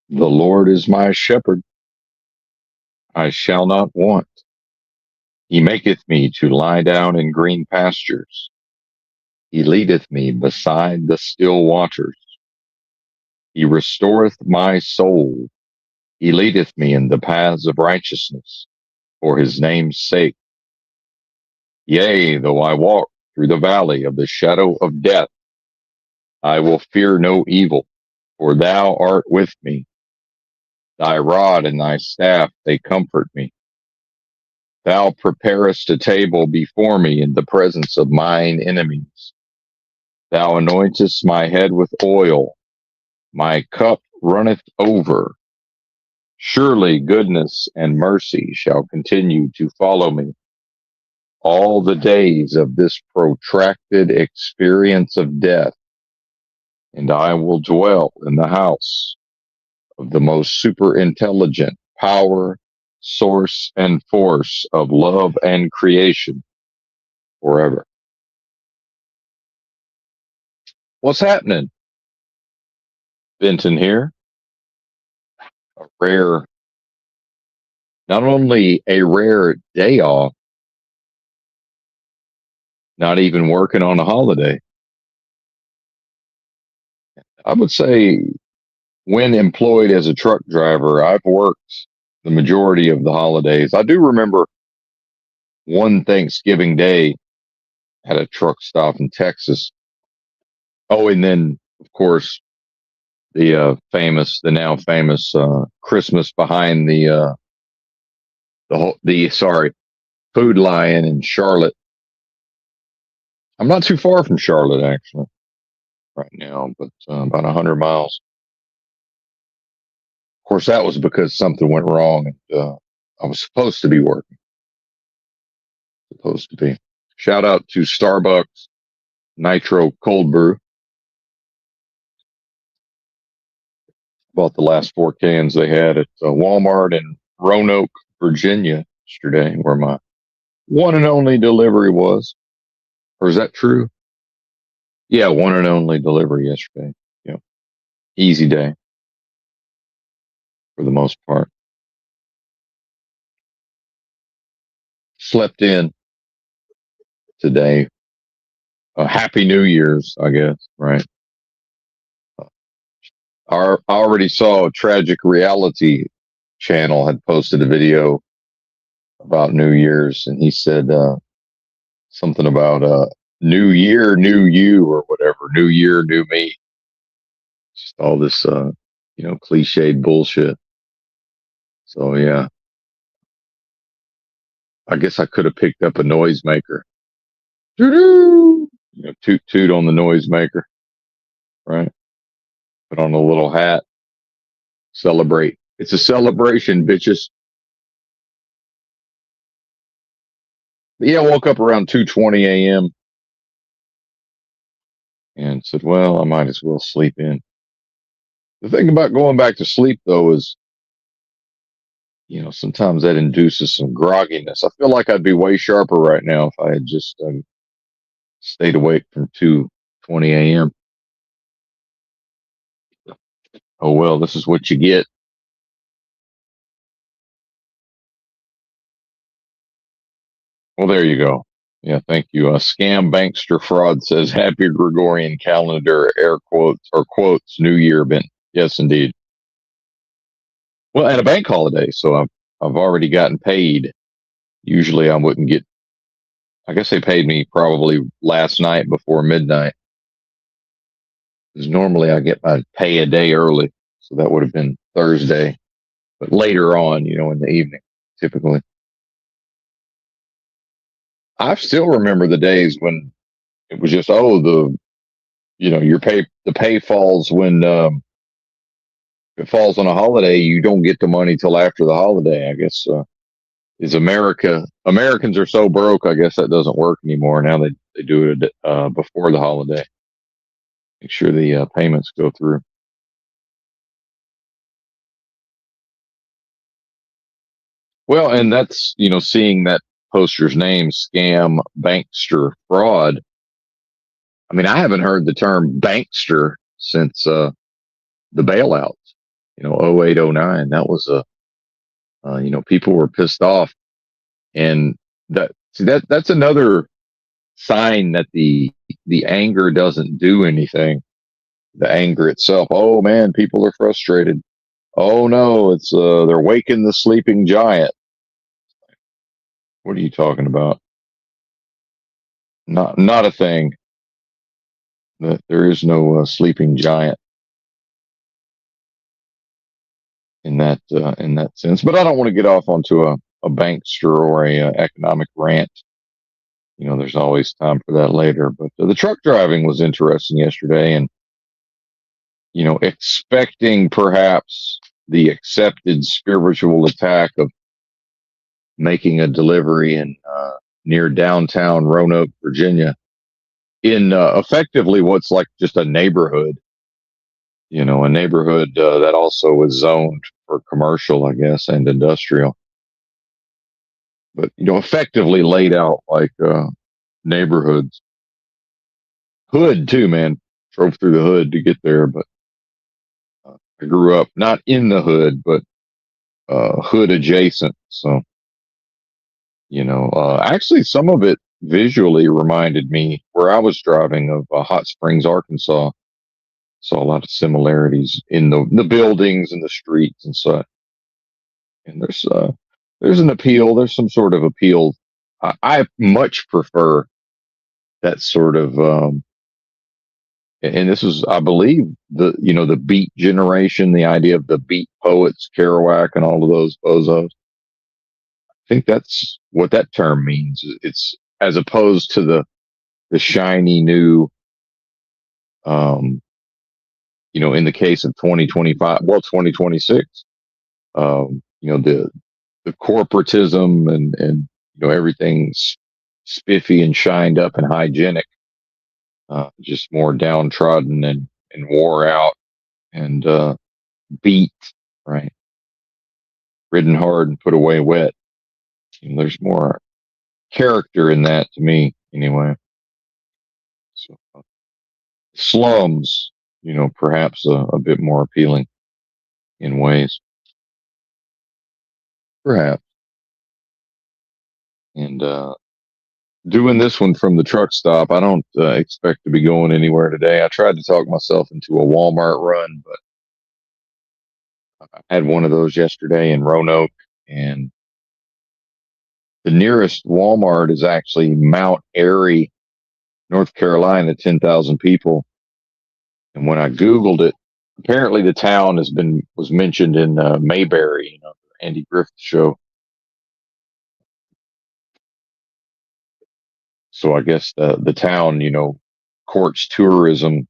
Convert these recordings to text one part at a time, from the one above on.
The Lord is my shepherd, I shall not want. He maketh me to lie down in green pastures. He leadeth me beside the still waters. He restoreth my soul. He leadeth me in the paths of righteousness for his name's sake. Yea, though I walk through the valley of the shadow of death, I will fear no evil, for thou art with me. Thy rod and thy staff, they comfort me. Thou preparest a table before me in the presence of mine enemies. Thou anointest my head with oil. My cup runneth over. Surely goodness and mercy shall continue to follow me all the days of this protracted experience of death, and I will dwell in the house of the most super intelligent power, source, and force of love and creation forever. What's happening? Benton here. A rare, not only a rare day off, not even working on a holiday. I would say when employed as a truck driver, I've worked the majority of the holidays. I do remember one Thanksgiving Day at a truck stop in Texas. Oh, and then of course the now famous Christmas behind the Food Lion in Charlotte. I'm not too far from Charlotte actually right now, but about 100 miles. Of course, that was because something went wrong, and I was supposed to be working. Supposed to be. Shout out to Starbucks Nitro Cold Brew. Bought the last 4 cans they had at Walmart in Roanoke, Virginia yesterday, where my one and only delivery was. Or is that true? Yeah, one and only delivery yesterday. Yeah, easy day for the most part. Slept in today. Happy New Year's, I guess. Right. I already saw a Tragic Reality channel had posted a video about New Year's, and he said something about New Year, New You, or whatever. New Year, New Me. Just all this, cliched bullshit. So yeah, I guess I could have picked up a noisemaker. Doo-doo! Toot toot on the noisemaker, right? Put on a little hat. Celebrate. It's a celebration, bitches. But yeah, I woke up around 2:20 a.m. and said, well, I might as well sleep in. The thing about going back to sleep, though, is, sometimes that induces some grogginess. I feel like I'd be way sharper right now if I had just stayed awake from 2:20 a.m. Oh, well, this is what you get. Well, there you go. Yeah, thank you. Scam Bankster Fraud says, Happy Gregorian calendar, air quotes, or quotes, New Year event. Yes, indeed. Well, and a bank holiday, so I've already gotten paid. Usually I wouldn't get, I guess they paid me probably last night before midnight. Because normally I get my pay a day early. So that would have been Thursday, but later on, in the evening, typically. I still remember the days when it was just, the pay falls when, if it falls on a holiday, you don't get the money till after the holiday. I guess is Americans are so broke. I guess that doesn't work anymore. Now they do it before the holiday. Make sure the payments go through. Well, and that's seeing that poster's name, scam, bankster, fraud. I mean, I haven't heard the term bankster since the bailouts. '08, '09. That was people were pissed off, and that's another sign that the anger doesn't do anything. The anger itself. Oh man, people are frustrated. Oh no, it's they're waking the sleeping giant. What are you talking about? Not a thing. There is no sleeping giant in that sense. But I don't want to get off onto a bankster or a economic rant. There's always time for that later. But the truck driving was interesting yesterday, and expecting perhaps the accepted spiritual attack of making a delivery in near downtown Roanoke, Virginia, in effectively what's like just a neighborhood. A neighborhood that also is zoned for commercial, I guess, and industrial, but effectively laid out like neighborhoods. Hood too, man. Drove through the hood to get there, but I grew up not in the hood, but hood adjacent. So, actually, some of it visually reminded me where I was driving of Hot Springs, Arkansas. Saw a lot of similarities in the buildings and the streets and such. And there's an appeal. There's some sort of appeal. I much prefer that sort of and this was, I believe, the beat generation, the idea of the beat poets, Kerouac, and all of those bozos. I think that's what that term means. It's as opposed to the shiny new, um, in the case of 2025, well, 2026, the corporatism and everything's spiffy and shined up and hygienic, just more downtrodden and wore out and beat, right? Ridden hard and put away wet. There's more character in that to me, anyway. So, slums, perhaps a bit more appealing in ways, perhaps. And doing this one from the truck stop, I don't expect to be going anywhere today. I tried to talk myself into a Walmart run, but I had one of those yesterday in Roanoke, and the nearest Walmart is actually Mount Airy, North Carolina, 10,000 people. And when I Googled it, apparently the town was mentioned in Mayberry, Andy Griffith show. So I guess the town, courts tourism,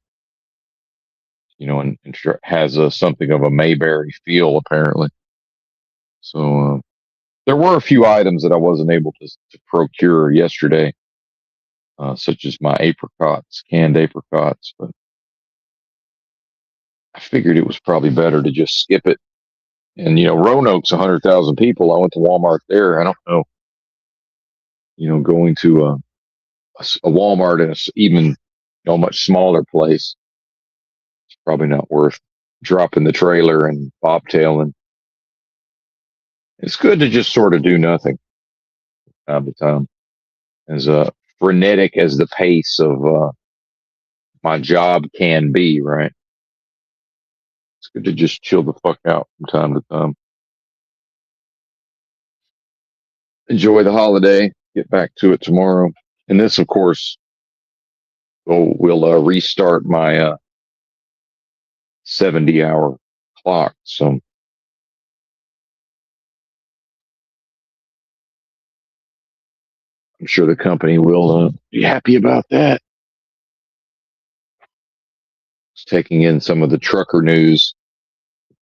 and has something of a Mayberry feel apparently. So there were a few items that I wasn't able to procure yesterday, such as my apricots, canned apricots, but I figured it was probably better to just skip it. And Roanoke's 100,000 people. I went to Walmart there. I don't know, going to a Walmart in even much smaller place, it's probably not worth dropping the trailer and bobtailing. It's good to just sort of do nothing time to time. As frenetic as the pace of my job can be, right? It's good to just chill the fuck out from time to time. Enjoy the holiday. Get back to it tomorrow. And this, of course, will restart my 70-hour clock. So I'm sure the company will be happy about that. Just taking in some of the trucker news,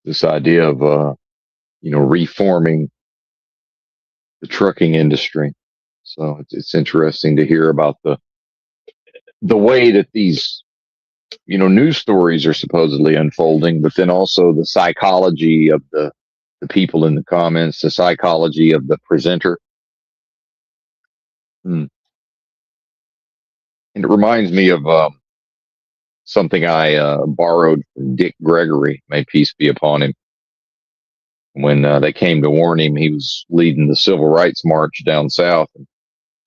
this idea of reforming the trucking industry. So it's interesting to hear about the way that these news stories are supposedly unfolding, but then also the psychology of the people in the comments, the psychology of the presenter. And it reminds me of something I borrowed from Dick Gregory, may peace be upon him. when they came to warn him. He was leading the civil rights march down south. And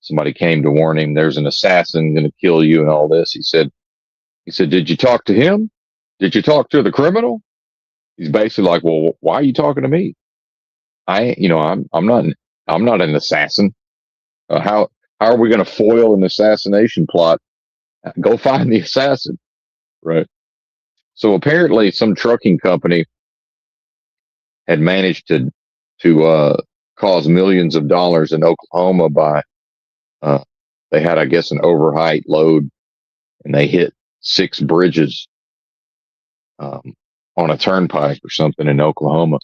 somebody came to warn him, there's an assassin going to kill you and all this. He said, did you talk to him? Did you talk to the criminal? He's basically like, well, why are you talking to me? I'm not an assassin. How are we going to foil an assassination plot? Go find the assassin. Right. So apparently some trucking company had managed to cause millions of dollars in Oklahoma by, they had, I guess, an overheight load, and they hit 6 bridges on a turnpike or something in Oklahoma.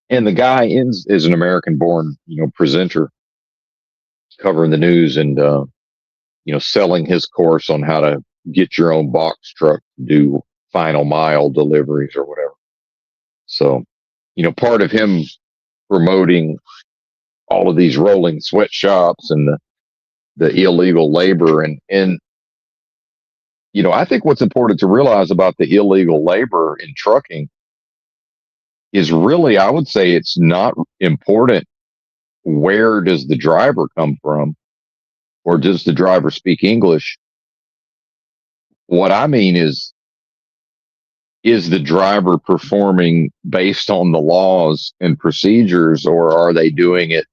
And the guy is an American-born, presenter, covering the news and selling his course on how to get your own box truck to do final mile deliveries or whatever. So, part of him promoting all of these rolling sweatshops and the illegal labor and I think what's important to realize about the illegal labor in trucking is really, I would say, it's not important where does the driver come from or does the driver speak English. What I mean is the driver performing based on the laws and procedures, or are they doing it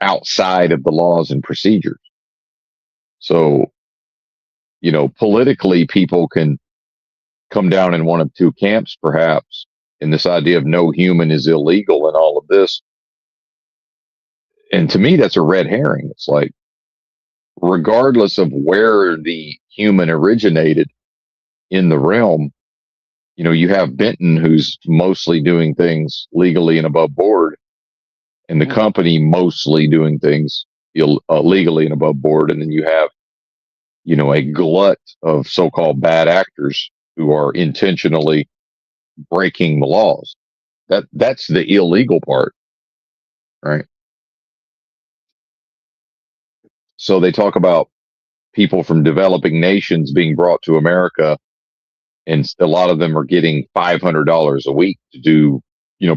outside of the laws and procedures? So, politically, people can come down in one of two camps, perhaps, in this idea of no human is illegal and all of this. And to me, that's a red herring. It's like, regardless of where the human originated in the realm, you have Benton, who's mostly doing things legally and above board, and the company mostly doing things legally and above board. And then you have, a glut of so-called bad actors who are intentionally breaking the laws. That's the illegal part, right? So they talk about people from developing nations being brought to America, and a lot of them are getting $500 a week to do,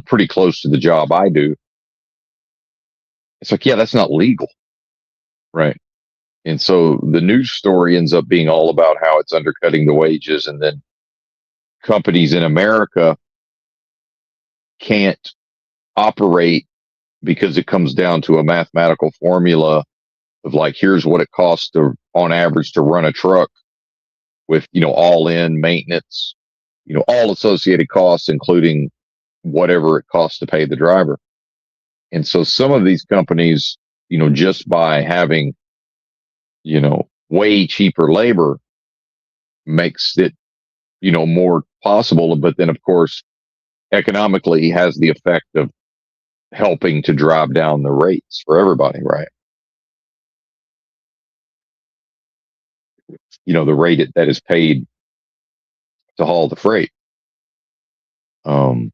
pretty close to the job I do. It's like, yeah, that's not legal, right? And so the news story ends up being all about how it's undercutting the wages, and then companies in America can't operate because it comes down to a mathematical formula of like, here's what it costs to, on average, to run a truck with, all in maintenance, all associated costs, including whatever it costs to pay the driver. And so some of these companies, just by having, way cheaper labor makes it, more possible. But then, of course, economically has the effect of helping to drive down the rates for everybody, right? The rate that is paid to haul the freight. And,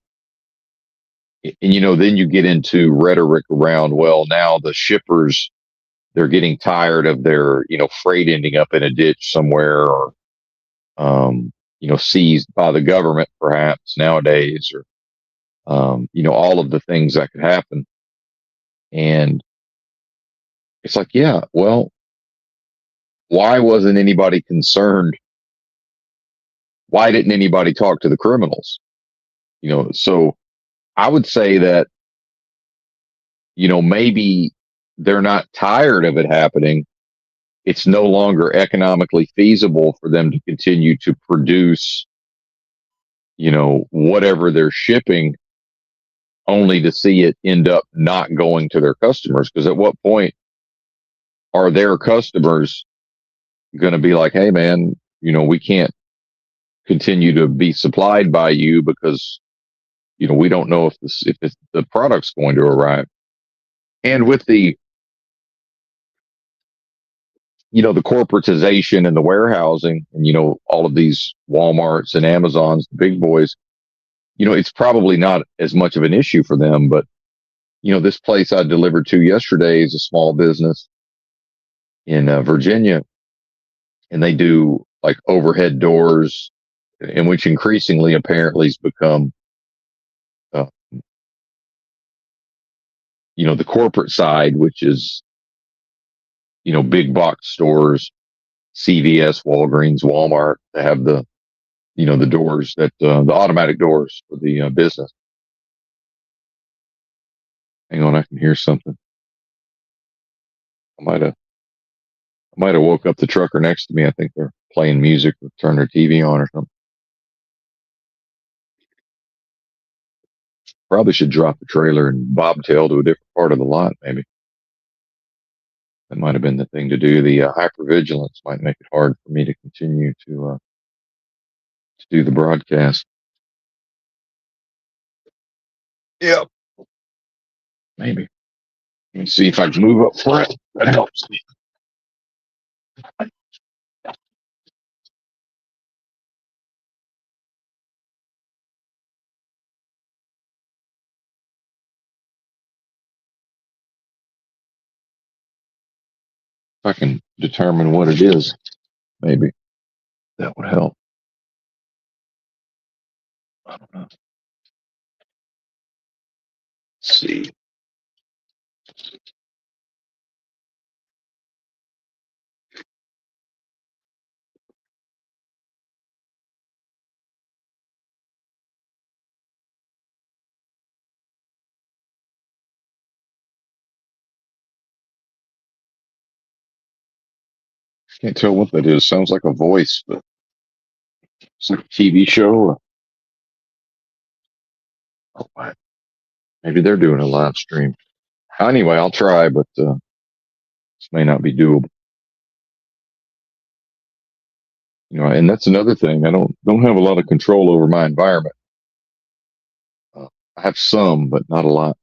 then you get into rhetoric around, well, now the shippers, they're getting tired of their, freight ending up in a ditch somewhere, or, seized by the government, perhaps nowadays, or, all of the things that could happen. And it's like, yeah, well, why wasn't anybody concerned? Why didn't anybody talk to the criminals? So I would say that, maybe they're not tired of it happening. It's no longer economically feasible for them to continue to produce, whatever they're shipping, only to see it end up not going to their customers. Because at what point are their customers going to be like, hey, man, we can't continue to be supplied by you because, we don't know if the product's going to arrive. And with the, the corporatization and the warehousing and, all of these Walmarts and Amazons, the big boys, it's probably not as much of an issue for them. But, this place I delivered to yesterday is a small business in Virginia, and they do like overhead doors, and which increasingly apparently has become, uh, the corporate side, which is, big box stores, CVS, Walgreens, Walmart. They have the doors that, the automatic doors for the business. Hang on, I can hear something. I might have woke up the trucker next to me. I think they're playing music or turning their TV on or something. Probably should drop the trailer and bobtail to a different part of the lot, maybe. That might have been the thing to do. The hypervigilance might make it hard for me to continue to do the broadcast. Yeah, maybe. Let me see if I can move up front. That helps. If I can determine what it is, maybe that would help. I don't know. Let's see. Can't tell what that is. Sounds like a voice, but it's like a TV show. Oh, maybe they're doing a live stream. Anyway, I'll try, but this may not be doable. And that's another thing. I don't have a lot of control over my environment. I have some, but not a lot.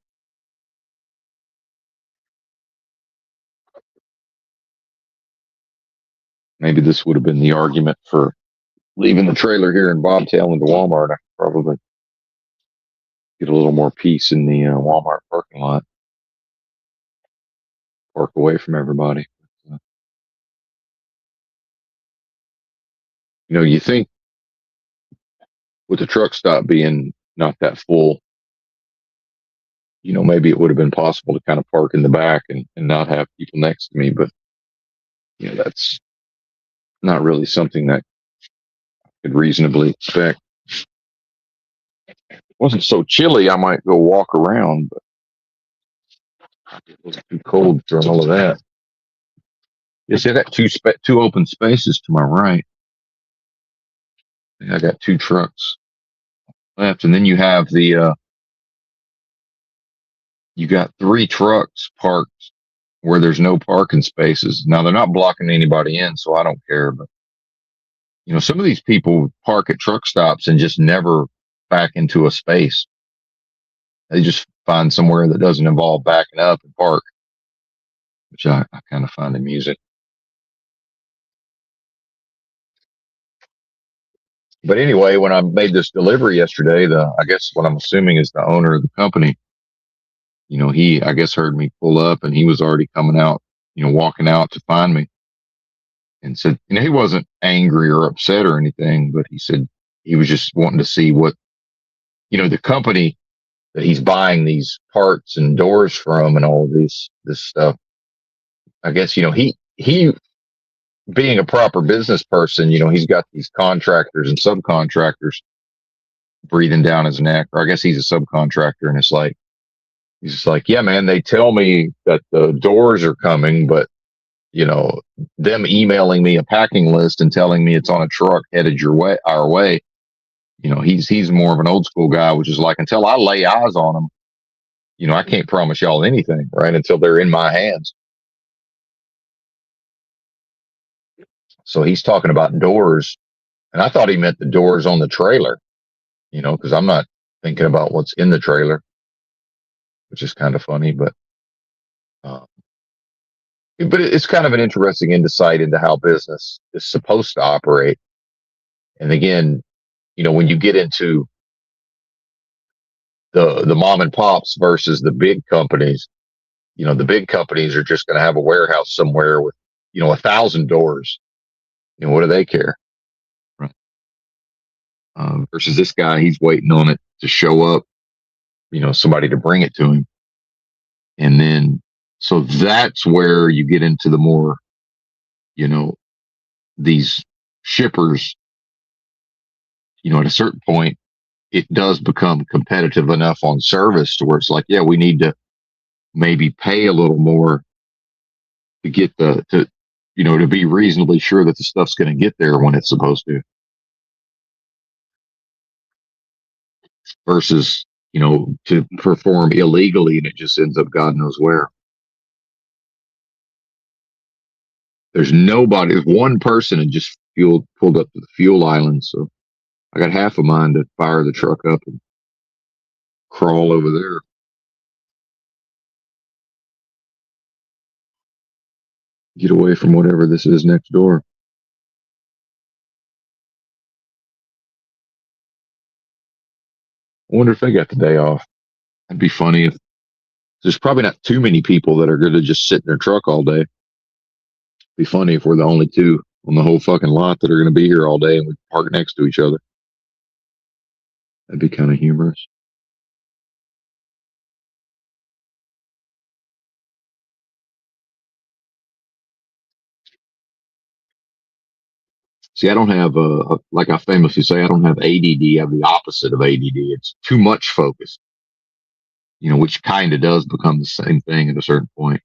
Maybe this would have been the argument for leaving the trailer here in bobtailing to Walmart. I could probably get a little more peace in the Walmart parking lot. Park away from everybody. You think with the truck stop being not that full, maybe it would have been possible to kind of park in the back and not have people next to me. But, that's not really something that I could reasonably expect. If it wasn't so chilly, I might go walk around, but it was too cold for all of that. You see, I got two open spaces to my right. I got two trucks left, and then you have you got three trucks parked where there's no parking spaces. Now they're not blocking anybody in, so I don't care. But some of these people park at truck stops and just never back into a space. They just find somewhere that doesn't involve backing up and park, which I kind of find amusing. But anyway, when I made this delivery yesterday, I guess what I'm assuming is the owner of the company, he, I guess, heard me pull up and he was already coming out, walking out to find me and said, he wasn't angry or upset or anything, but he said he was just wanting to see what, the company that he's buying these parts and doors from and all of this stuff. I guess, he being a proper business person, he's got these contractors and subcontractors breathing down his neck, or I guess he's a subcontractor and he's just like, yeah, man, they tell me that the doors are coming, but them emailing me a packing list and telling me it's on a truck headed our way. He's more of an old school guy, which is like, until I lay eyes on them, I can't promise y'all anything, right? Until they're in my hands. So he's talking about doors, and I thought he meant the doors on the trailer, because I'm not thinking about what's in the trailer, which is kind of funny, but it's kind of an interesting insight into how business is supposed to operate. And again, when you get into the mom and pops versus the big companies, the big companies are just going to have a warehouse somewhere with, 1,000 doors. What do they care? Right. versus this guy, he's waiting on it to show up, somebody to bring it to him. And then, so that's where you get into the more, you know, these shippers, at a certain point, it does become competitive enough on service to where it's like, yeah, we need to maybe pay a little more to get to be reasonably sure that the stuff's going to get there when it's supposed to, versus, to perform illegally and it just ends up God knows where. There's nobody, there's one person and just pulled up to the fuel island. So I got half of mine to fire the truck up and crawl over there. Get away from whatever this is next door. I wonder if they got the day off. That'd be funny if there's probably not too many people that are going to just sit in their truck all day. It'd be funny if we're the only two on the whole fucking lot that are going to be here all day and we park next to each other. That'd be kind of humorous. See, I don't have like I famously say, I don't have ADD. I have the opposite of ADD. It's too much focus, which kind of does become the same thing at a certain point.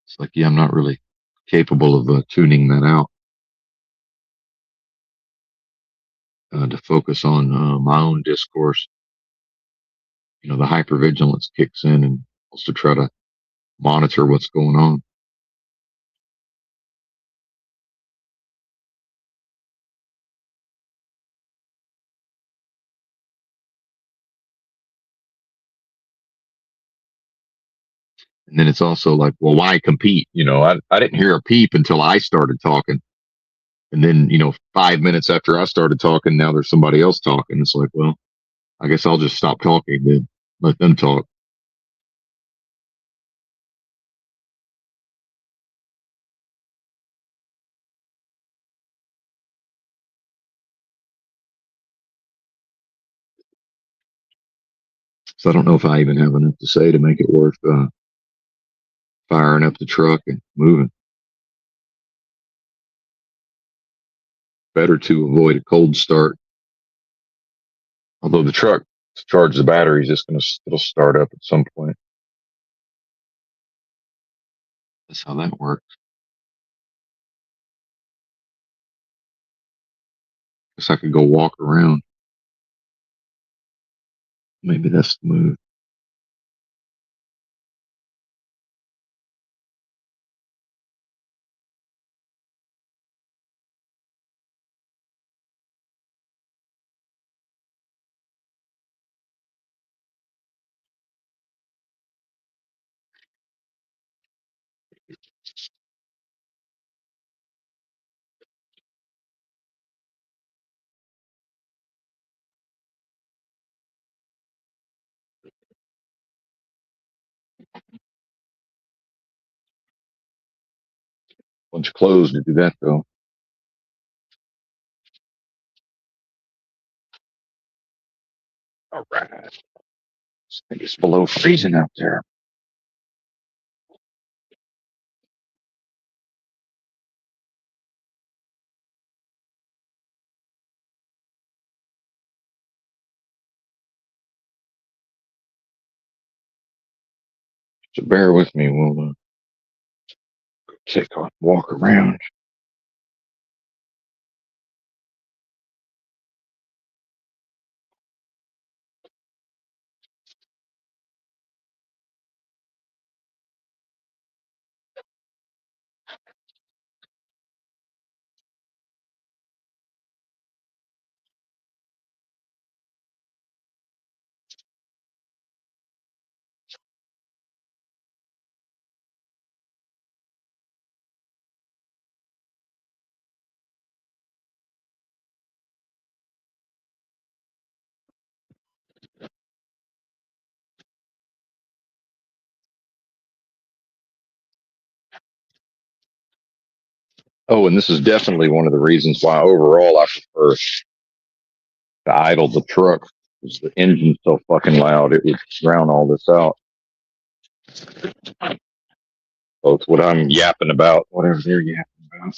It's like, yeah, I'm not really capable of tuning that out to focus on my own discourse. The hypervigilance kicks in and also try to monitor what's going on. And then it's also like, well, why compete? I didn't hear a peep until I started talking. And then, 5 minutes after I started talking, now there's somebody else talking. It's like, well, I guess I'll just stop talking then, let them talk. So I don't know if I even have enough to say to make it worth firing up the truck and moving. Better to avoid a cold start. Although the truck, to charge the batteries, it'll start up at some point. That's how that works. Guess I could go walk around. Maybe that's the move. Bunch of clothes to do that though. All right. I think it's below freezing out there. So bear with me. We'll take a walk around. Oh, and this is definitely one of the reasons why overall I prefer to idle the truck. Because the engine's so fucking loud, it would drown all this out. So it's what I'm yapping about, whatever they're yapping about.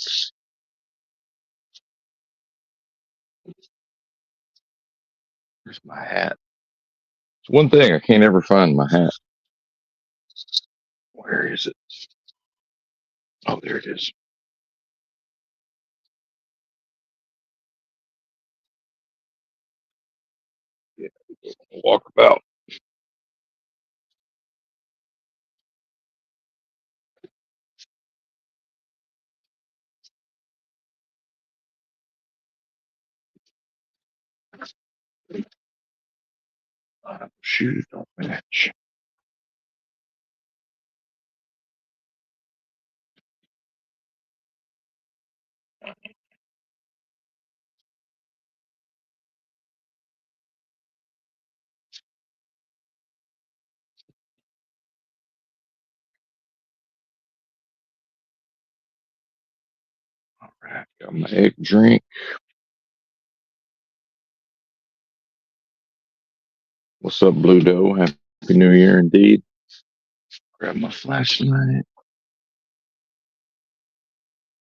Where's my hat? It's one thing I can't ever find my hat. Where is it? Oh, there it is. Yeah, walk about. Shoes don't match. All right, got my egg drink. What's up, Blue Doe? Happy New Year indeed. Grab my flashlight.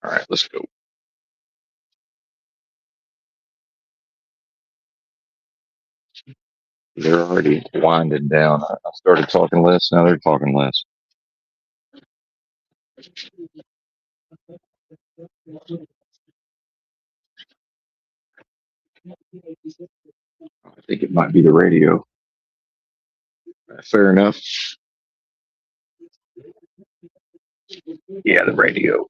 All right, let's go. They're already winding down. I started talking less. Now they're talking less. I think it might be the radio. Fair enough. Yeah, the radio.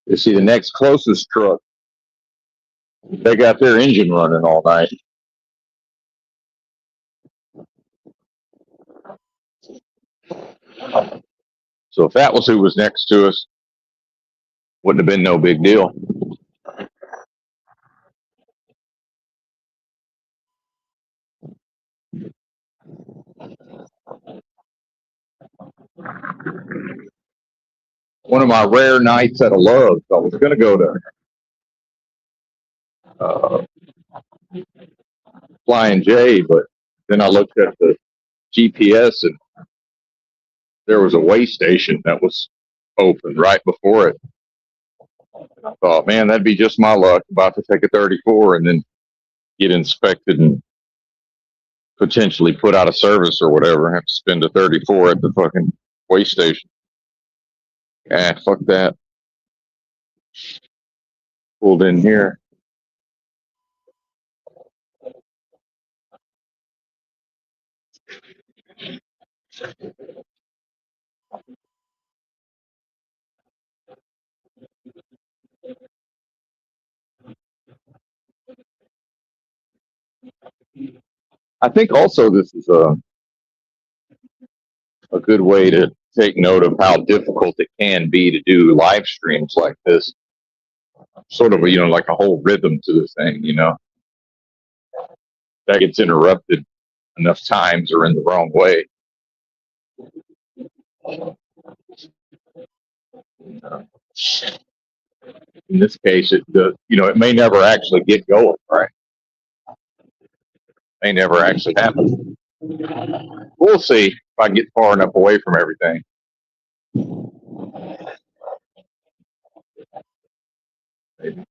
You see, the next closest truck, they got their engine running all night. So if that was who was next to us, wouldn't have been no big deal. One of my rare nights at a Love's, I was going to go to uh, Flying J, but then I looked at the GPS and there was a way station that was open right before it. I thought, man, that'd be just my luck. About to take a 34 and then get inspected and potentially put out of service or whatever. Have to spend a 34 at the fucking way station. Ah, fuck that. Pulled in here. I think also this is a good way to take note of how difficult it can be to do live streams like this. Sort of, like a whole rhythm to the thing, that gets interrupted enough times or in the wrong way. In this case, it may never actually get going, right? May never actually happen. We'll see if I get far enough away from everything. Maybe.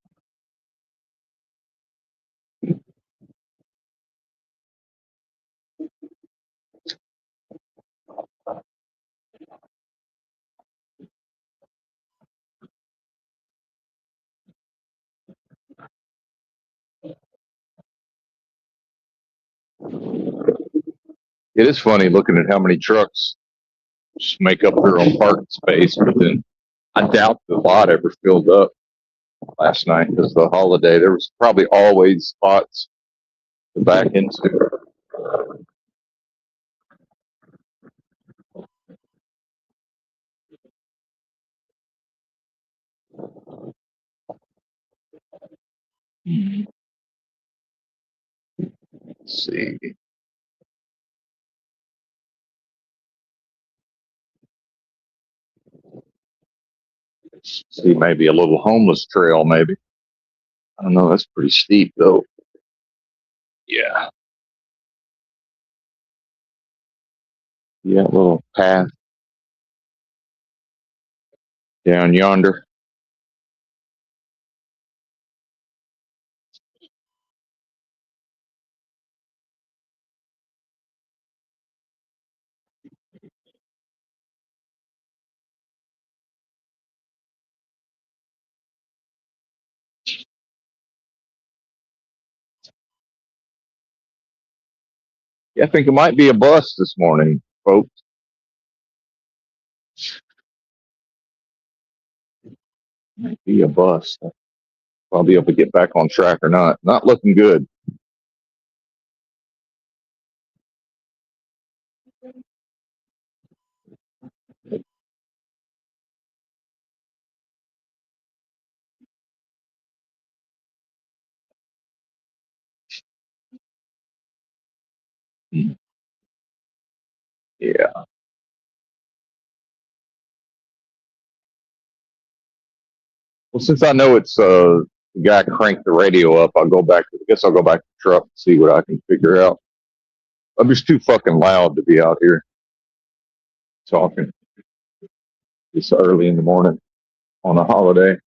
It is funny looking at how many trucks just make up their own parking space, but then I doubt the lot ever filled up last night because the holiday. There was probably always spots to back into. Let's see. See, maybe a little homeless trail, maybe. I don't know. That's pretty steep, though. Yeah. Yeah, a little path down yonder. Yeah, I think it might be a bus this morning, folks. Might be a bus. If I'll be able to get back on track or not. Not looking good. Yeah. Well, since I know it's the guy cranked the radio up, I'll go back. I guess I'll go back to the truck and see what I can figure out. I'm just too fucking loud to be out here talking this early in the morning on a holiday.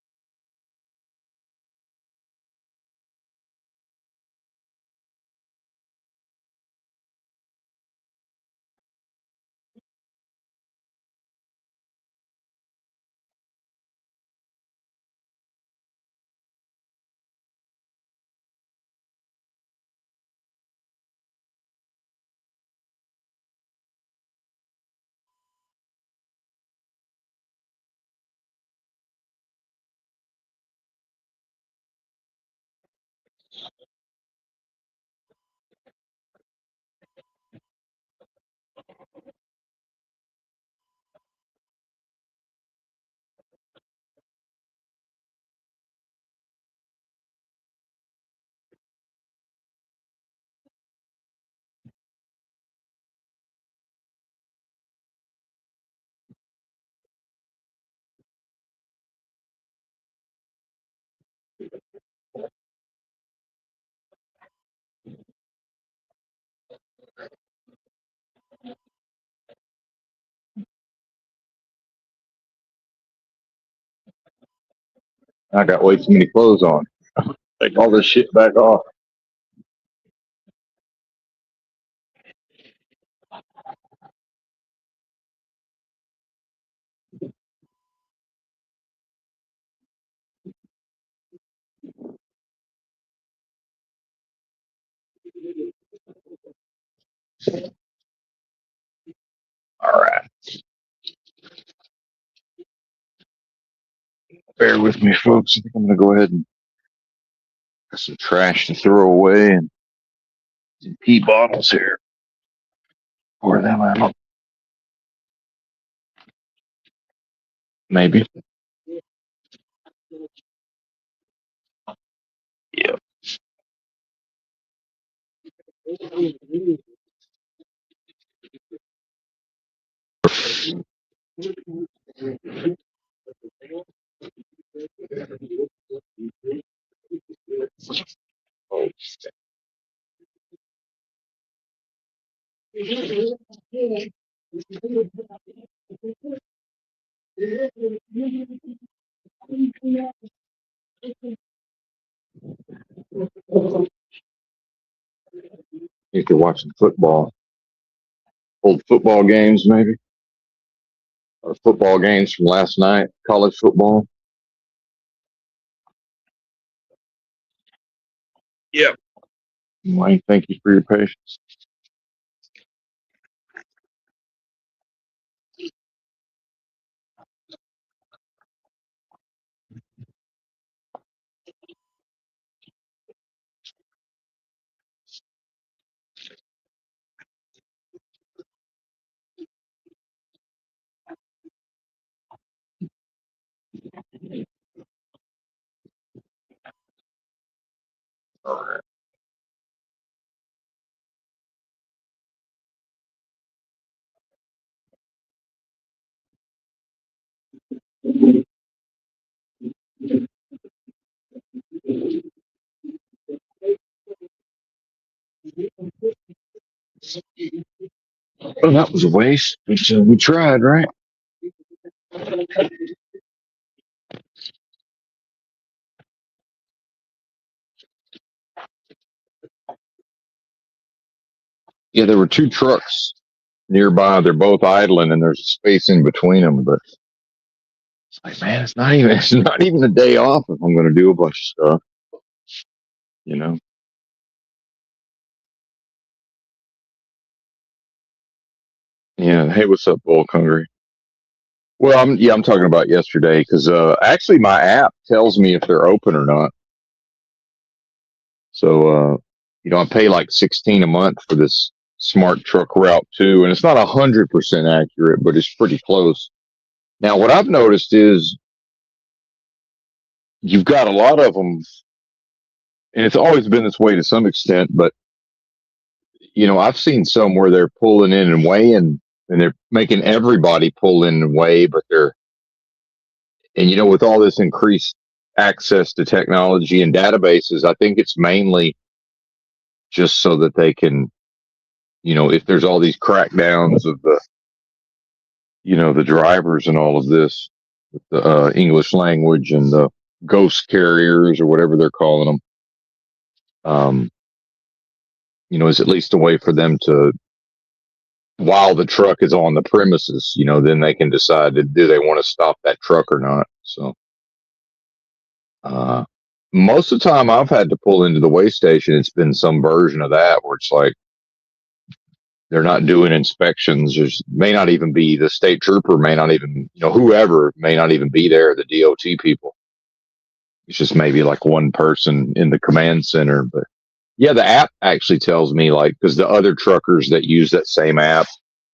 I got way too many clothes on. Take all this shit back off. All right. Bear with me, folks. I think I'm going to go ahead and got some trash to throw away and some pee bottles here. Pour them out. Maybe. Yep. If you're watching football, old football games, maybe, or football games from last night, college football. Yep. Wayne, thank you for your patience. All right. Well, that was a waste. We tried, right? Yeah, there were two trucks nearby. They're both idling, and there's a space in between them. But it's like, man, it's not even a day off if I'm going to do a bunch of stuff. You know? Yeah. Hey, what's up, Bulk Hungry? Well, I'm talking about yesterday because actually my app tells me if they're open or not. So I pay like 16 a month for this smart truck route too, and it's not 100% accurate, but it's pretty close. Now, what I've noticed is you've got a lot of them, and it's always been this way to some extent, but I've seen some where they're pulling in and weighing, and they're making everybody pull in and weigh, but with all this increased access to technology and databases, I think it's mainly just so that they can, if there's all these crackdowns of the drivers and all of this, the English language and the ghost carriers or whatever they're calling them, um, is at least a way for them to, while the truck is on the premises, then they can decide do they want to stop that truck or not. So, uh, most of the time I've had to pull into the weigh station, it's been some version of that where it's like they're not doing inspections. There's may not even be the state trooper, may not even, whoever may not even be there, the DOT people. It's just maybe like one person in the command center. But yeah, the app actually tells me, like, because the other truckers that use that same app,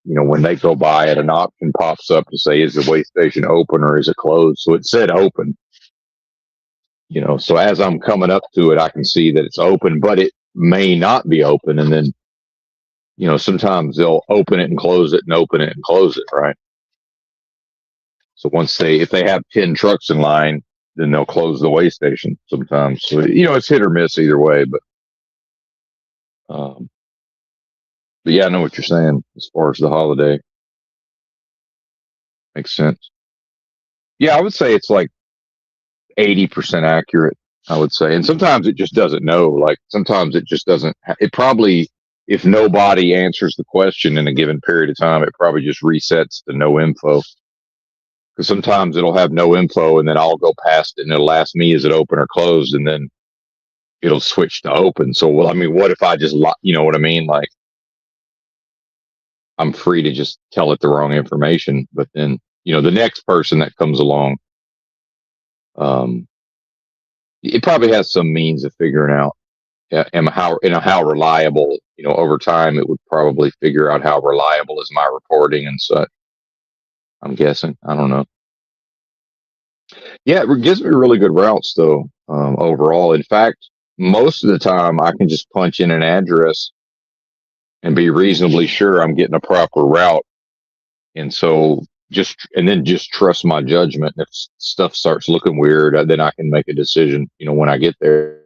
when they go by it, an option pops up to say, is the weigh station open or is it closed? So it said open, so as I'm coming up to it, I can see that it's open, but it may not be open. And then, sometimes they'll open it and close it and open it and close it, right? So if they have 10 trucks in line, then they'll close the weigh station sometimes. So, it's hit or miss either way, um, but yeah, I know what you're saying as far as the holiday. Makes sense. Yeah, I would say it's like 80% accurate, I would say. And sometimes it just doesn't know. Like sometimes it just doesn't. It probably, if nobody answers the question in a given period of time, it probably just resets to no info. Because sometimes it'll have no info and then I'll go past it and it'll ask me, is it open or closed? And then it'll switch to open. So, well, I mean, what if I just, you know what I mean? Like, I'm free to just tell it the wrong information. But then, the next person that comes along, um, it probably has some means of figuring out how reliable, over time it would probably figure out how reliable is my reporting and such. I'm guessing. I don't know. Yeah, it gives me really good routes though, overall. In fact, most of the time I can just punch in an address and be reasonably sure I'm getting a proper route. And so just trust my judgment. If stuff starts looking weird, then I can make a decision, when I get there.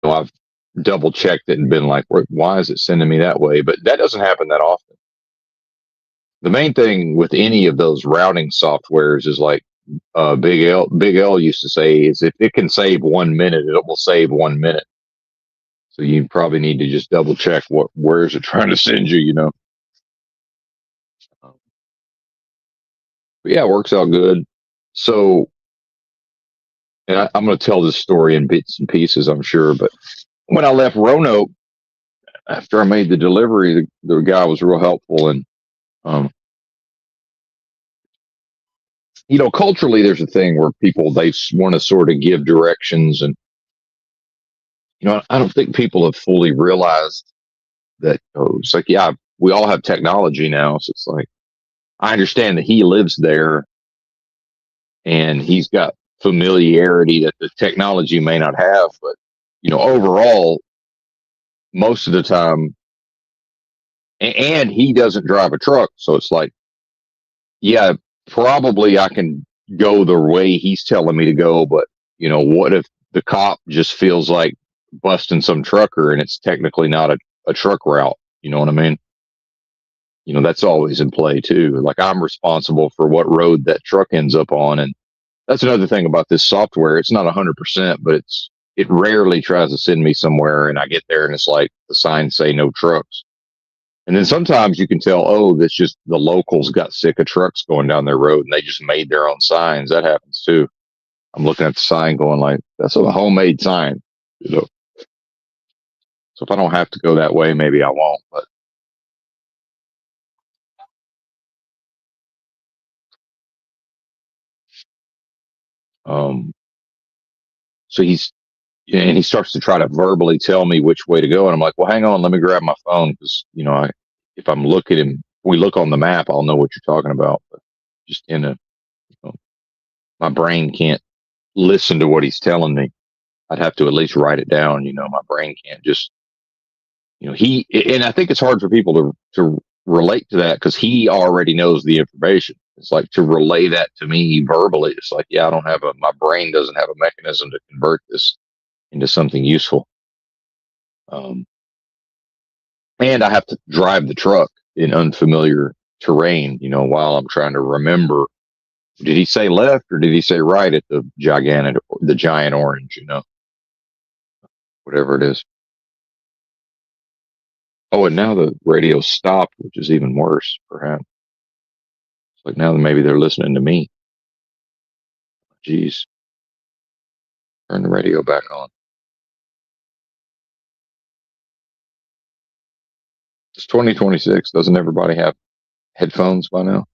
I've double checked it and been like, why is it sending me that way? But that doesn't happen that often. The main thing with any of those routing softwares is like Big L used to say is if it can save 1 minute, it will save 1 minute. So you probably need to just double check where is it trying to send you. But yeah, it works out good. So, and I'm going to tell this story in bits and pieces, I'm sure. But when I left Roanoke after I made the delivery, the guy was real helpful. And um, culturally, there's a thing where people they want to sort of give directions, and I don't think people have fully realized that. It's like, yeah, we all have technology now, so it's like I understand that he lives there and he's got familiarity that the technology may not have. But, overall, most of the time, and he doesn't drive a truck. So it's like, yeah, probably I can go the way he's telling me to go. But, what if the cop just feels like busting some trucker and it's technically not a truck route? You know what I mean? That's always in play too. Like, I'm responsible for what road that truck ends up on. And that's another thing about this software. It's not 100%, but it rarely tries to send me somewhere and I get there and it's like the signs say no trucks. And then sometimes you can tell, oh, that's just the locals got sick of trucks going down their road and they just made their own signs. That happens too. I'm looking at the sign going like, that's a homemade sign. So if I don't have to go that way, maybe I won't. But um, so he starts to try to verbally tell me which way to go, and I'm like, well, hang on, let me grab my phone because if I'm looking him, we look on the map, I'll know what you're talking about. But just my brain can't listen to what he's telling me. I'd have to at least write it down. My brain can't just and I think it's hard for people to relate to that because he already knows the information. It's like to relay that to me verbally. It's like, yeah, my brain doesn't have a mechanism to convert this into something useful. Um, and I have to drive the truck in unfamiliar terrain, while I'm trying to remember. Did he say left or did he say right at the giant orange, whatever it is. Oh, and now the radio stopped, which is even worse, perhaps. It's like now maybe they're listening to me. Jeez. Turn the radio back on. It's 2026. Doesn't everybody have headphones by now?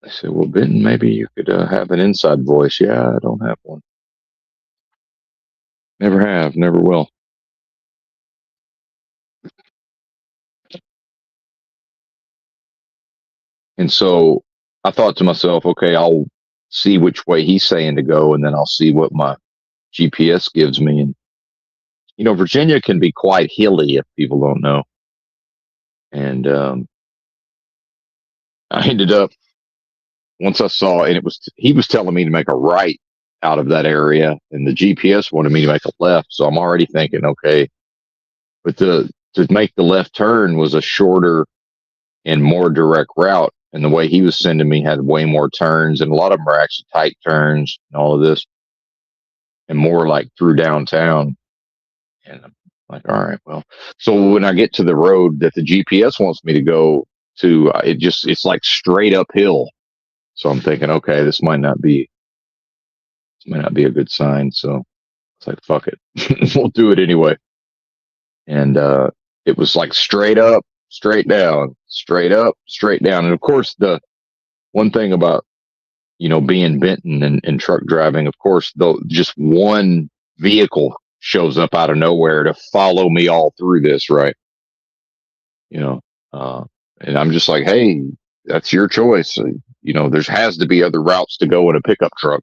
I said, well, Ben, maybe you could have an inside voice. Yeah, I don't have one. Never have, never will. And so I thought to myself, okay, I'll see which way he's saying to go, and then I'll see what my GPS gives me. And, Virginia can be quite hilly if people don't know. And I ended up, once I saw, and he was telling me to make a right out of that area, and the GPS wanted me to make a left. So I'm already thinking, okay, but to make the left turn was a shorter and more direct route. And the way he was sending me had way more turns, and a lot of them are actually tight turns and all of this, and more like through downtown. And I'm like, all right, well. So when I get to the road that the GPS wants me to go to, it's like straight uphill. So I'm thinking, okay, this might not be a good sign. So it's like, fuck it, we'll do it anyway. And it was like straight up, straight down, straight up, straight down. And of course, the one thing about being Benton and truck driving, of course, though, just one vehicle shows up out of nowhere to follow me all through this, right? You know, uh, and I'm just like, hey, that's your choice. There has to be other routes to go in a pickup truck.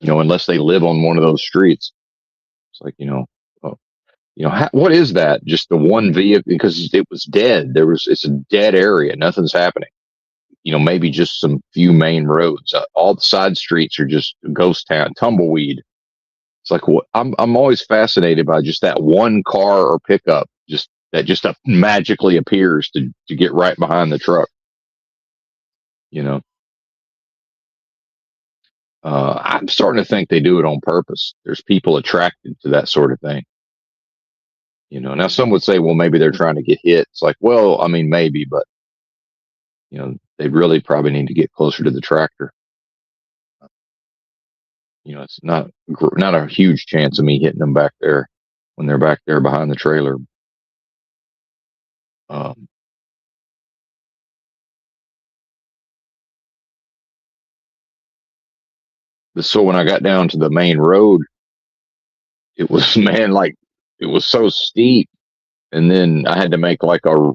Unless they live on one of those streets. It's like, oh, what is that? Just the one vehicle, because it was dead. It's a dead area. Nothing's happening. Maybe just some few main roads. All the side streets are just ghost town, tumbleweed. It's like, what I'm always fascinated by just that one car or pickup, that magically appears to get right behind the truck. You know, I'm starting to think they do it on purpose. There's people attracted to that sort of thing. Now some would say, well, maybe they're trying to get hit. It's like, well, I mean, maybe, but they really probably need to get closer to the tractor. It's not a huge chance of me hitting them back there when they're back there behind the trailer. Um, so when I got down to the main road, it was, man, like it was so steep. And then I had to make like a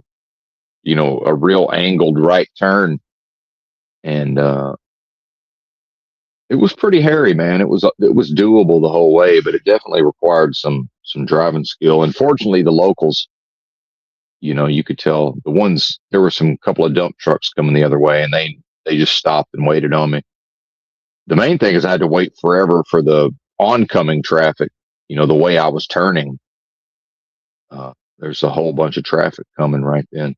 real angled right turn. And, it was pretty hairy, man. It was doable the whole way, but it definitely required some driving skill. And fortunately, the locals, you could tell the ones there were some couple of dump trucks coming the other way, and they just stopped and waited on me. The main thing is I had to wait forever for the oncoming traffic. The way I was turning, there's a whole bunch of traffic coming right then.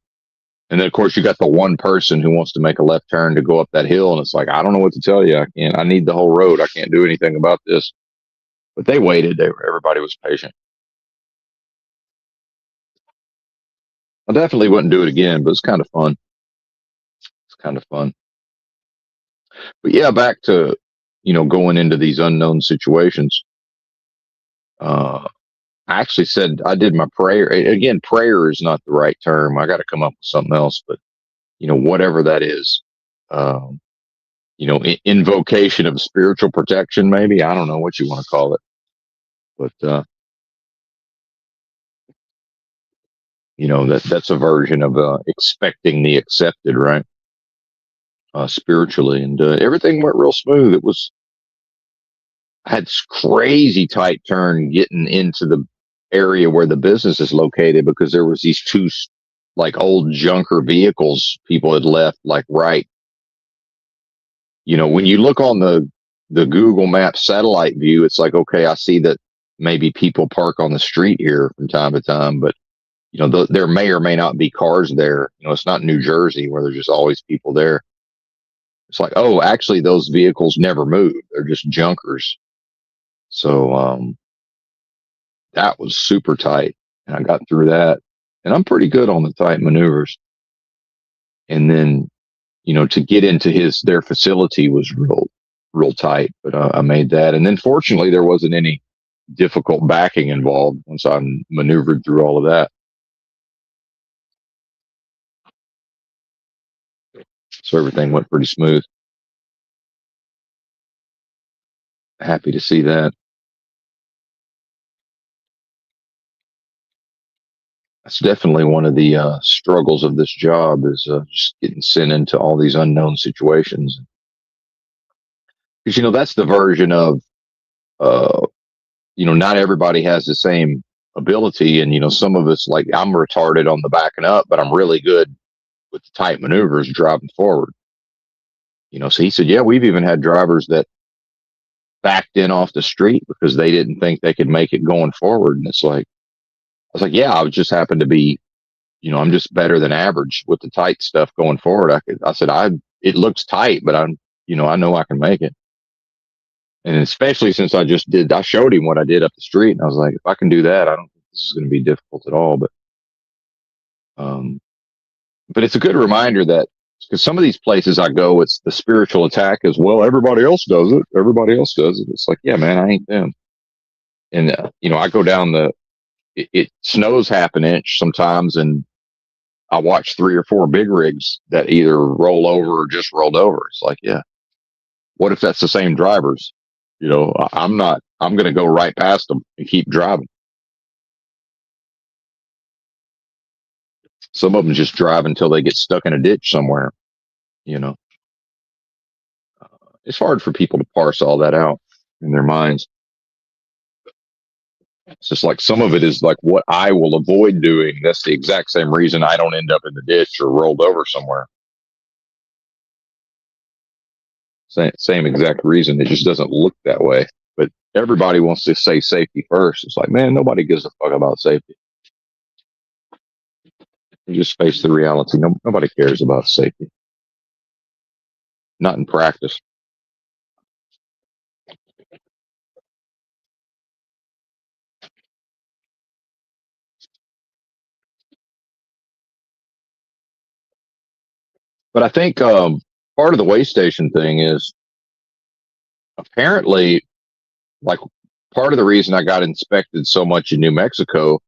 And then, of course, you got the one person who wants to make a left turn to go up that hill, and it's like, I don't know what to tell you. I can't. I need the whole road. I can't do anything about this. But they waited. Everybody was patient. I definitely wouldn't do it again, but it's kind of fun. It's kind of fun. But yeah, back to going into these unknown situations. I actually said I did my prayer. Again, prayer is not the right term. I got to come up with something else. But whatever that is. Um, invocation of spiritual protection, maybe. I don't know what you want to call it, but that's a version of expecting the accepted, right? Spiritually, and everything went real smooth. I had this crazy tight turn getting into the area where the business is located because there was these two like old junker vehicles people had left, like right. When you look on the Google Maps satellite view, it's like, okay, I see that maybe people park on the street here from time to time, but there may or may not be cars there. It's not New Jersey where there's just always people there. It's like, oh, actually, those vehicles never move. They're just junkers. So that was super tight, and I got through that. And I'm pretty good on the tight maneuvers. And then, to get into their facility was real tight, but I made that. And then, fortunately, there wasn't any difficult backing involved once I maneuvered through all of that. So everything went pretty smooth. Happy to see that. That's definitely one of the struggles of this job is just getting sent into all these unknown situations. Because that's the version of uh, not everybody has the same ability, and some of us, like, I'm retarded on the backing up, but I'm really good with the tight maneuvers driving forward. So he said, yeah, we've even had drivers that backed in off the street because they didn't think they could make it going forward, and it's like, I was like, yeah, I just happened to be, I'm just better than average with the tight stuff going forward. I said, it looks tight, but I know I can make it. And especially since I showed him what I did up the street, and I was like, if I can do that, I don't think this is going to be difficult at all. Um, but it's a good reminder that, because some of these places I go, it's the spiritual attack as well. Everybody else does it. Everybody else does it. It's like, yeah, man, I ain't them. And, I go down it snows half an inch sometimes, and I watch 3 or 4 big rigs that either roll over or just rolled over. It's like, yeah, what if that's the same drivers? I'm not, I'm going to go right past them and keep driving. Some of them just drive until they get stuck in a ditch somewhere. You know, it's hard for people to parse all that out in their minds. It's just like some of it is like what I will avoid doing. That's the exact same reason I don't end up in the ditch or rolled over somewhere. Same exact reason. It just doesn't look that way. But everybody wants to say safety first. It's like, man, nobody gives a fuck about safety. You just face the reality. Nobody cares about safety. Not in practice. But I think part of the way station thing is apparently, like, part of the reason I got inspected so much in New Mexico.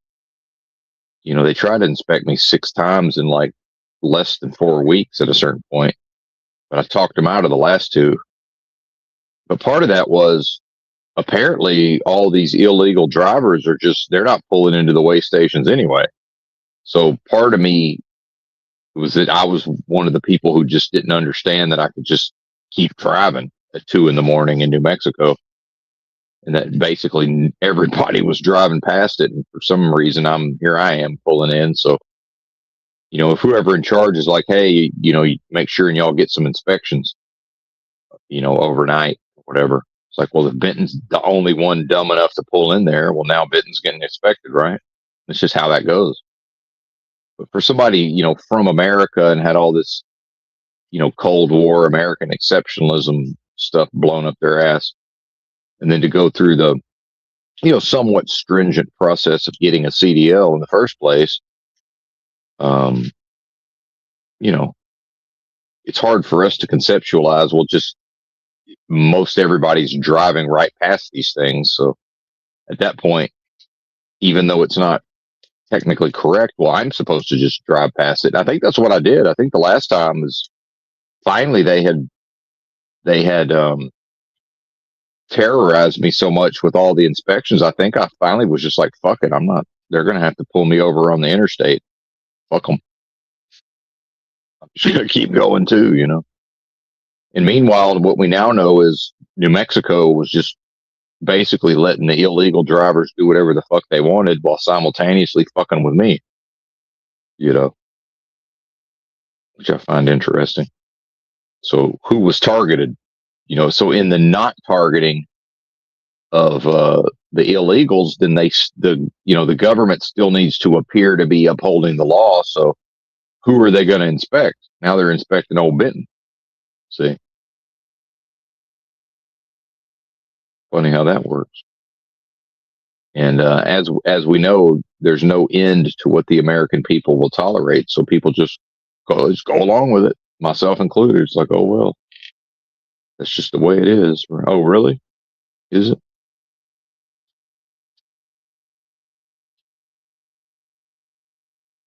They tried to inspect me 6 times in like less than 4 weeks at a certain point, but I talked them out of the last 2. But part of that was apparently all these illegal drivers are they're not pulling into the way stations anyway. So part of me was that I was one of the people who just didn't understand that I could just keep driving at 2 a.m. in New Mexico, and that basically everybody was driving past it. And for some reason, I am pulling in. So, if whoever in charge is like, hey, you make sure and y'all get some inspections, overnight, or whatever. It's like, well, if Benton's the only one dumb enough to pull in there, well, now Benton's getting inspected, right? It's just how that goes. But for somebody, from America and had all this, Cold War American exceptionalism stuff blown up their ass, and then to go through the, somewhat stringent process of getting a CDL in the first place, um, it's hard for us to conceptualize. Well, just most everybody's driving right past these things. So at that point, even though it's not technically correct, well, I'm supposed to just drive past it. I think that's what I did. I think the last time was finally they had terrorized me so much with all the inspections. I think I finally was just like, fuck it, I'm not. They're gonna have to pull me over on the interstate. Fuck them. I'm just gonna keep going too. And meanwhile, what we now know is New Mexico was just basically letting the illegal drivers do whatever the fuck they wanted while simultaneously fucking with me, which I find interesting. So who was targeted? So in the not targeting of the illegals, then the government still needs to appear to be upholding the law. So who are they going to inspect? Now they're inspecting old Benton. See, funny how that works. And as we know, there's no end to what the American people will tolerate. So people just go along with it, myself included. It's like, oh well, that's just the way it is. Oh really? Is it?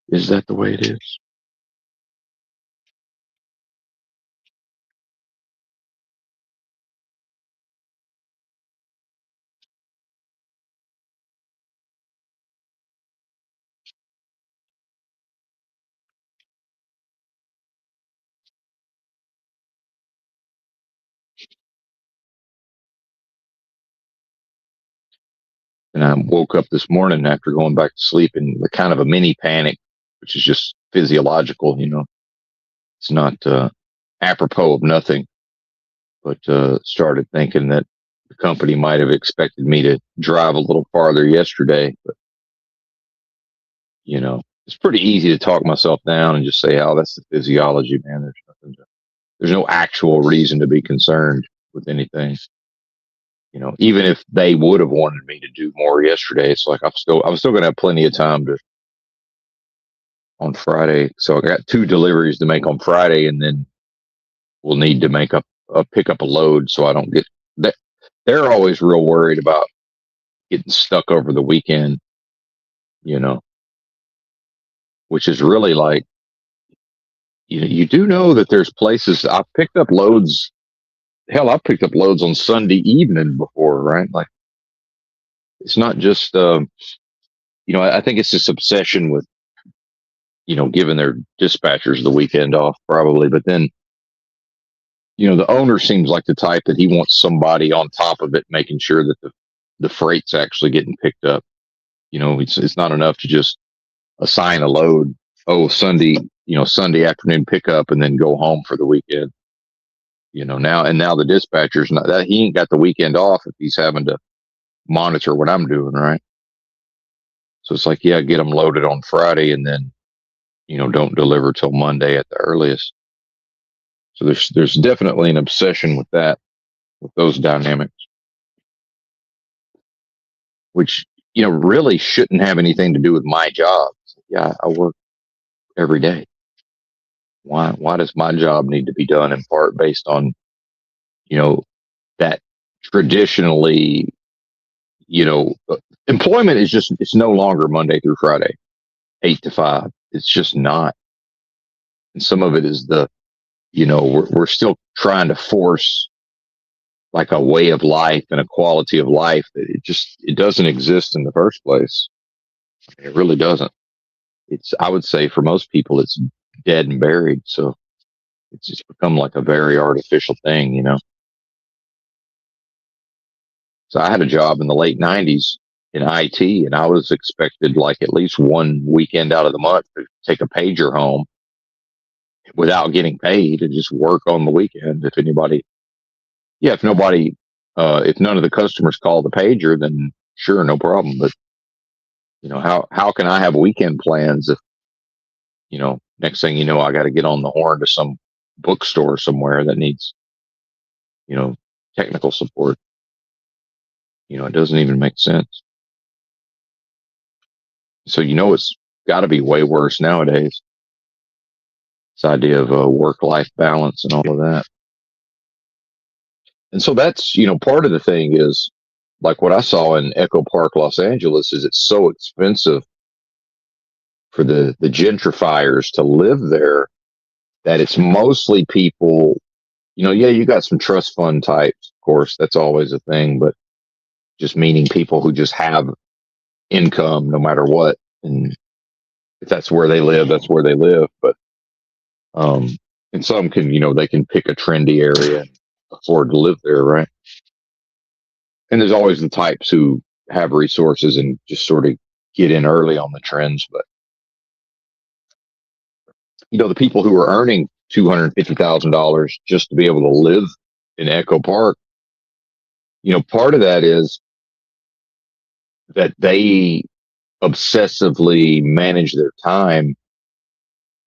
Is that the way it is? And I woke up this morning after going back to sleep in kind of a mini panic, which is just physiological. It's not apropos of nothing, but started thinking that the company might have expected me to drive a little farther yesterday. But, it's pretty easy to talk myself down and just say, oh, that's the physiology, man. There's no actual reason to be concerned with anything. Even if they would have wanted me to do more yesterday, it's like I'm still going to have plenty of time on Friday. So I got 2 deliveries to make on Friday, and then we'll need to make pick up a load so I don't get that. They're always real worried about getting stuck over the weekend, which is really like, you do know that there's places I've picked up loads. Hell, I've picked up loads on Sunday evening before, right? Like, it's not just, I think it's this obsession with, giving their dispatchers the weekend off probably, but then, the owner seems like the type that he wants somebody on top of it, making sure that the freight's actually getting picked up. It's not enough to just assign a load. Oh, Sunday afternoon pickup and then go home for the weekend. Now the dispatcher's not that he ain't got the weekend off if he's having to monitor what I'm doing, right? So it's like, yeah, get them loaded on Friday and then, don't deliver till Monday at the earliest. So there's definitely an obsession with that, with those dynamics, which, really shouldn't have anything to do with my job. Yeah, I work every day. Why does my job need to be done in part based on, that traditionally, employment is it's no longer Monday through Friday, 8 to 5. It's just not. And some of it is we're still trying to force like a way of life and a quality of life that it doesn't exist in the first place. It really doesn't. I would say for most people, it's dead and buried. So it's just become like a very artificial thing, you know? So I had a job in the late 90s in IT, and I was expected like at least one weekend out of the month to take a pager home without getting paid and just work on the weekend. If nobody, if none of the customers call the pager, then sure, no problem. But how can I have weekend plans if next thing you know, I got to get on the horn to some bookstore somewhere that needs you know technical support. It doesn't even make sense. So it's got to be way worse nowadays. This idea of work-life balance and all of that. And so that's part of the thing is like what I saw in Echo Park, Los Angeles, is it's so expensive for the gentrifiers to live there that it's mostly people. Yeah, you got some trust fund types, of course, that's always a thing, but just meaning people who just have income no matter what. And if that's where they live, that's where they live. But um and some can, they can pick a trendy area and afford to live there, right? And there's always the types who have resources and just sort of get in early on the trends. But the people who are earning $250,000 just to be able to live in Echo Park, part of that is that they obsessively manage their time.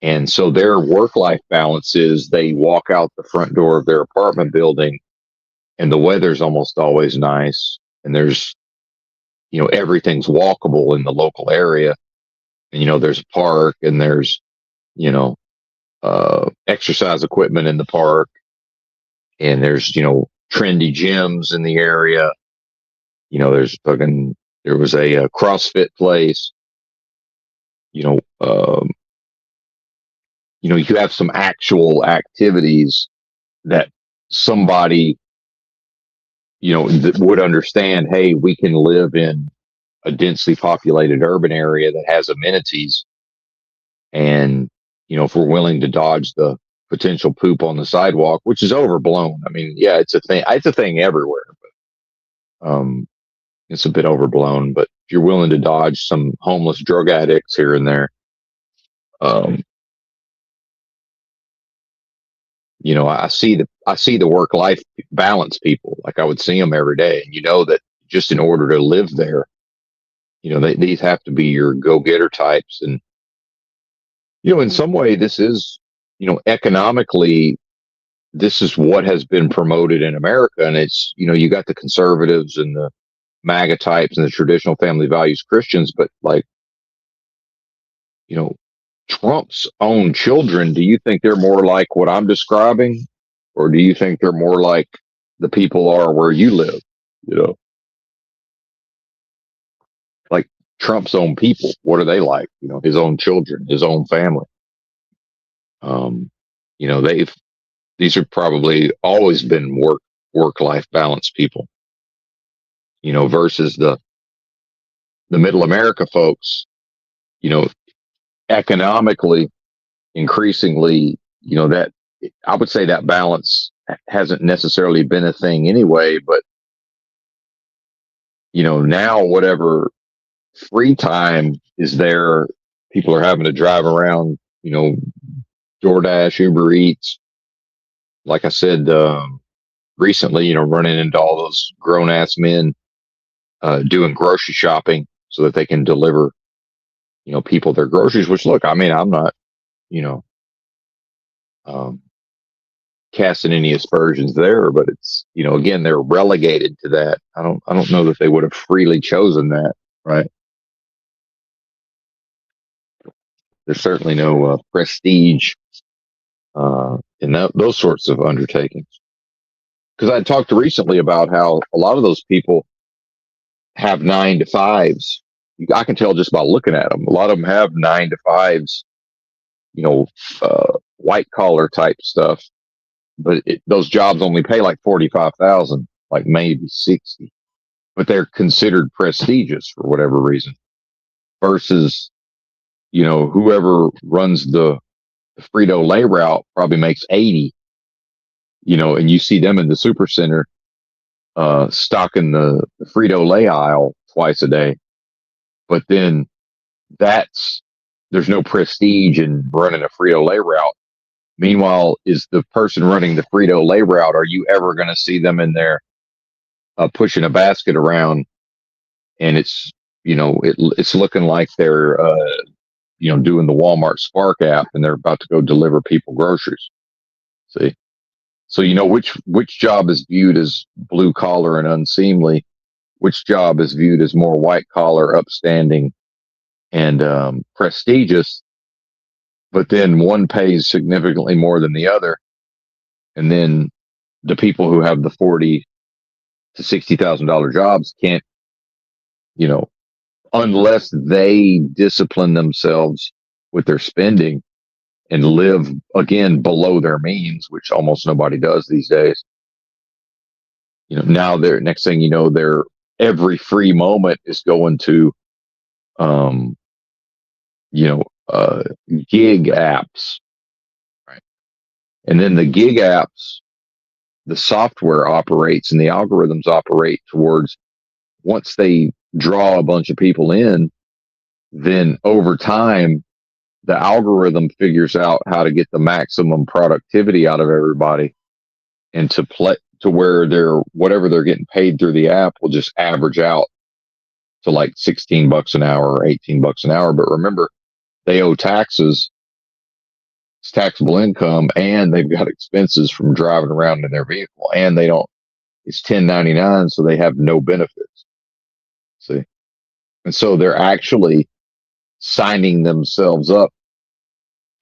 And so their work life balance is they walk out the front door of their apartment building and the weather's almost always nice. And there's, everything's walkable in the local area. And, there's a park and there's, exercise equipment in the park. And there's, trendy gyms in the area. There was a CrossFit place. You have some actual activities that somebody, that would understand, hey, we can live in a densely populated urban area that has amenities. And, if we're willing to dodge the potential poop on the sidewalk, which is overblown. I mean, yeah, it's a thing. It's a thing everywhere, but it's a bit overblown. But if you're willing to dodge some homeless drug addicts here and there, um, I see the work life balance people. Like I would see them every day, and that just in order to live there, these have to be your go getter types. And in some way, this is economically, this is what has been promoted in America, and it's you got the conservatives and the MAGA types and the traditional family values Christians, but like Trump's own children, do you think they're more like what I'm describing? Or do you think they're more like the people are where you live? Like Trump's own people, what are they like? His own children, his own family. Um, these are probably always been work life balance people, versus the middle America folks, economically, increasingly, that I would say that balance hasn't necessarily been a thing anyway, but now whatever free time is there, people are having to drive around, DoorDash, Uber Eats. Like I said, recently, running into all those grown ass men doing grocery shopping so that they can deliver, people their groceries, which look, I mean, I'm not, you know, um, casting any aspersions there, but it's, again, they're relegated to that. I don't know that they would have freely chosen that, right? There's certainly no prestige in those sorts of undertakings. Because I talked recently about how a lot of those people have 9 to 5s. I can tell just by looking at them. A lot of them have 9 to 5s, white collar type stuff, but those jobs only pay like 45,000. like maybe 60, but they're considered prestigious for whatever reason. Versus, whoever runs the Frito-Lay route probably makes 80, and you see them in the super center, stocking the Frito-Lay aisle twice a day. But then there's no prestige in running a Frito-Lay route. Meanwhile, is the person running the Frito-Lay route, are you ever going to see them in there pushing a basket around, and it's looking like they're doing the Walmart Spark app, and they're about to go deliver people groceries. See, so which job is viewed as blue collar and unseemly, which job is viewed as more white collar, upstanding, and prestigious. But then one pays significantly more than the other, and then the people who have the $40,000 to $60,000 jobs can't, unless they discipline themselves with their spending and live again below their means, which almost nobody does these days. Now next thing you know, their every free moment is going to, gig apps, right? And then the gig apps, the software operates and the algorithms operate towards, once they draw a bunch of people in, then over time, the algorithm figures out how to get the maximum productivity out of everybody, and to where whatever they're getting paid through the app will just average out to like $16 an hour or $18 an hour. But remember, they owe taxes, it's taxable income, and they've got expenses from driving around in their vehicle, and it's 1099, so they have no benefits. See? And so they're actually signing themselves up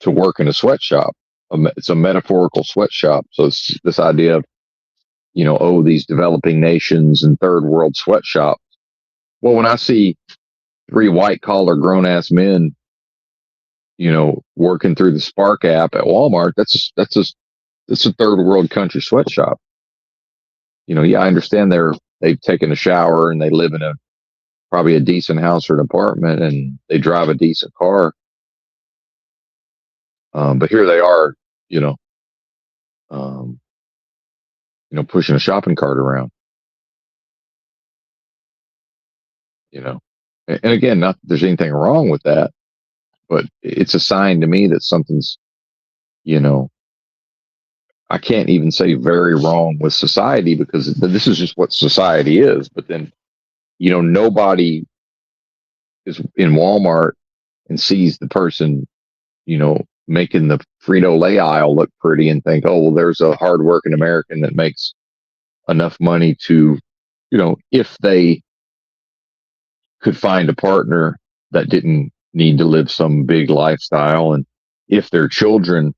to work in a sweatshop. It's a metaphorical sweatshop. So it's this idea of, these developing nations and third world sweatshops. Well, when I see 3 white collar grown ass men, working through the Spark app at Walmart, that's a third world country sweatshop. Yeah, I understand they've taken a shower and they live in probably a decent house or an apartment, and they drive a decent car. But here they are, pushing a shopping cart around, and again, not that there's anything wrong with that, but it's a sign to me that something's, I can't even say very wrong with society, because this is just what society is. But then, nobody is in Walmart and sees the person, making the Frito-Lay aisle look pretty and think, oh, well, there's a hardworking American that makes enough money to, if they could find a partner that didn't need to live some big lifestyle, and if their children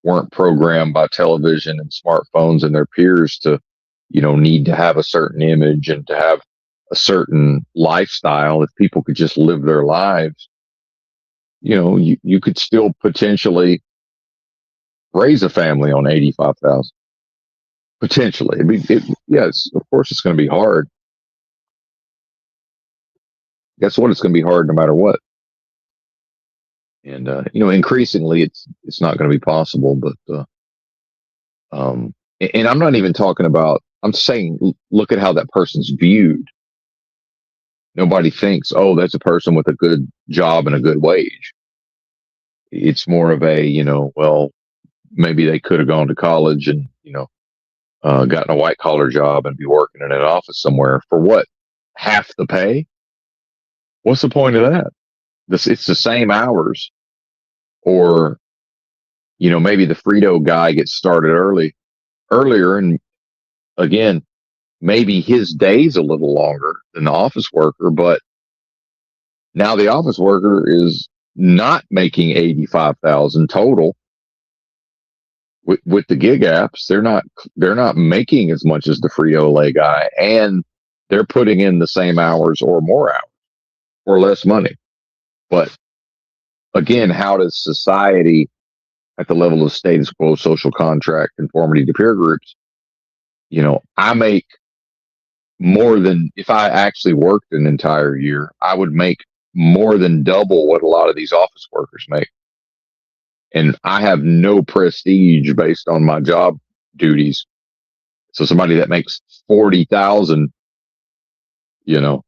weren't programmed by television and smartphones and their peers to, need to have a certain image and to have a certain lifestyle, if people could just live their lives, you could still potentially raise a family on 85,000. Potentially. I mean, yes, of course it's going to be hard. Guess what? It's going to be hard no matter what. And, increasingly it's not going to be possible, but, and I'm not even talking about, I'm saying, look at how that person's viewed. Nobody thinks, oh, that's a person with a good job and a good wage. It's more of a, well, maybe they could have gone to college and, gotten a white collar job and be working in an office somewhere for what? Half the pay? What's the point of that? It's the same hours. Or, maybe the Frito guy gets started earlier. And again, maybe his day's a little longer than the office worker, but now the office worker is not making 85,000 total. With the gig apps, they're not making as much as the Frito-Lay guy, and they're putting in the same hours or more hours or less money. But again, how does society, at the level of status quo, social contract, conformity to peer groups, I make more than if I actually worked an entire year, I would make more than double what a lot of these office workers make. And I have no prestige based on my job duties. So somebody that makes 40,000, you know,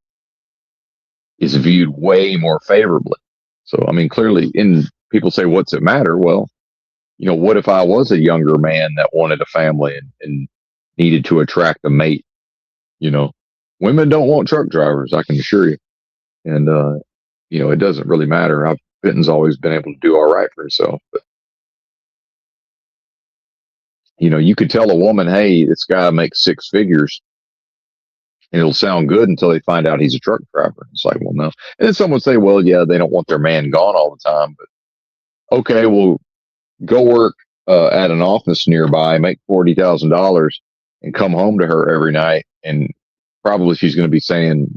is viewed way more favorably. So, I mean, clearly, people say, what's it matter? Well, what if I was a younger man that wanted a family and needed to attract a mate? Women don't want truck drivers, I can assure you. And, it doesn't really matter. Benton's always been able to do all right for himself. But, you could tell a woman, hey, this guy makes six figures, and it'll sound good until they find out he's a truck driver. It's like, well, no. And then someone say, well, yeah, they don't want their man gone all the time. But okay, well, go work at an office nearby, make $40,000, and come home to her every night. And probably she's going to be saying,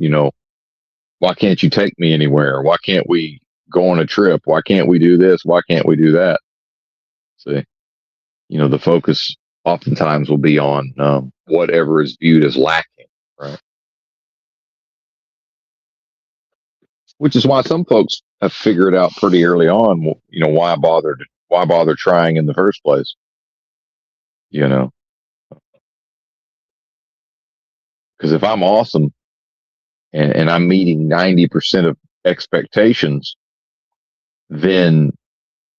why can't you take me anywhere? Why can't we go on a trip? Why can't we do this? Why can't we do that? See, the focus oftentimes will be on whatever is viewed as lacking, right? Which is why some folks have figured out pretty early on, why bother trying in the first place, because if I'm awesome and I'm meeting 90% of expectations, then,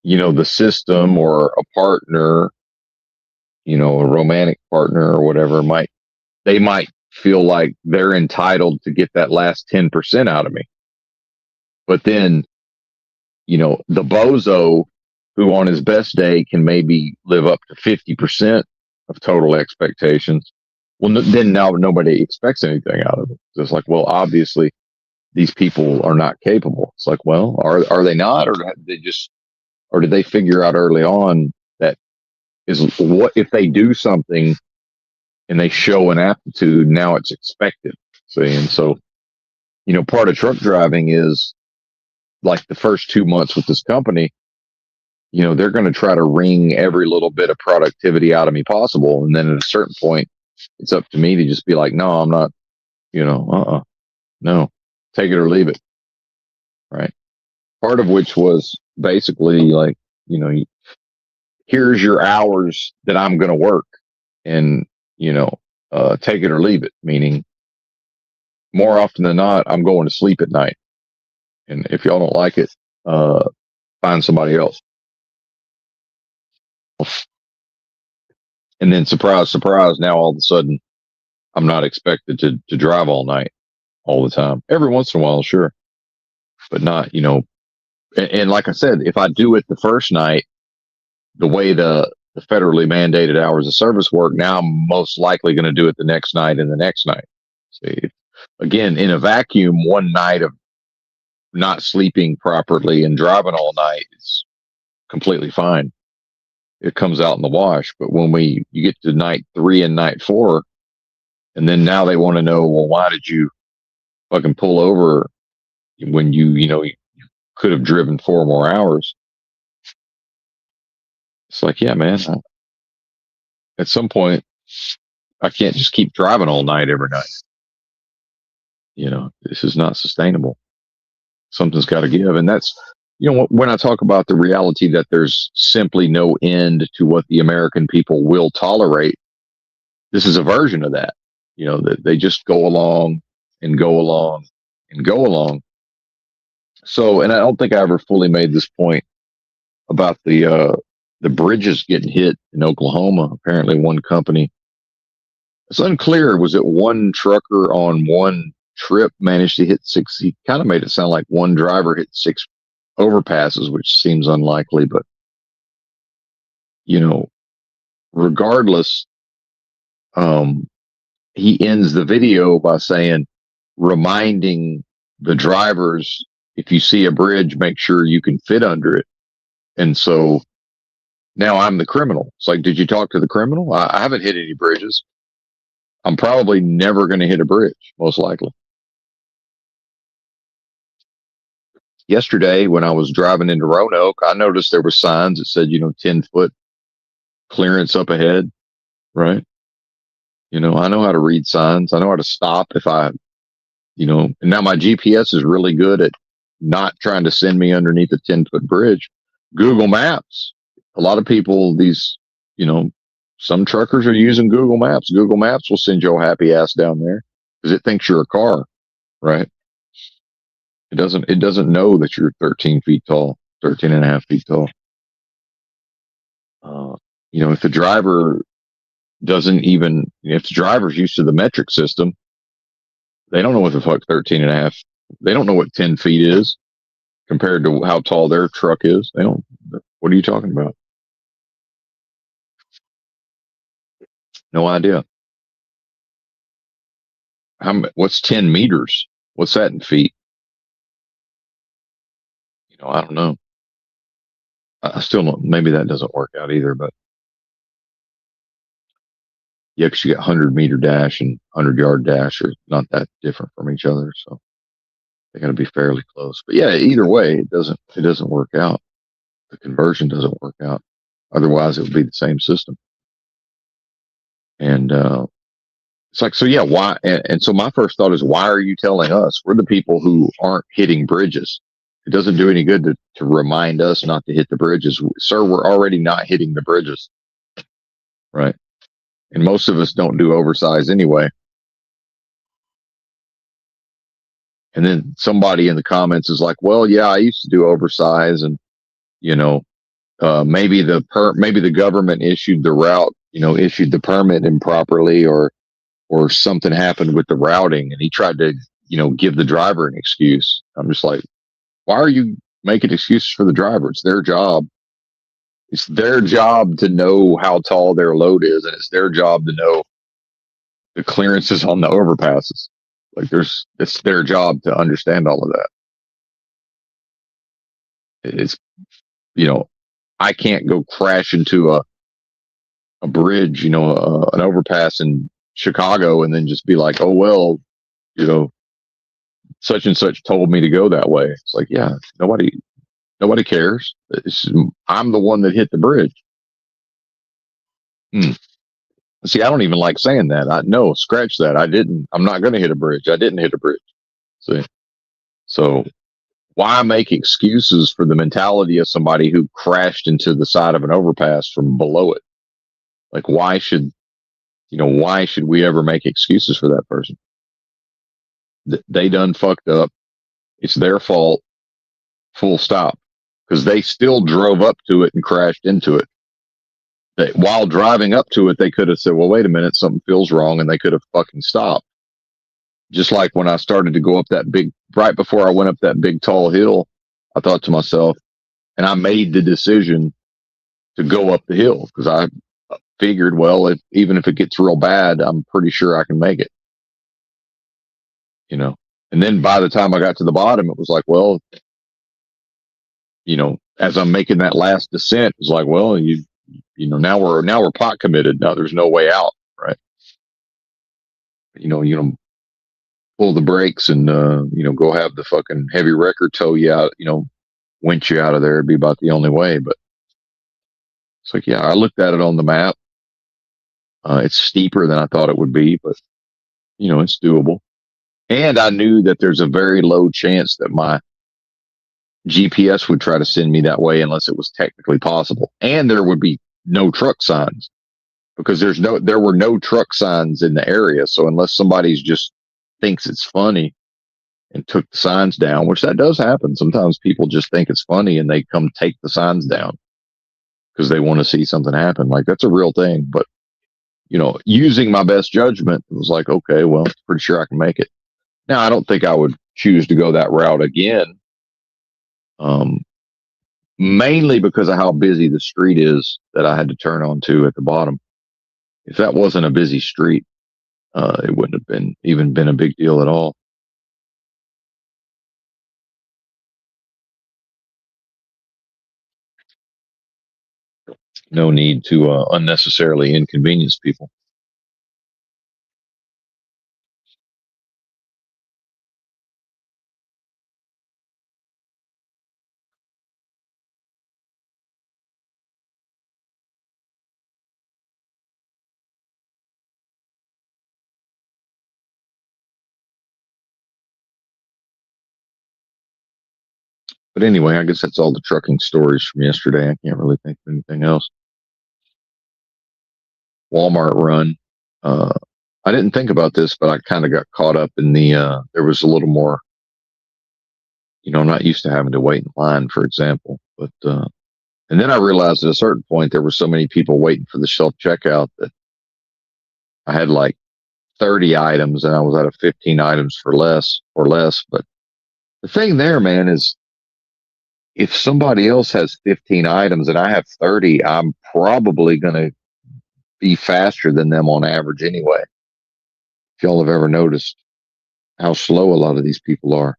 the system or a partner, a romantic partner or whatever might feel like they're entitled to get that last 10% out of me. But then, the bozo who on his best day can maybe live up to 50% of total expectations. Well, then now nobody expects anything out of it. So it's like, well, obviously these people are not capable. It's like, well, are they not, or did they figure out early on that is what if they do something and they show an aptitude, now it's expected. See, and so, part of truck driving is like the first 2 months with this company, they're going to try to wring every little bit of productivity out of me possible. And then at a certain point, it's up to me to just be like, no, I'm not, no, take it or leave it. Right. Part of which was basically like, here's your hours that I'm going to work, and, take it or leave it. Meaning more often than not, I'm going to sleep at night. And if y'all don't like it, find somebody else. And then surprise, surprise, now all of a sudden I'm not expected to drive all night, all the time. Every once in a while, sure. But not, and like I said, if I do it the first night, the way the federally mandated hours of service work, now I'm most likely going to do it the next night and the next night. See, again, in a vacuum, one night of not sleeping properly and driving all night is completely fine. It comes out in the wash. But when you get to night 3 and night 4, and then now they want to know, well, why did you fucking pull over when you could have driven 4 more hours? It's like, yeah, man, at some point, I can't just keep driving all night every night. This is not sustainable. Something's got to give. And that's, when I talk about the reality that there's simply no end to what the American people will tolerate, this is a version of that, that they just go along and go along and go along. So, and I don't think I ever fully made this point about the bridges getting hit in Oklahoma. Apparently one company, it's unclear, was it one trucker on one trip managed to hit 6? He kind of made it sound like one driver hit 6 overpasses, which seems unlikely, but regardless, he ends the video by saying, reminding the drivers, if you see a bridge, make sure you can fit under it. And so now I'm the criminal. It's like, did you talk to the criminal? I haven't hit any bridges. I'm probably never going to hit a bridge, most likely. Yesterday, when I was driving into Roanoke, I noticed there were signs that said, 10-foot clearance up ahead, right? I know how to read signs. I know how to stop if and now my GPS is really good at not trying to send me underneath a 10-foot bridge. Google Maps. A lot of people, you know, some truckers are using Google Maps. Google Maps will send your happy ass down there because it thinks you're a car, right? It doesn't know that you're 13 feet tall, 13 and a half feet tall. Uh, if the driver if the driver's used to the metric system, they don't know what the fuck 13 and a half. They don't know what 10 feet is compared to how tall their truck is. They don't. What are you talking about? No idea. What's 10 meters? What's that in feet? I don't know. I still don't. Maybe that doesn't work out either. But yeah, because you got 100-meter dash and 100-yard dash are not that different from each other, so they got to be fairly close. But yeah, either way, it doesn't work out. The conversion doesn't work out. Otherwise, it would be the same system. And it's like, so yeah, why? And so my first thought is, why are you telling us? We're the people who aren't hitting bridges. It doesn't do any good to remind us not to hit the bridges. Sir, we're already not hitting the bridges, right? And most of us don't do oversize anyway. And then somebody in the comments is like, well, yeah, I used to do oversize, and you know, maybe the government issued the route, issued the permit improperly, or something happened with the routing, and he tried to, give the driver an excuse. I'm just like, why are you making excuses for the driver? It's their job. It's their job to know how tall their load is, and it's their job to know the clearances on the overpasses. It's their job to understand all of that. It's, you know, I can't go crash into a bridge, an overpass in Chicago, and then just be like, oh well, you know, such and such told me to go that way. It's like, yeah, nobody cares. I'm the one that hit the bridge. Hmm. See, I don't even like saying that. No, scratch that. I didn't. I'm not going to hit a bridge. I didn't hit a bridge. See, so why make excuses for the mentality of somebody who crashed into the side of an overpass from below it? Like, why should we ever make excuses for that person? They done fucked up. It's their fault. Full stop. Because they still drove up to it and crashed into it. While driving up to it, they could have said, well, wait a minute, something feels wrong, and they could have fucking stopped. Just like when I started to go up right before I went up that big tall hill, I thought to myself, and I made the decision to go up the hill because I figured, well, even if it gets real bad, I'm pretty sure I can make it, you know. And then by the time I got to the bottom, it was like, well, as I'm making that last descent, it's like, well, now we're pot committed. Now there's no way out, right? Pull the brakes and go have the fucking heavy wrecker tow you out, winch you out of there. It'd be about the only way. But it's like, yeah, I looked at it on the map. It's steeper than I thought it would be, but it's doable. And I knew that there's a very low chance that my GPS would try to send me that way unless it was technically possible. And there would be no truck signs because there were no truck signs in the area. So unless somebody's just thinks it's funny and took the signs down, which that does happen. Sometimes people just think it's funny and they come take the signs down because they want to see something happen. Like that's a real thing. But, using my best judgment, it was like, okay, well, pretty sure I can make it. Now, I don't think I would choose to go that route again. Um, Mainly because of how busy the street is that I had to turn onto at the bottom. If that wasn't a busy street, it wouldn't have been a big deal at all. No need to unnecessarily inconvenience people. But anyway, I guess that's all the trucking stories from yesterday. I can't really think of anything else. Walmart run. Uh, I didn't think about this, but I kind of got caught up in there was a little more, I'm not used to having to wait in line, for example. And then I realized at a certain point, there were so many people waiting for the self checkout that I had like 30 items and I was out of 15 items for less or less. But the thing there, man, is if somebody else has 15 items and I have 30, I'm probably going to be faster than them on average anyway. If y'all have ever noticed how slow a lot of these people are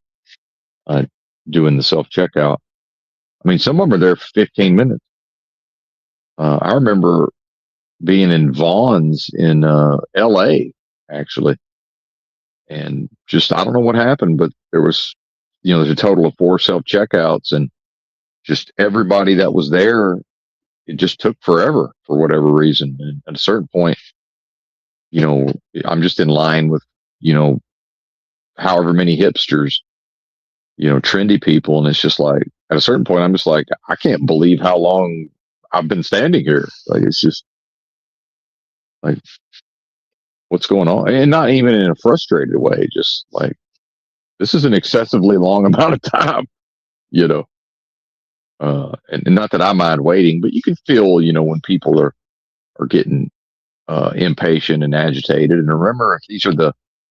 uh, doing the self checkout. I mean, some of them are there for 15 minutes. I remember being in Vaughn's in LA, actually. And just, I don't know what happened, but there's a total of 4 self checkouts, and just everybody that was there, it just took forever for whatever reason. And at a certain point, you know, I'm just in line with, however many hipsters, trendy people. And it's just like, at a certain point, I'm just like, I can't believe how long I've been standing here. Like, it's just like, what's going on? And not even in a frustrated way, just like, this is an excessively long amount of time, you know. And not that I mind waiting, but you can feel, when people are getting impatient and agitated. And remember,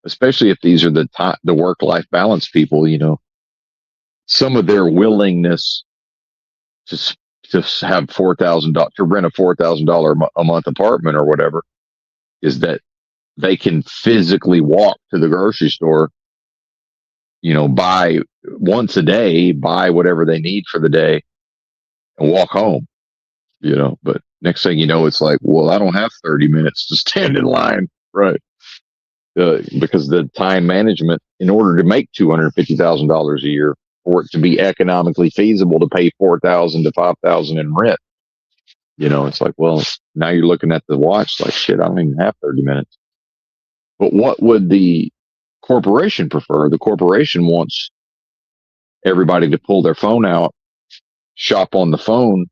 especially if these are the work life balance people, some of their willingness to to have $4,000 to rent a $4,000 a month apartment or whatever is that they can physically walk to the grocery store, buy once a day, buy whatever they need for the day, and walk home. But next thing you know, it's like, well, I don't have 30 minutes to stand in line, right? Because the time management, in order to make $250,000 a year, for it to be economically feasible to pay 4,000 to 5,000 in rent, it's like, well, now you're looking at the watch, like, shit, I don't even have 30 minutes. But what would the corporation prefer? The corporation wants everybody to pull their phone out, shop on the phone,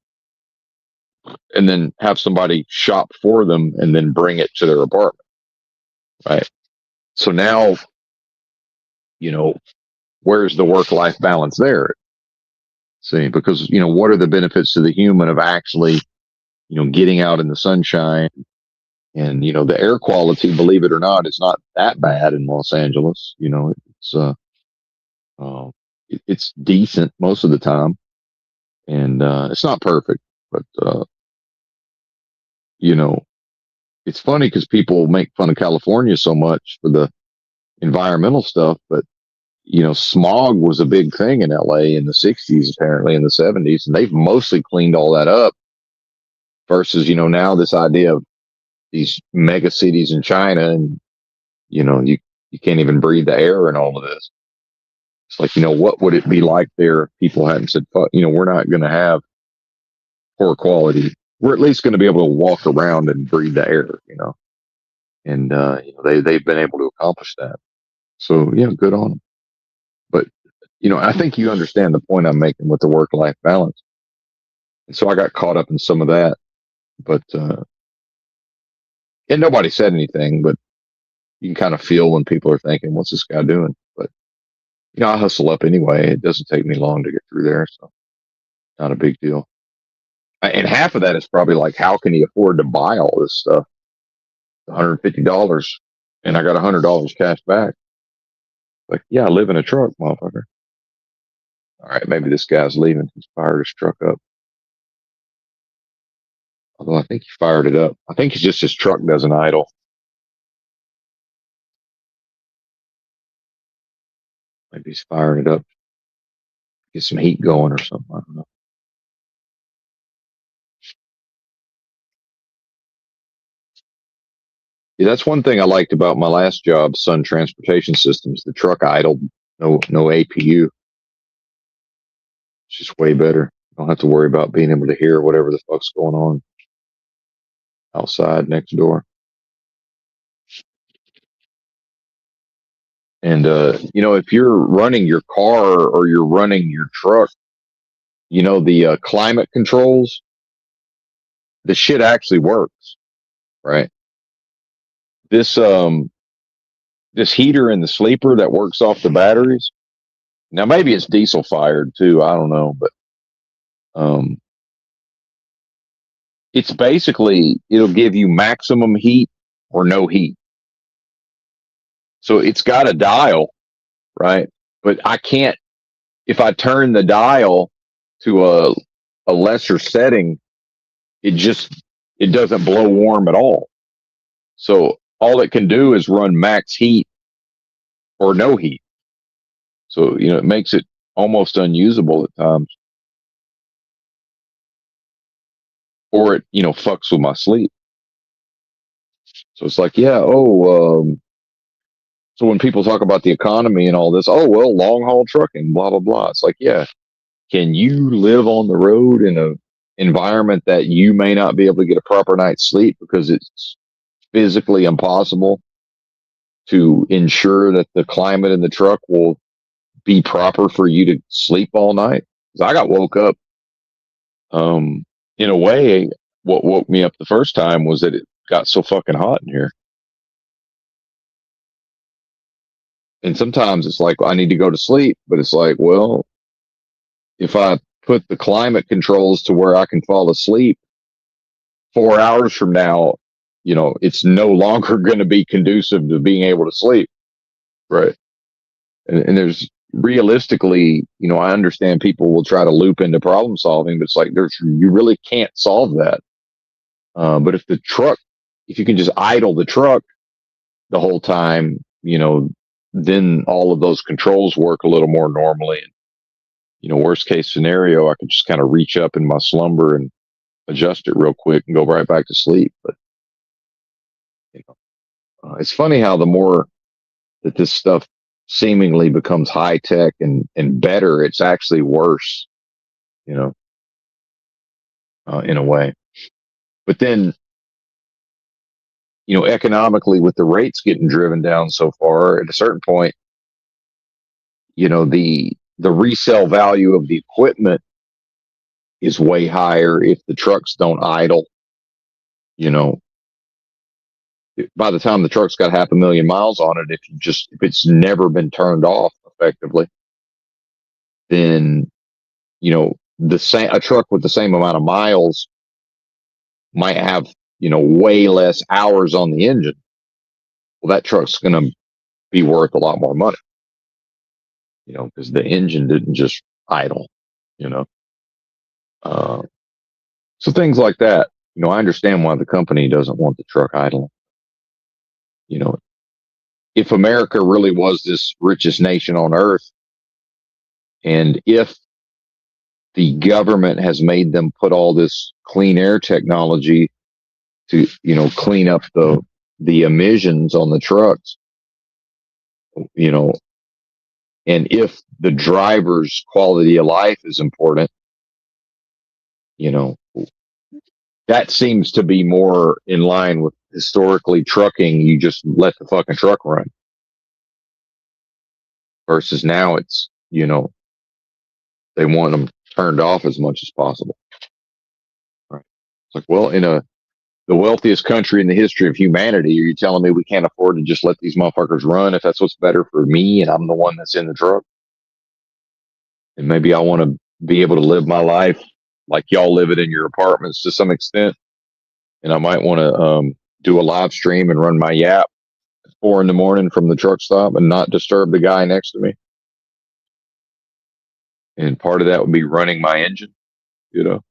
and then have somebody shop for them and then bring it to their apartment. Right. So now, where's the work life balance there? See, because, what are the benefits to the human of actually, getting out in the sunshine? And, the air quality, believe it or not, is not that bad in Los Angeles. Uh, it's decent most of the time. And it's not perfect, but, you know, it's funny because people make fun of California so much for the environmental stuff, but smog was a big thing in LA in the 60s, apparently in the 70s, and they've mostly cleaned all that up versus, now this idea of these mega cities in China and, you can't even breathe the air and all of this. It's like, what would it be like there if people hadn't said, fuck, we're not going to have poor quality. We're at least going to be able to walk around and breathe the air, and, they've been able to accomplish that. So, yeah, good on them. But, I think you understand the point I'm making with the work life balance. And so I got caught up in some of that, but, and nobody said anything, but you can kind of feel when people are thinking, what's this guy doing? But, I hustle up anyway. It doesn't take me long to get through there. So not a big deal. And half of that is probably like, how can he afford to buy all this stuff? $150 and I got $100 cash back. Like, yeah, I live in a truck, motherfucker. All right, maybe this guy's leaving. He's fired his truck up. Although I think he fired it up. I think it's just his truck doesn't idle. Maybe he's firing it up, get some heat going or something. I don't know. Yeah, that's one thing I liked about my last job, Sun Transportation Systems. The truck idled, no APU. It's just way better. You don't have to worry about being able to hear whatever the fuck's going on outside next door. And if you're running your car or you're running your truck, the climate controls, the shit actually works, right? This this heater in the sleeper that works off the batteries. Now maybe it's diesel fired too. I don't know, but um, it's basically it'll give you maximum heat or no heat. So it's got a dial, right? But I can't if I turn the dial to a lesser setting, it doesn't blow warm at all. So all it can do is run max heat or no heat. So it makes it almost unusable at times, or it fucks with my sleep. So it's like, yeah, so when people talk about the economy and all this, oh well, long haul trucking, blah blah blah. It's like, yeah, can you live on the road in a environment that you may not be able to get a proper night's sleep because it's physically impossible to ensure that the climate in the truck will be proper for you to sleep all night? Because I got woke up. In a way, what woke me up the first time was that it got so fucking hot in here. And sometimes it's like I need to go to sleep, but it's like, well, if I put the climate controls to where I can fall asleep 4 hours from now, it's no longer going to be conducive to being able to sleep. Right. And there's realistically, I understand people will try to loop into problem solving, but it's like you really can't solve that. But if you can just idle the truck the whole time, then all of those controls work a little more normally. And, worst case scenario, I can just kind of reach up in my slumber and adjust it real quick and go right back to sleep. But, it's funny how the more that this stuff seemingly becomes high tech and better, it's actually worse, in a way. But then, economically, with the rates getting driven down so far, at a certain point, the resale value of the equipment is way higher if the trucks don't idle. You know, by the time the truck's got 500,000 miles on it, if it's never been turned off effectively, then a truck with the same amount of miles might have way less hours on the engine. Well, that truck's going to be worth a lot more money, because the engine didn't just idle. You know, uh, so things like that. I understand why the company doesn't want the truck idling. If America really was this richest nation on earth, and if the government has made them put all this clean air technology to clean up the emissions on the trucks, you know and if the driver's quality of life is important, you know that seems to be more in line with historically trucking. You just let the fucking truck run, versus now it's they want them turned off as much as possible. Right. It's like, well, in the wealthiest country in the history of humanity, are you telling me we can't afford to just let these motherfuckers run if that's what's better for me and I'm the one that's in the truck? And maybe I want to be able to live my life like y'all live it in your apartments to some extent. And I might want to do a live stream and run my yap at 4 a.m. from the truck stop and not disturb the guy next to me. And part of that would be running my engine, you know.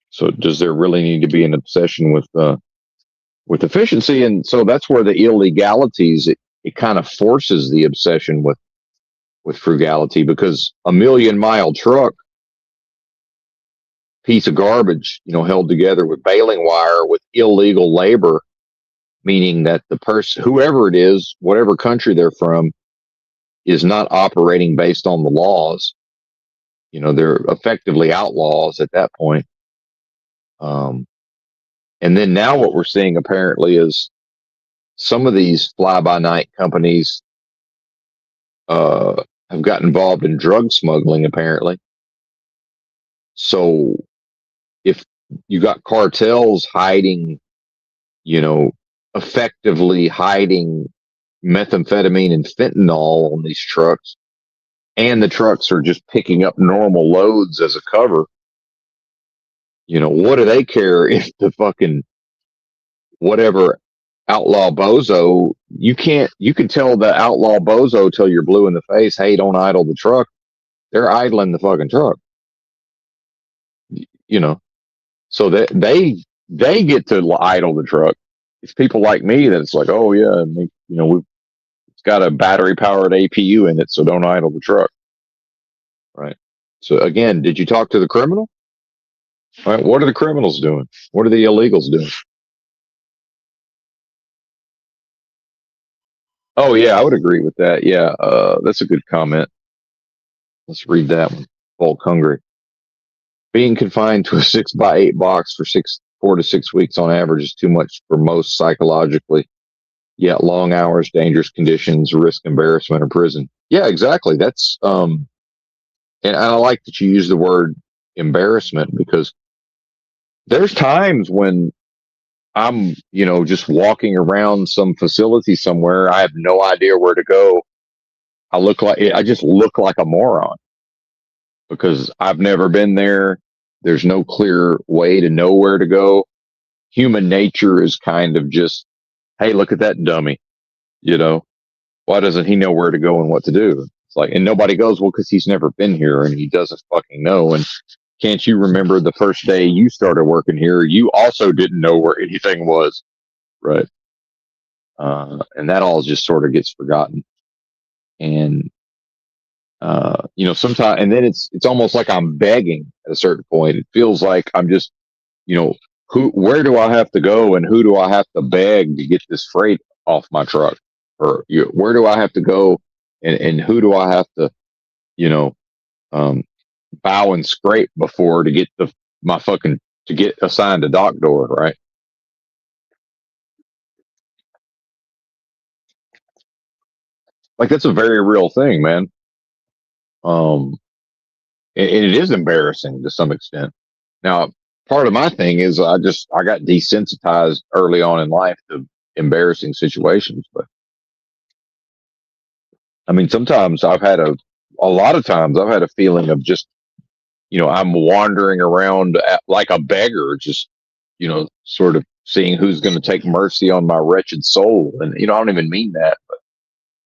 So does there really need to be an obsession with efficiency? And so that's where the illegalities, it kind of forces the obsession with frugality, because a 1,000,000-mile truck, piece of garbage, held together with baling wire with illegal labor, meaning that the person, whoever it is, whatever country they're from, is not operating based on the laws. They're effectively outlaws at that point. And then now what we're seeing apparently is some of these fly-by-night companies have gotten involved in drug smuggling, apparently. So if you got cartels hiding, you know, effectively hiding methamphetamine and fentanyl on these trucks, and the trucks are just picking up normal loads as a cover, what do they care if the fucking whatever outlaw bozo, you can tell the outlaw bozo till you're blue in the face, hey, don't idle the truck. They're idling the fucking truck, you know. So that they get to idle the truck. It's people like me that it's like, oh yeah, it's got a battery powered APU in it, so don't idle the truck. Right. So again, did you talk to the criminal? All right, what are the criminals doing? What are the illegals doing? Oh yeah, I would agree with that. Yeah, that's a good comment. Let's read that one. Bulk hungry. Being confined to a 6x8 box for 4 to 6 weeks on average is too much for most psychologically. Yet long hours, dangerous conditions, risk embarrassment or prison. Yeah, exactly. That's and I like that you use the word embarrassment, because there's times when I'm, just walking around some facility somewhere. I have no idea where to go. I just look like a moron because I've never been there. There's no clear way to know where to go. Human nature is kind of just, hey, look at that dummy. You know, why doesn't he know where to go and what to do? It's like, and nobody goes, well, because he's never been here and he doesn't fucking know. And can't you remember the first day you started working here? You also didn't know where anything was, right? And that all just sort of gets forgotten. And sometimes, and then it's almost like I'm begging at a certain point. It feels like I'm just, where do I have to go and who do I have to beg to get this freight off my truck? Or where do I have to go and who do I have to, you know, um, bow and scrape before to get to get assigned a dock door, right? Like that's a very real thing, man. Um, and it is embarrassing to some extent. Now, part of my thing is I got desensitized early on in life to embarrassing situations, but I mean, sometimes a lot of times I've had a feeling of just, I'm wandering around like a beggar, just, sort of seeing who's going to take mercy on my wretched soul. And, I don't even mean that, but,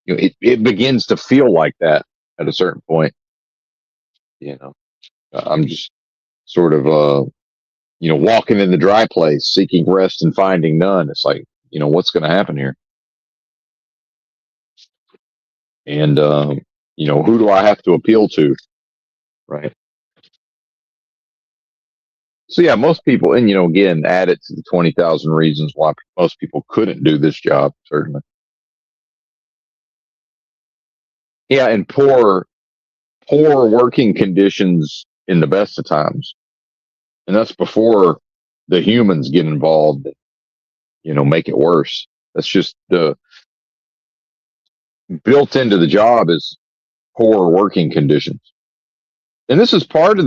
it begins to feel like that at a certain point. You know, I'm just sort of, walking in the dry place, seeking rest and finding none. It's like, what's going to happen here? And, who do I have to appeal to? Right. So yeah, most people, and again, add it to the 20,000 reasons why most people couldn't do this job. Certainly, yeah, and poor working conditions in the best of times, and that's before the humans get involved. Make it worse. That's just the built into the job is poor working conditions, and this is part of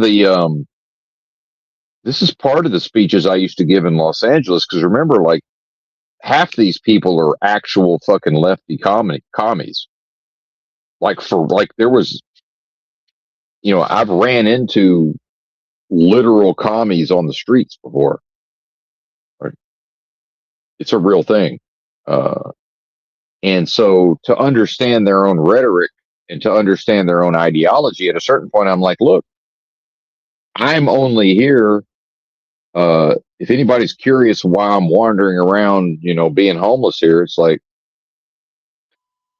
the speeches I used to give in Los Angeles. Because remember, like half these people are actual fucking lefty commies. Like there was, I've ran into literal commies on the streets before. Right? It's a real thing. Uh, and so to understand their own rhetoric and to understand their own ideology at a certain point, I'm like, look, I'm only here. If anybody's curious why I'm wandering around, being homeless here, it's like,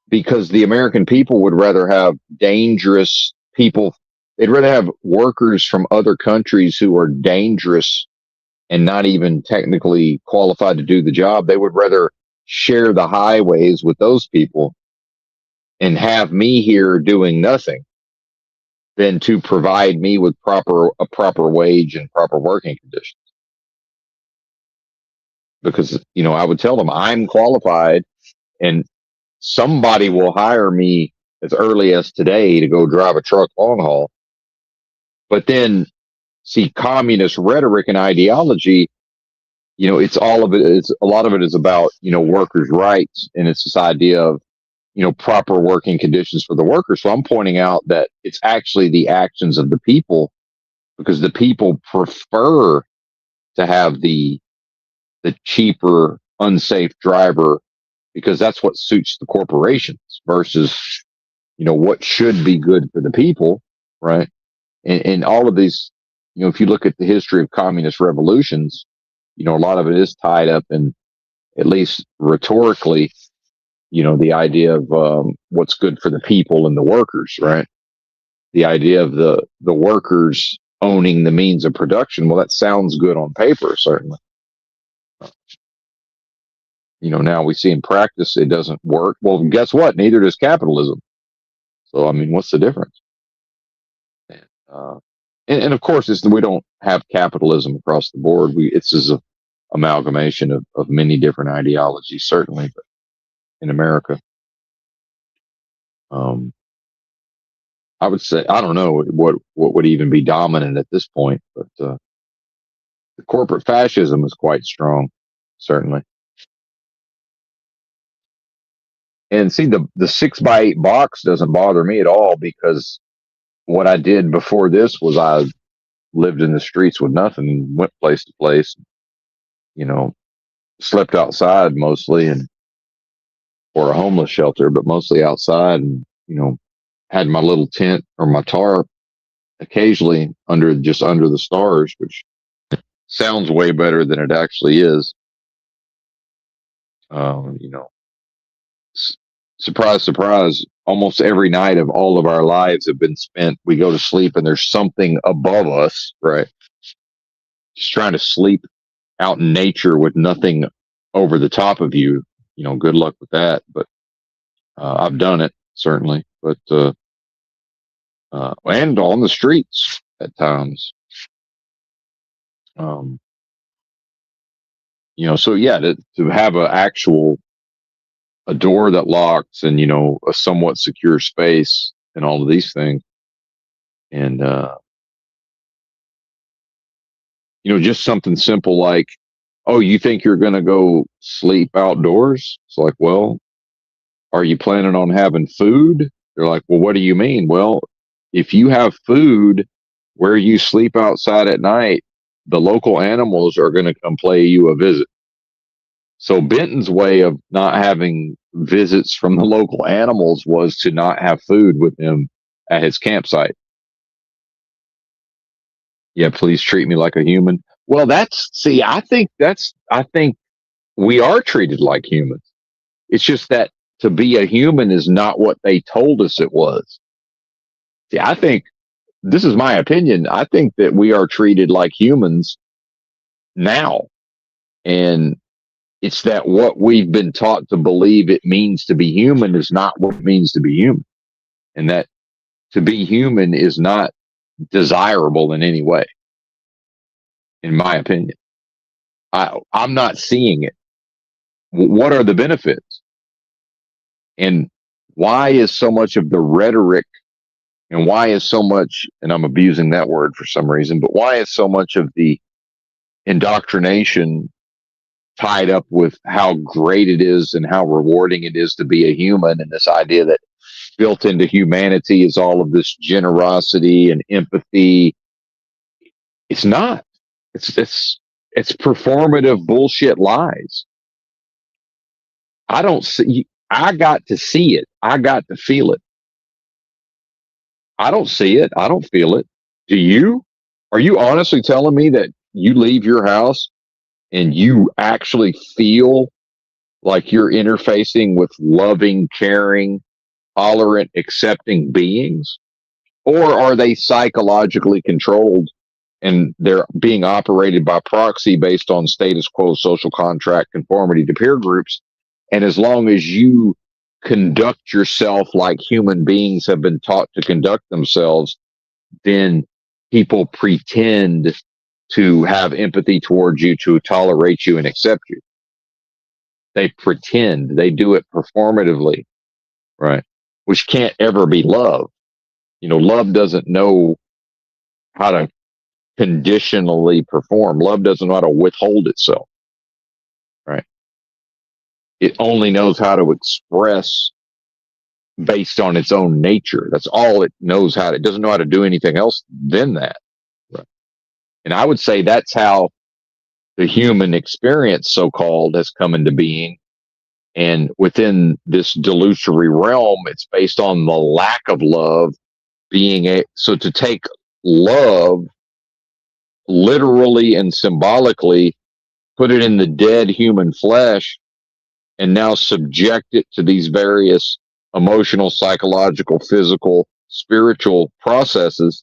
because the American people would rather have dangerous people. They'd rather have workers from other countries who are dangerous and not even technically qualified to do the job. They would rather share the highways with those people and have me here doing nothing than to provide me with a proper wage and proper working conditions. Because, I would tell them I'm qualified and somebody will hire me as early as today to go drive a truck long haul. But then see communist rhetoric and ideology, it's all of it. It's a lot of it is about, workers' rights. And it's this idea of, proper working conditions for the workers. So I'm pointing out that it's actually the actions of the people, because the people prefer to have the cheaper, unsafe driver, because that's what suits the corporations versus, what should be good for the people, right? And all of these, if you look at the history of communist revolutions, a lot of it is tied up in, at least rhetorically, the idea of what's good for the people and the workers, right? The idea of the workers owning the means of production. Well, that sounds good on paper, certainly. Now we see in practice it doesn't work. Well, guess what? Neither does capitalism. So, I mean, what's the difference? And, and of course, we don't have capitalism across the board. It's as a amalgamation of many different ideologies, certainly, but in America, I would say, I don't know what would even be dominant at this point, but the corporate fascism is quite strong, certainly. And see, the 6x8 box doesn't bother me at all, because what I did before this was I lived in the streets with nothing, went place to place, you know, slept outside mostly, and or a homeless shelter, but mostly outside, and had my little tent or my tarp occasionally under the stars, which sounds way better than it actually is. You know, surprise, surprise, almost every night of all of our lives have been spent. We go to sleep and there's something above us, right? Just trying to sleep out in nature with nothing over the top of you. Good luck with that. But I've done it, certainly. But and on the streets at times. So yeah, to have a door that locks, and a somewhat secure space and all of these things, and just something simple like, oh, you think you're going to go sleep outdoors? It's like, well, are you planning on having food? They're like, well, what do you mean? Well, if you have food where you sleep outside at night, the local animals are going to come pay you a visit. So Benton's way of not having visits from the local animals was to not have food with him at his campsite. Yeah, please treat me like a human. Well, I think we are treated like humans. It's just that to be a human is not what they told us it was. See, I think, this is my opinion, I think that we are treated like humans now. And it's that what we've been taught to believe it means to be human is not what it means to be human. And that to be human is not desirable in any way, in my opinion. I'm not seeing it. What are the benefits? And why is so much of the rhetoric, and why is so much, and I'm abusing that word for some reason, but why is so much of the indoctrination tied up with how great it is and how rewarding it is to be a human, and this idea that built into humanity is all of this generosity and empathy? It's not. It's performative bullshit lies. I don't see. I got to see it. I got to feel it. I don't see it. I don't feel it. Do you? Are you honestly telling me that you leave your house and you actually feel like you're interfacing with loving, caring, tolerant, accepting beings? Or are they psychologically controlled and they're being operated by proxy based on status quo, social contract, conformity to peer groups? And as long as you conduct yourself like human beings have been taught to conduct themselves, then people pretend to have empathy towards you, to tolerate you and accept you. They pretend, they do it performatively, right? which can't ever be love. Love doesn't know how to conditionally perform. Love doesn't know how to withhold itself, right? It only knows how to express based on its own nature. That's all it knows how to. It doesn't know how to do anything else than that. Right? And I would say that's how the human experience, so called, has come into being. And within this delusory realm, it's based on the lack of love being a. So to take love literally and symbolically, put it in the dead human flesh, and now subject it to these various emotional, psychological, physical, spiritual processes,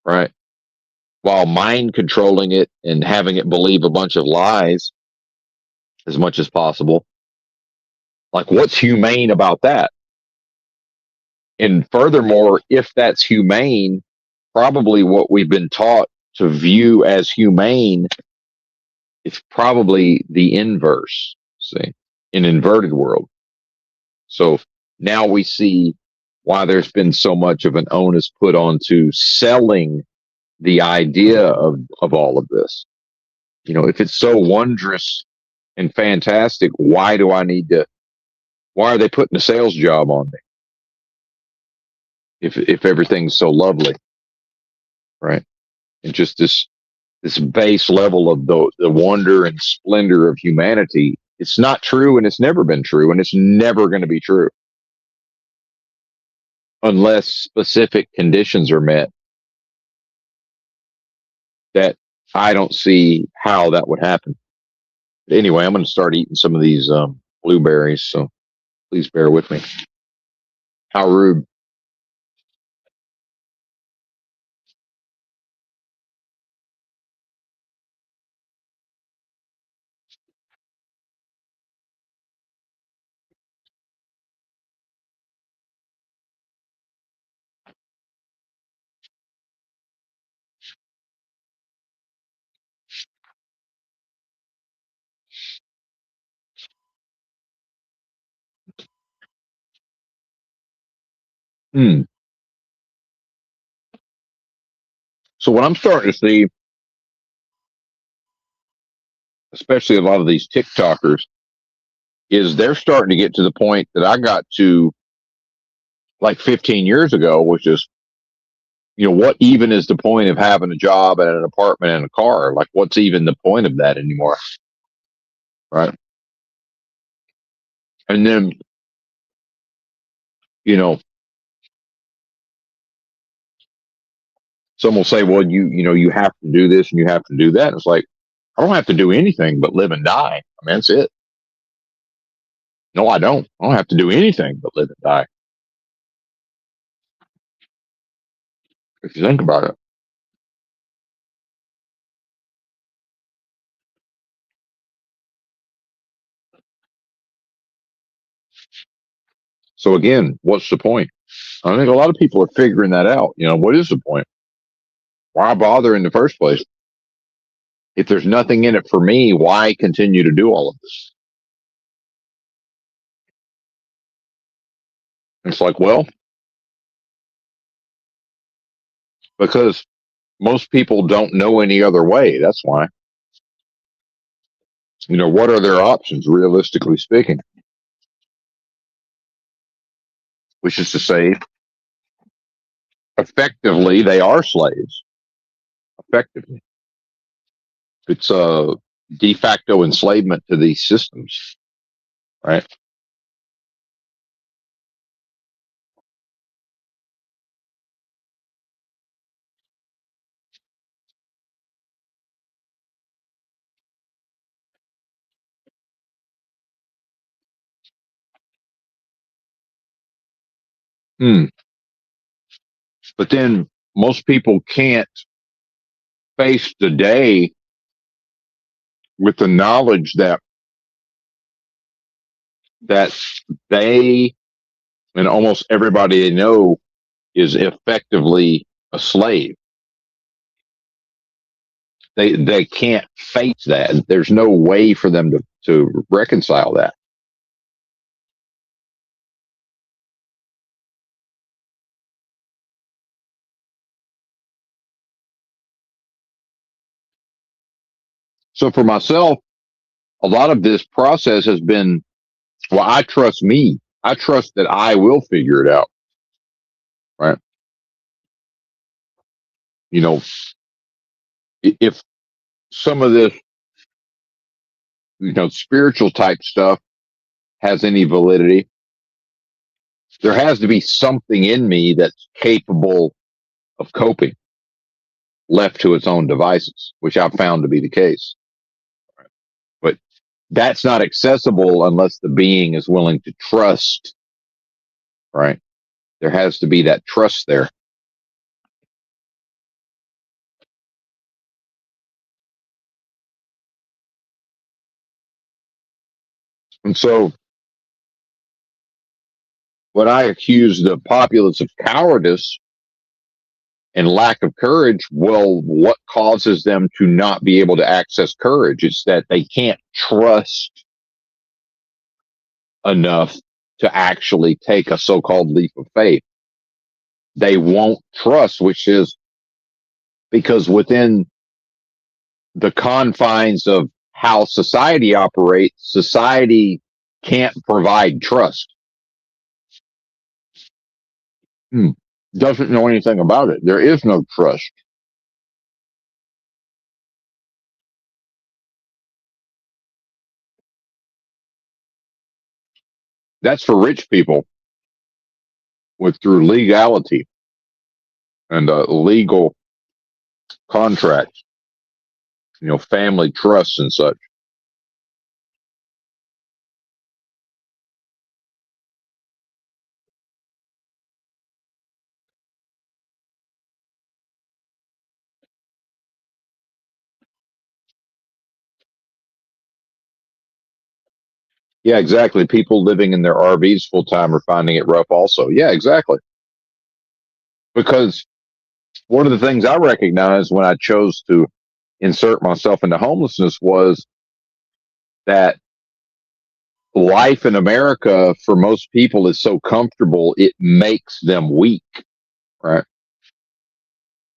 right? While mind controlling it and having it believe a bunch of lies as much as possible. Like, what's humane about that? And furthermore, if that's humane, probably what we've been taught to view as humane is probably the inverse, see, an inverted world. So now we see why there's been so much of an onus put onto selling the idea of all of this. If it's so wondrous and fantastic, why are they putting a sales job on me? If everything's so lovely, right? And just this base level of the wonder and splendor of humanity, it's not true, and it's never been true, and it's never going to be true unless specific conditions are met that I don't see how that would happen. But anyway, I'm going to start eating some of these blueberries, so please bear with me. How rude. Hmm. So what I'm starting to see, especially a lot of these TikTokers, is they're starting to get to the point that I got to like 15 years ago, which is, what even is the point of having a job and an apartment and a car? Like, what's even the point of that anymore? Right. And then, you know, some will say, well, you have to do this and you have to do that. And it's like, I don't have to do anything but live and die. I mean, that's it. No, I don't. I don't have to do anything but live and die. If you think about it. So again, what's the point? I think a lot of people are figuring that out. What is the point? Why bother in the first place? If there's nothing in it for me, why continue to do all of this? It's like, well, because most people don't know any other way. That's why. What are their options, realistically speaking? Which is to say, effectively, they are slaves. Effectively. It's a de facto enslavement to these systems, right? Hmm. But then most people can't face the day with the knowledge that they and almost everybody they know is effectively a slave. They can't face that. There's no way for them to reconcile that. So for myself, a lot of this process has been, well, I trust me. I trust that I will figure it out. Right. You know, if some of this, spiritual type stuff has any validity, there has to be something in me that's capable of coping, left to its own devices, which I've found to be the case. But that's not accessible unless the being is willing to trust, right? There has to be that trust there. And so when I accuse the populace of cowardice and lack of courage, well, what causes them to not be able to access courage? It's that they can't trust enough to actually take a so-called leap of faith. They won't trust, which is because within the confines of how society operates, society can't provide trust. Doesn't know anything about it. There is no trust. That's for rich people with through legality and legal contracts, family trusts and such. Yeah, exactly. People living in their RVs full time are finding it rough also. Yeah, exactly. Because one of the things I recognized when I chose to insert myself into homelessness was that life in America for most people is so comfortable, it makes them weak, right?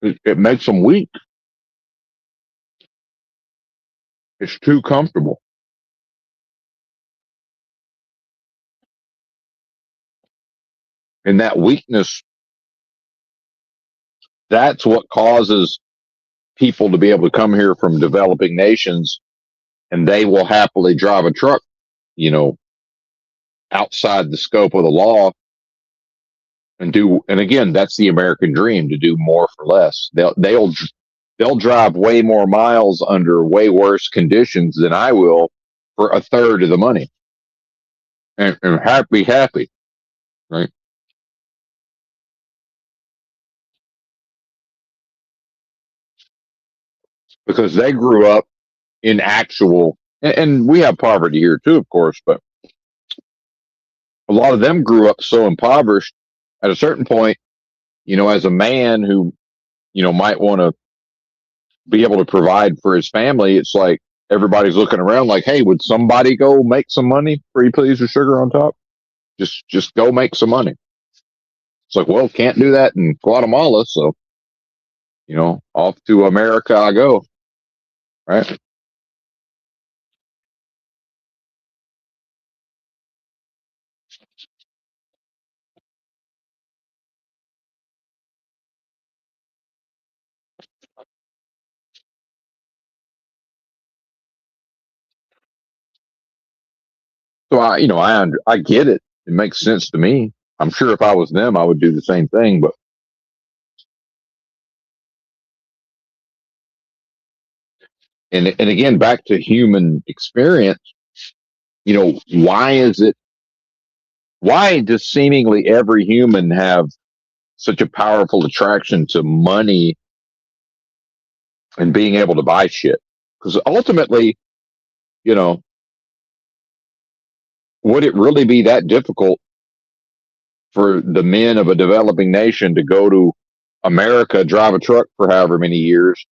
It makes them weak. It's too comfortable. And that weakness, that's what causes people to be able to come here from developing nations and they will happily drive a truck, you know, outside the scope of the law and do, and again, that's the American dream to do more for less. They'll drive way more miles under way worse conditions than I will for a third of the money and happy, right? Because they grew up in actual, and we have poverty here too, of course, but a lot of them grew up so impoverished at a certain point, as a man who, might want to be able to provide for his family. It's like everybody's looking around like, hey, would somebody go make some money? Pretty please with sugar on top. Just go make some money. It's like, well, can't do that in Guatemala, so off to America I go. Right. So I get it. It makes sense to me. I'm sure if I was them, I would do the same thing. But and again, back to human experience. Why is it? Why does seemingly every human have such a powerful attraction to money and being able to buy shit? Because ultimately, you know, would it really be that difficult for the men of a developing nation to go to America, drive a truck for however many years,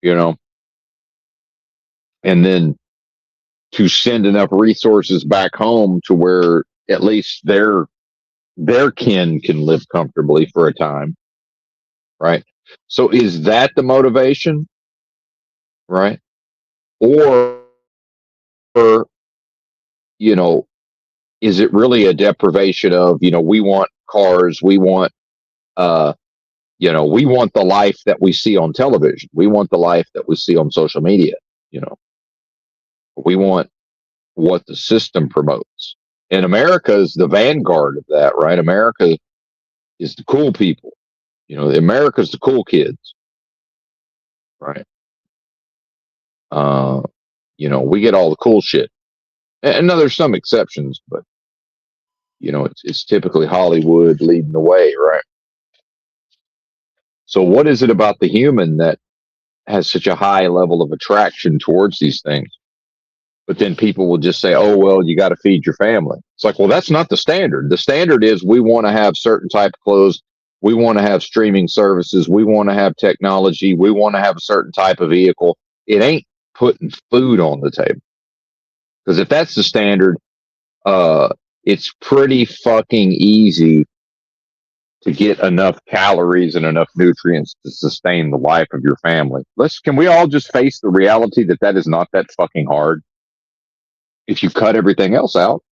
you know, and then to send enough resources back home to where at least their kin can live comfortably for a time, right? So is that the motivation, right? Or, you know, is it really a deprivation of, we want cars, we want, uh, we want the life that we see on television. We want the life that we see on social media. You know, we want what the system promotes. And America is the vanguard of that, right? America is the cool people. America's the cool kids, right? Uh, we get all the cool shit. And now there's some exceptions, but it's typically Hollywood leading the way, right? So what is it about the human that has such a high level of attraction towards these things? But then people will just say, oh, well, you got to feed your family. It's like, well, that's not the standard. The standard is we want to have certain type of clothes. We want to have streaming services. We want to have technology. We want to have a certain type of vehicle. It ain't putting food on the table. Because if that's the standard, it's pretty fucking easy to get enough calories and enough nutrients to sustain the life of your family. Can we all just face the reality that that is not that fucking hard? If you cut everything else out,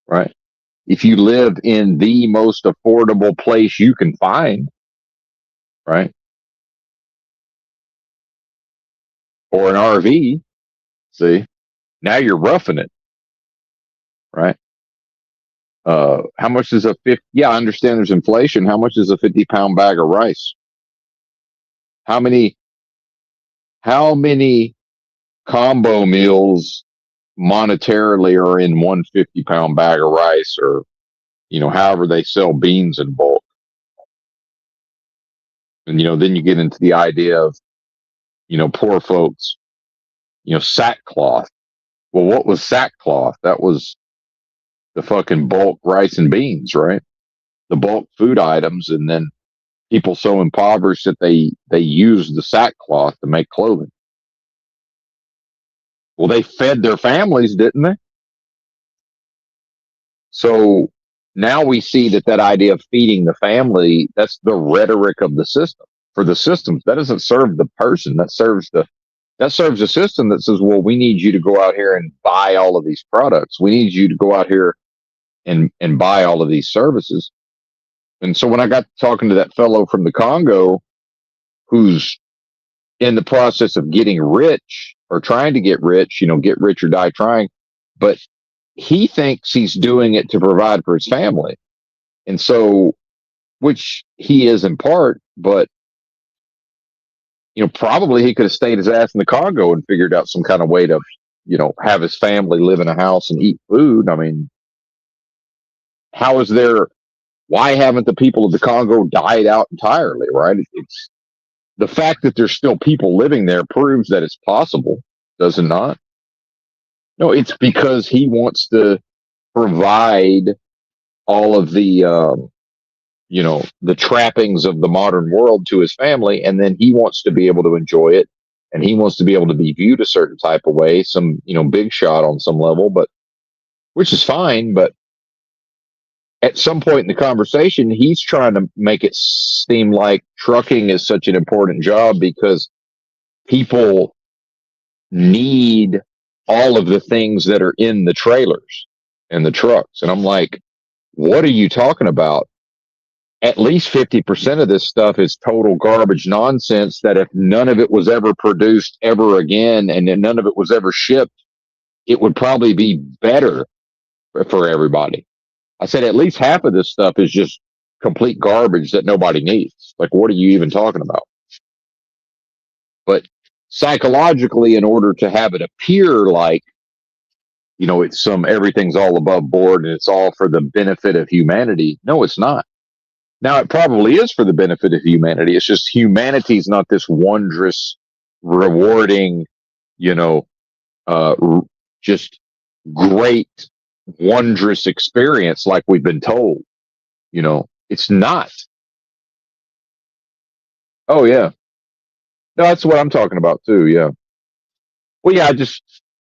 right? If you live in the most affordable place you can find, right? Or an RV, see, now you're roughing it, right? How much is a 50? Yeah, I understand there's inflation. How much is a 50-pound bag of rice? How many, how many combo meals monetarily are in one 50-pound bag of rice, or, however they sell beans in bulk? And, then you get into the idea of, poor folks, sackcloth. Well, what was sackcloth? That was the fucking bulk rice and beans, right? The bulk food items. And then people so impoverished that they used the sackcloth to make clothing. Well, they fed their families, didn't they? So now we see that idea of feeding the family, that's the rhetoric of the system. For the systems, that doesn't serve the person. That serves the system that says, well, we need you to go out here and buy all of these products. We need you to go out here and buy all of these services. And so when I got talking to that fellow from the Congo who's in the process of getting rich or trying to get rich, get rich or die trying, but he thinks he's doing it to provide for his family. And so, which he is in part, but probably he could have stayed his ass in the Congo and figured out some kind of way to, have his family live in a house and eat food. I mean, why haven't the people of the Congo died out entirely, right? It's the fact that there's still people living there proves that it's possible, does it not? No, it's because he wants to provide all of the trappings of the modern world to his family, and then he wants to be able to enjoy it, and he wants to be able to be viewed a certain type of way, some, big shot on some level, but which is fine. But at some point in the conversation, he's trying to make it seem like trucking is such an important job because people need all of the things that are in the trailers and the trucks. And I'm like, what are you talking about? At least 50% of this stuff is total garbage nonsense that if none of it was ever produced ever again and then none of it was ever shipped, it would probably be better for everybody. I said, at least half of this stuff is just complete garbage that nobody needs. Like, what are you even talking about? But psychologically, in order to have it appear like, it's everything's all above board and it's all for the benefit of humanity. No, it's not. Now, it probably is for the benefit of humanity. It's just humanity's not this wondrous, rewarding, you know, just great, wondrous experience like we've been told. It's not. Oh, yeah. No, that's what I'm talking about, too. Yeah. Well, yeah,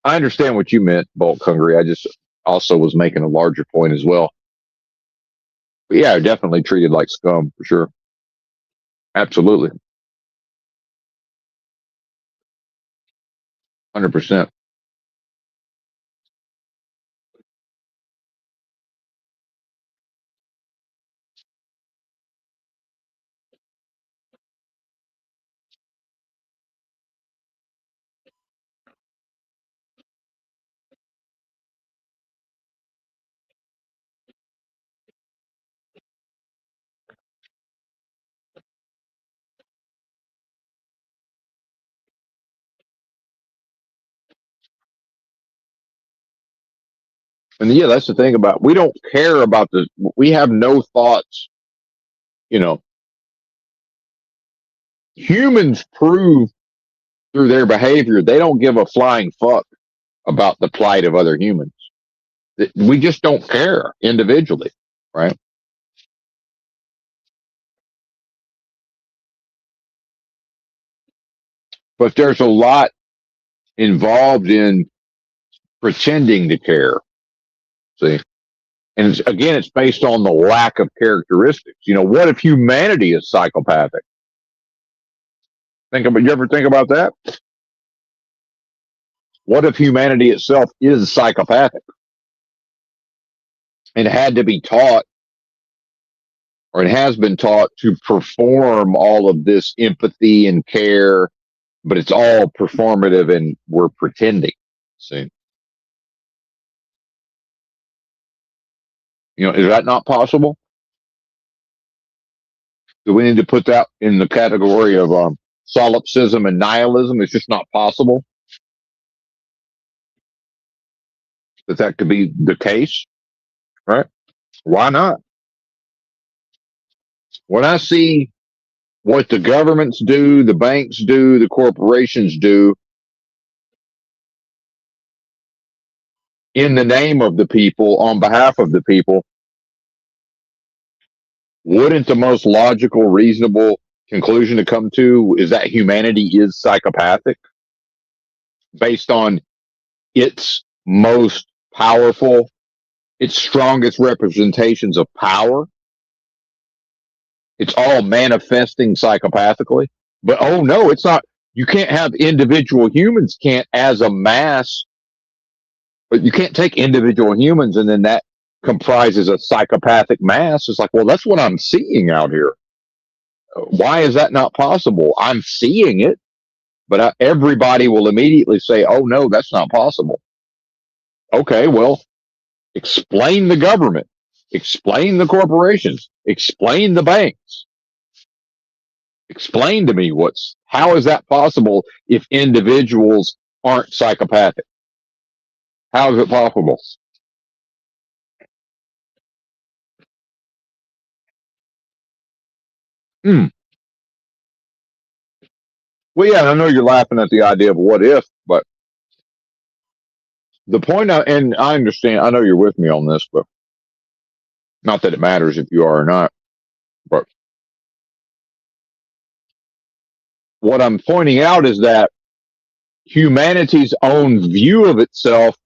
I understand what you meant, bulk hungry. I just also was making a larger point as well. But yeah, definitely treated like scum for sure. Absolutely. 100%. And yeah, that's the thing about, we don't care about the, we have no thoughts. You know, humans prove through their behavior they don't give a flying fuck about the plight of other humans. We just don't care individually, right? But there's a lot involved in pretending to care. See, and again, it's based on the lack of characteristics. What if humanity is psychopathic? You ever think about that? What if humanity itself is psychopathic and had to be taught, or it has been taught, to perform all of this empathy and care, but it's all performative and we're pretending. See, is that not possible? Do we need to put that in the category of solipsism and nihilism? It's just not possible that could be the case, right? Why not? When I see what the governments do, the banks do, the corporations do in the name of the people, on behalf of the people, wouldn't the most logical, reasonable conclusion to come to is that humanity is psychopathic based on its most powerful, its strongest representations of power? It's all manifesting psychopathically. But oh no, it's not. You can't have individual humans can't as a mass, but you can't take individual humans and then that comprises a psychopathic mass. It's like, well, that's what I'm seeing out here. Why is that not possible? I'm seeing it, but everybody will immediately say, oh no, that's not possible. Okay, well, explain the government, explain the corporations, explain the banks. Explain to me how is that possible if individuals aren't psychopathic? How is it possible? Hmm. Well, yeah, I know you're laughing at the idea of what if, but the point, and I understand, I know you're with me on this, but not that it matters if you are or not. But what I'm pointing out is that humanity's own view of itself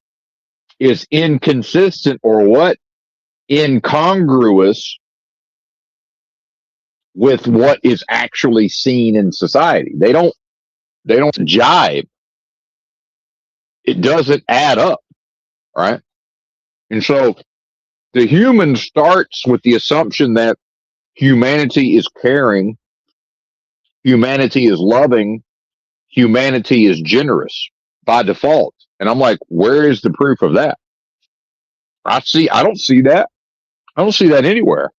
is inconsistent, or what? Incongruous with what is actually seen in society. They don't jive. It doesn't add up, right? And so the human starts with the assumption that humanity is caring, humanity is loving, humanity is generous by default. And I'm like, where is the proof of that? I don't see that. I don't see that anywhere.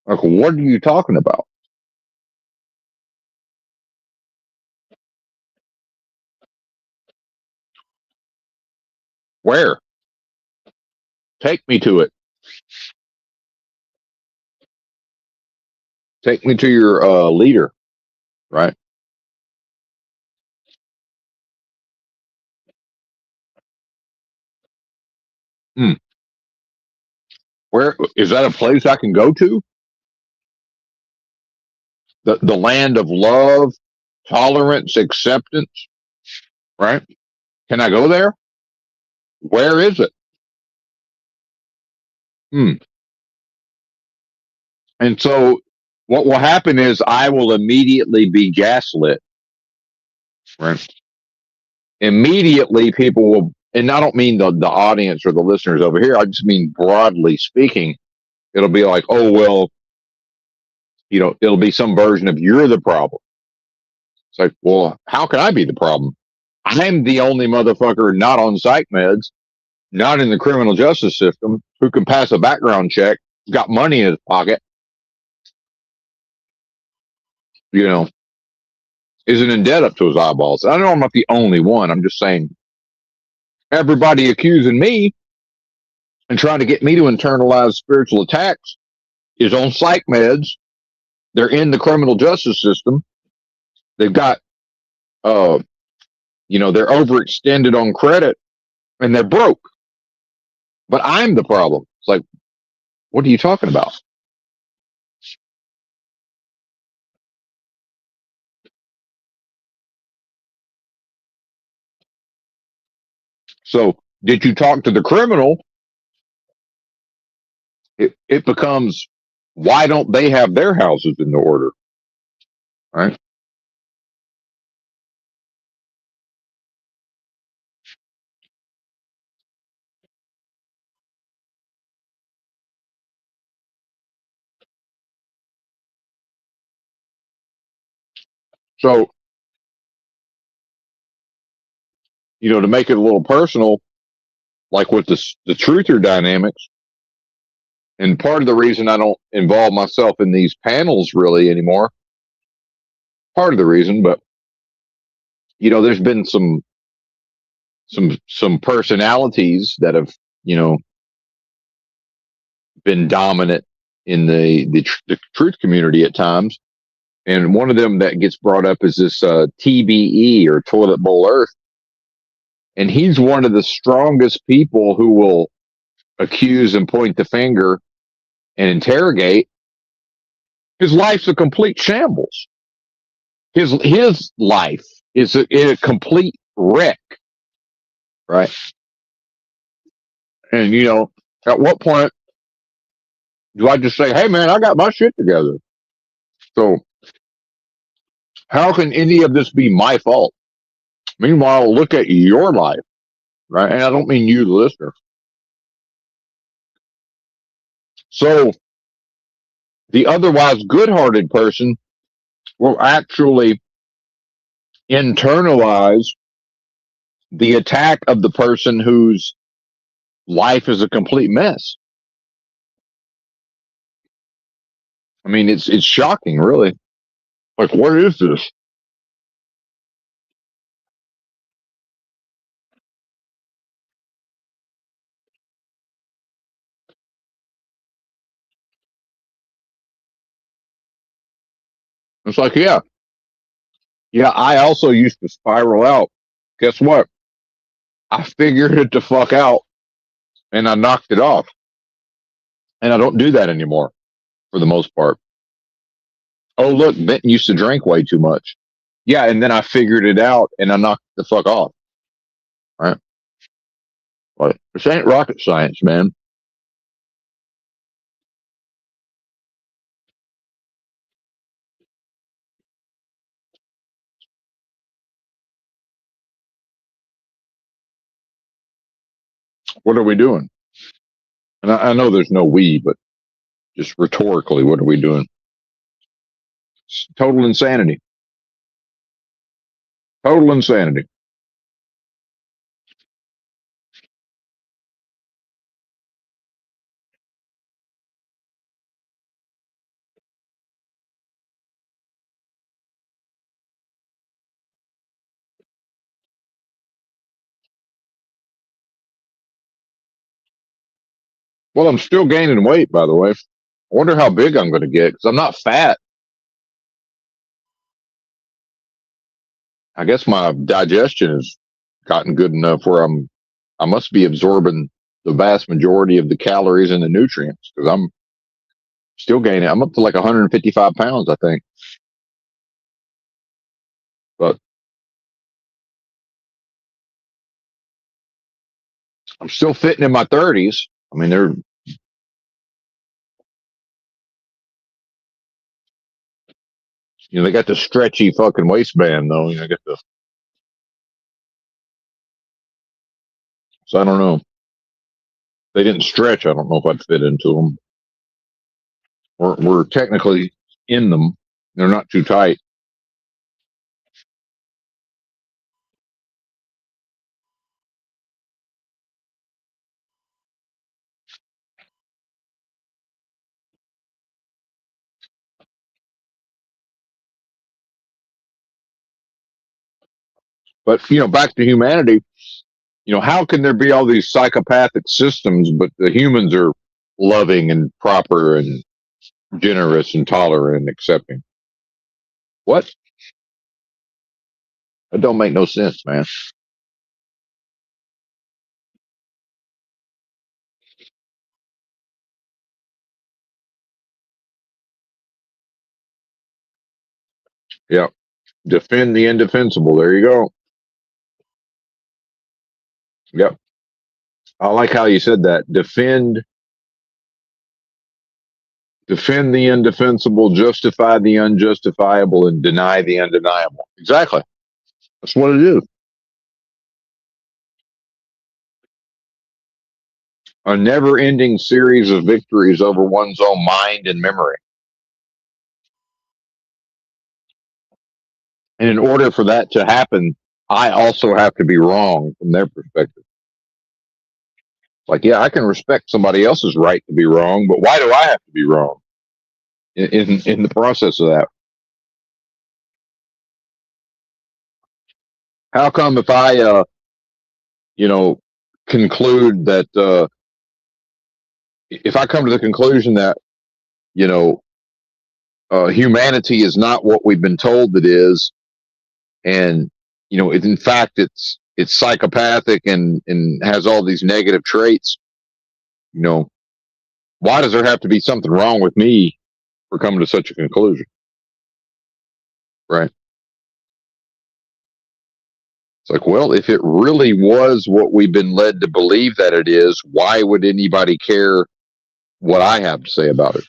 Like, what are you talking about? Where? Take me to it. Take me to your leader, right? Hmm. Where is that a place I can go to? The land of love, tolerance, acceptance, right? Can I go there? Where is it? Hmm. And so what will happen is I will immediately be gaslit, right? immediately people will, and I don't mean the audience or the listeners over here, I just mean broadly speaking, it'll be like, oh, well, it'll be some version of you're the problem. It's like, well, how can I be the problem? I'm the only motherfucker not on psych meds, not in the criminal justice system, who can pass a background check, got money in his pocket, isn't in debt up to his eyeballs. I know I'm not the only one. I'm just saying everybody accusing me and trying to get me to internalize spiritual attacks is on psych meds. They're in the criminal justice system. They've got, they're overextended on credit and they're broke. But I'm the problem. It's like, what are you talking about? So, did you talk to the criminal? It becomes, why don't they have their houses in order? Right? So, to make it a little personal, like with the truther dynamics, and part of the reason I don't involve myself in these panels really anymore, part of the reason, but there's been some personalities that have, been dominant in the truth community at times. And one of them that gets brought up is this TBE, or Toilet Bowl Earth. And he's one of the strongest people who will accuse and point the finger and interrogate. His life's a complete shambles. His life is a complete wreck, right? And at what point do I just say, "Hey, man, I got my shit together"? So how can any of this be my fault? Meanwhile, look at your life, right? And I don't mean you, the listener. So the otherwise good-hearted person will actually internalize the attack of the person whose life is a complete mess. I mean, it's shocking, really. Like, what is this? It's like, yeah, I also used to spiral out. Guess what? I figured it the fuck out and I knocked it off. And I don't do that anymore for the most part. Oh, look, Benton used to drink way too much. Yeah, and then I figured it out and I knocked the fuck off. Right? But this ain't rocket science, man. What are we doing? And I know there's no we, but just rhetorically, what are we doing? It's total insanity. Total insanity. Well, I'm still gaining weight, by the way. I wonder how big I'm going to get because I'm not fat. I guess my digestion has gotten good enough where I must be absorbing the vast majority of the calories and the nutrients because I'm still gaining. I'm up to like 155 pounds, I think. But I'm still fitting in my 30s. I mean, they got the stretchy fucking waistband though. Get the So I don't know. They didn't stretch. I don't know if I'd fit into them. We're technically in them. They're not too tight. But, back to humanity, how can there be all these psychopathic systems, but the humans are loving and proper and generous and tolerant and accepting? What? That don't make no sense, man. Yeah. Defend the indefensible. There you go. Yep. I like how you said that. Defend the indefensible, justify the unjustifiable, and deny the undeniable. Exactly. That's what it is. A never ending series of victories over one's own mind and memory. And in order for that to happen, I also have to be wrong from their perspective. Like, yeah, I can respect somebody else's right to be wrong, but why do I have to be wrong in the process of that? How come if I, conclude that, if I come to the conclusion that, you know, humanity is not what we've been told it is, and in fact it's psychopathic and has all these negative traits. Why does there have to be something wrong with me for coming to such a conclusion? Right? It's like, well, if it really was what we've been led to believe that it is, why would anybody care what I have to say about it?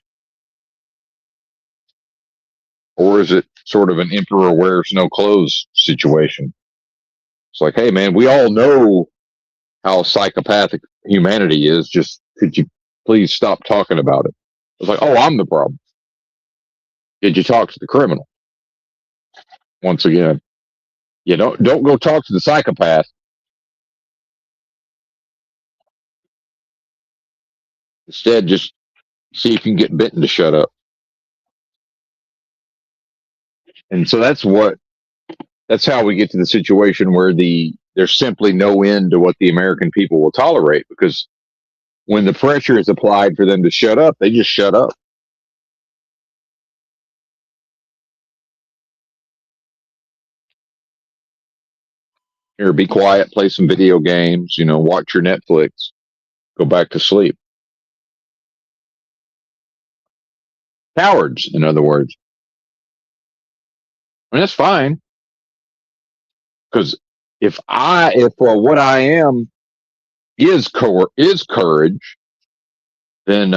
Or is it sort of an emperor wears no clothes situation? It's like, hey, man, we all know how psychopathic humanity is. Just could you please stop talking about it? It's like, oh, I'm the problem. Did you talk to the criminal? Once again, don't go talk to the psychopath. Instead, just see if you can get Benton to shut up. And so that's how we get to the situation where there's simply no end to what the American people will tolerate, because when the pressure is applied for them to shut up, they just shut up. Here, be quiet, play some video games, watch your Netflix, go back to sleep. Cowards, in other words. And that's fine, because if what I am is courage, then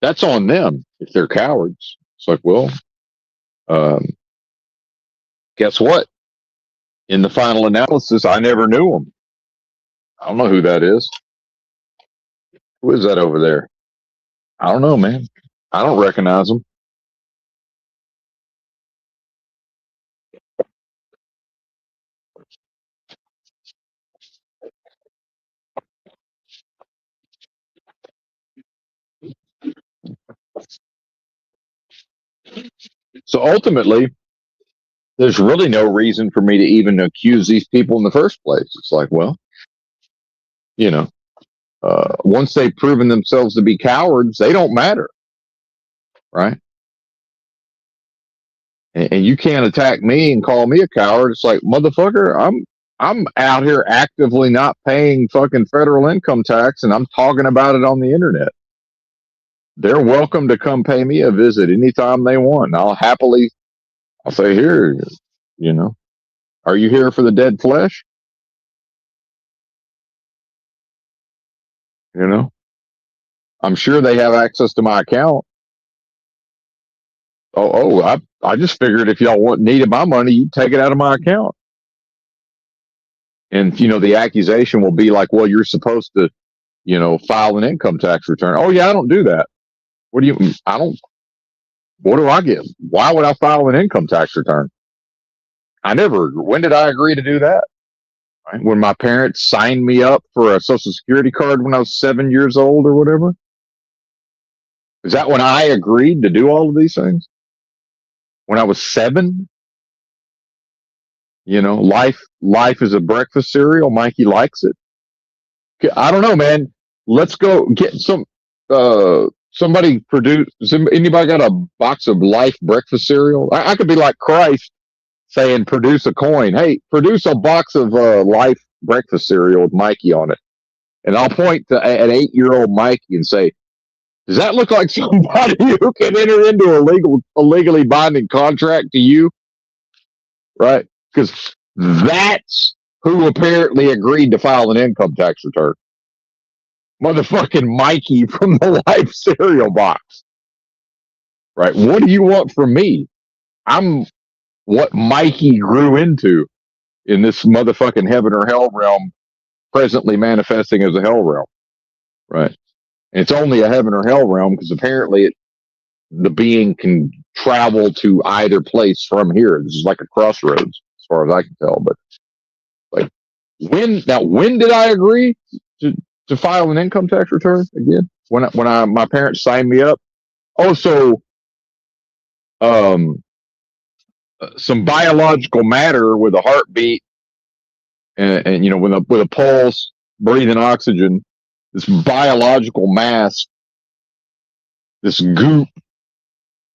that's on them if they're cowards. It's like, well, um, guess what? In the final analysis, I never knew them. I don't know who that is. Who is that over there? I don't know, man. I don't recognize them. So ultimately, there's really no reason for me to even accuse these people in the first place. It's like, well, you know, once they've proven themselves to be cowards, they don't matter, right? And you can't attack me and call me a coward. It's like, motherfucker, I'm out here actively not paying fucking federal income tax, and I'm talking about it on the internet. They're welcome to come pay me a visit anytime they want. I'll say, here, are you here for the dead flesh? I'm sure they have access to my account. I just figured if y'all needed my money, you'd take it out of my account. And, the accusation will be like, well, you're supposed to, file an income tax return. Oh, yeah, I don't do that. What do I get? Why would I file an income tax return? When did I agree to do that? Right? When my parents signed me up for a Social Security card when I was 7 years old or whatever? Is that when I agreed to do all of these things? When I was 7? Life is a breakfast cereal. Mikey likes it. I don't know, man. Let's go get somebody produce. Anybody got a box of Life breakfast cereal? I could be like Christ saying, produce a coin. Hey, produce a box of Life breakfast cereal with Mikey on it. And I'll point to an 8-year-old Mikey and say, does that look like somebody who can enter into a legally binding contract to you? Right? Because that's who apparently agreed to file an income tax return. Motherfucking Mikey from the Life cereal box. Right? What do you want from me? I'm what Mikey grew into in this motherfucking heaven or hell realm, presently manifesting as a hell realm. Right? And it's only a heaven or hell realm because apparently the being can travel to either place from here. This is like a crossroads, as far as I can tell. But like, when did I agree to file an income tax return again? When my parents signed me up. Oh, so some biological matter with a heartbeat and with a pulse, breathing oxygen. This biological mass, this goop,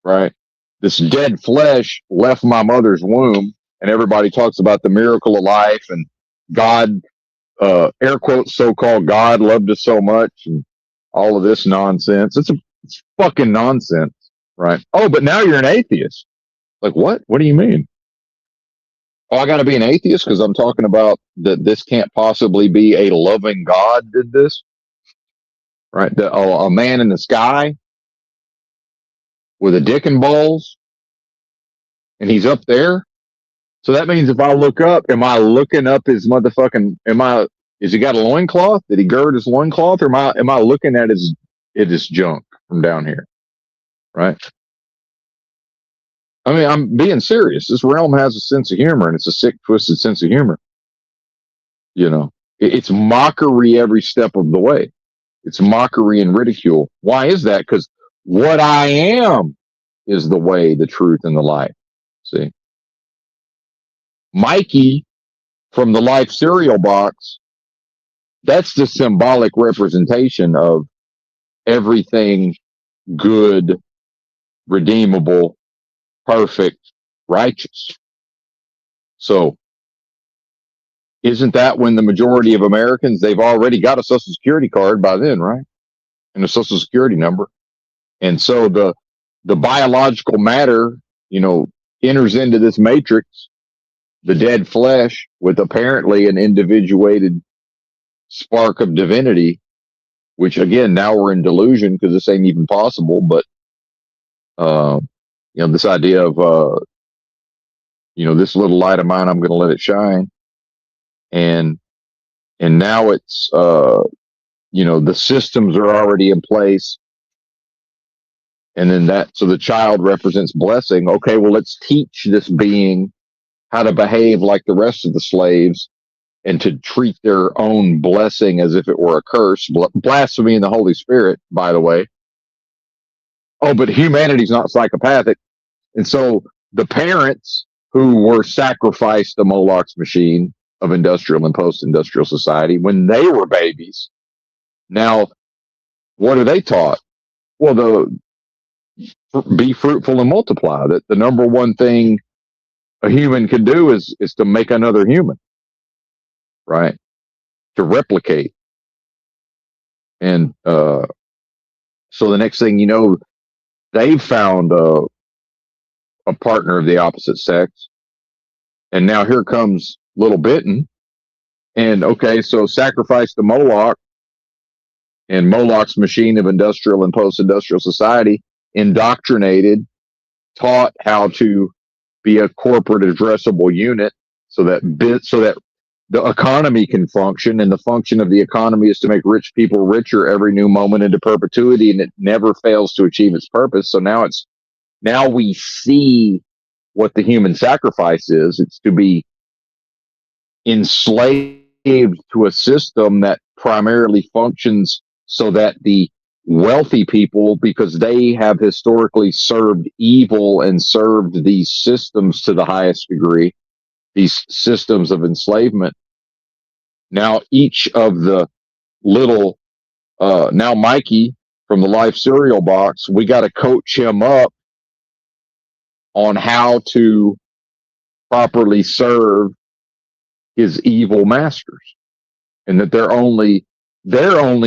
right? This dead flesh left my mother's womb, and everybody talks about the miracle of life and God, air quotes, so-called God loved us so much and all of this nonsense. It's fucking nonsense, right? Oh, but now you're an atheist. Like, what? What do you mean? Oh, I got to be an atheist because I'm talking about that this can't possibly be a loving God did this, right? A man in the sky with a dick and balls, and he's up there. So that means if I look up, am I looking up his motherfucking? Is he got a loincloth? Did he gird his loincloth, or am I looking at his junk from down here? Right? I mean, I'm being serious. This realm has a sense of humor, and it's a sick, twisted sense of humor. It's mockery every step of the way. It's mockery and ridicule. Why is that? Because what I am is the way, the truth, and the life. See? Mikey from the Life cereal box, that's the symbolic representation of everything good, redeemable, perfect, righteous. So, isn't that when the majority of Americans, they've already got a Social Security card by then, right? And a Social Security number. And so the biological matter, enters into this matrix, the dead flesh, with apparently an individuated spark of divinity, which again, now we're in delusion because this ain't even possible. But, this idea of, this little light of mine, I'm going to let it shine. And now it's, the systems are already in place. And then so the child represents blessing. Okay, well, let's teach this being how to behave like the rest of the slaves and to treat their own blessing as if it were a curse. Blasphemy in the Holy Spirit, by the way. Oh, but humanity's not psychopathic. And so the parents who were sacrificed to Moloch's machine of industrial and post-industrial society when they were babies, now what are they taught? Well, be fruitful and multiply. That the number one thing a human can do is to make another human, right? To replicate. And so the next thing you know, they've found a partner of the opposite sex. And now here comes little Bitten. And okay, so sacrifice to Moloch, and Moloch's machine of industrial and post-industrial society, indoctrinated, taught how to be a corporate addressable unit, so that the economy can function, and the function of the economy is to make rich people richer every new moment into perpetuity, and it never fails to achieve its purpose. So now we see what the human sacrifice is. It's to be enslaved to a system that primarily functions so that the wealthy people, because they have historically served evil and served these systems to the highest degree, these systems of enslavement. Now, each of the little, now Mikey from the Life cereal box, we got to coach him up on how to properly serve his evil masters, and that they're only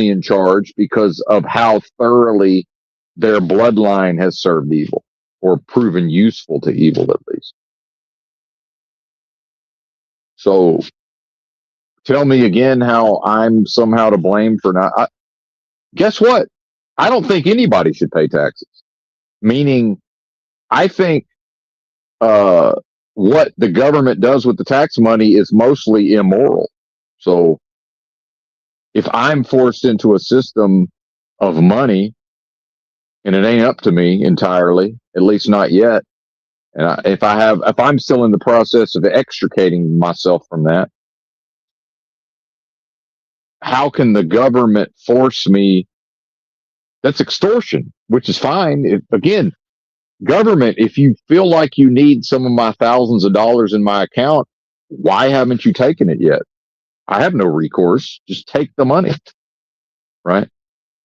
in charge because of how thoroughly their bloodline has served evil, or proven useful to evil at least. So tell me again how I'm somehow to blame for not. Guess what? I don't think anybody should pay taxes. Meaning, I think what the government does with the tax money is mostly immoral. So if I'm forced into a system of money and it ain't up to me entirely, at least not yet, and if I'm still in the process of extricating myself from that, how can the government force me? That's extortion, which is fine. Again, government, if you feel like you need some of my thousands of dollars in my account, why haven't you taken it yet? I have no recourse. Just take the money, right?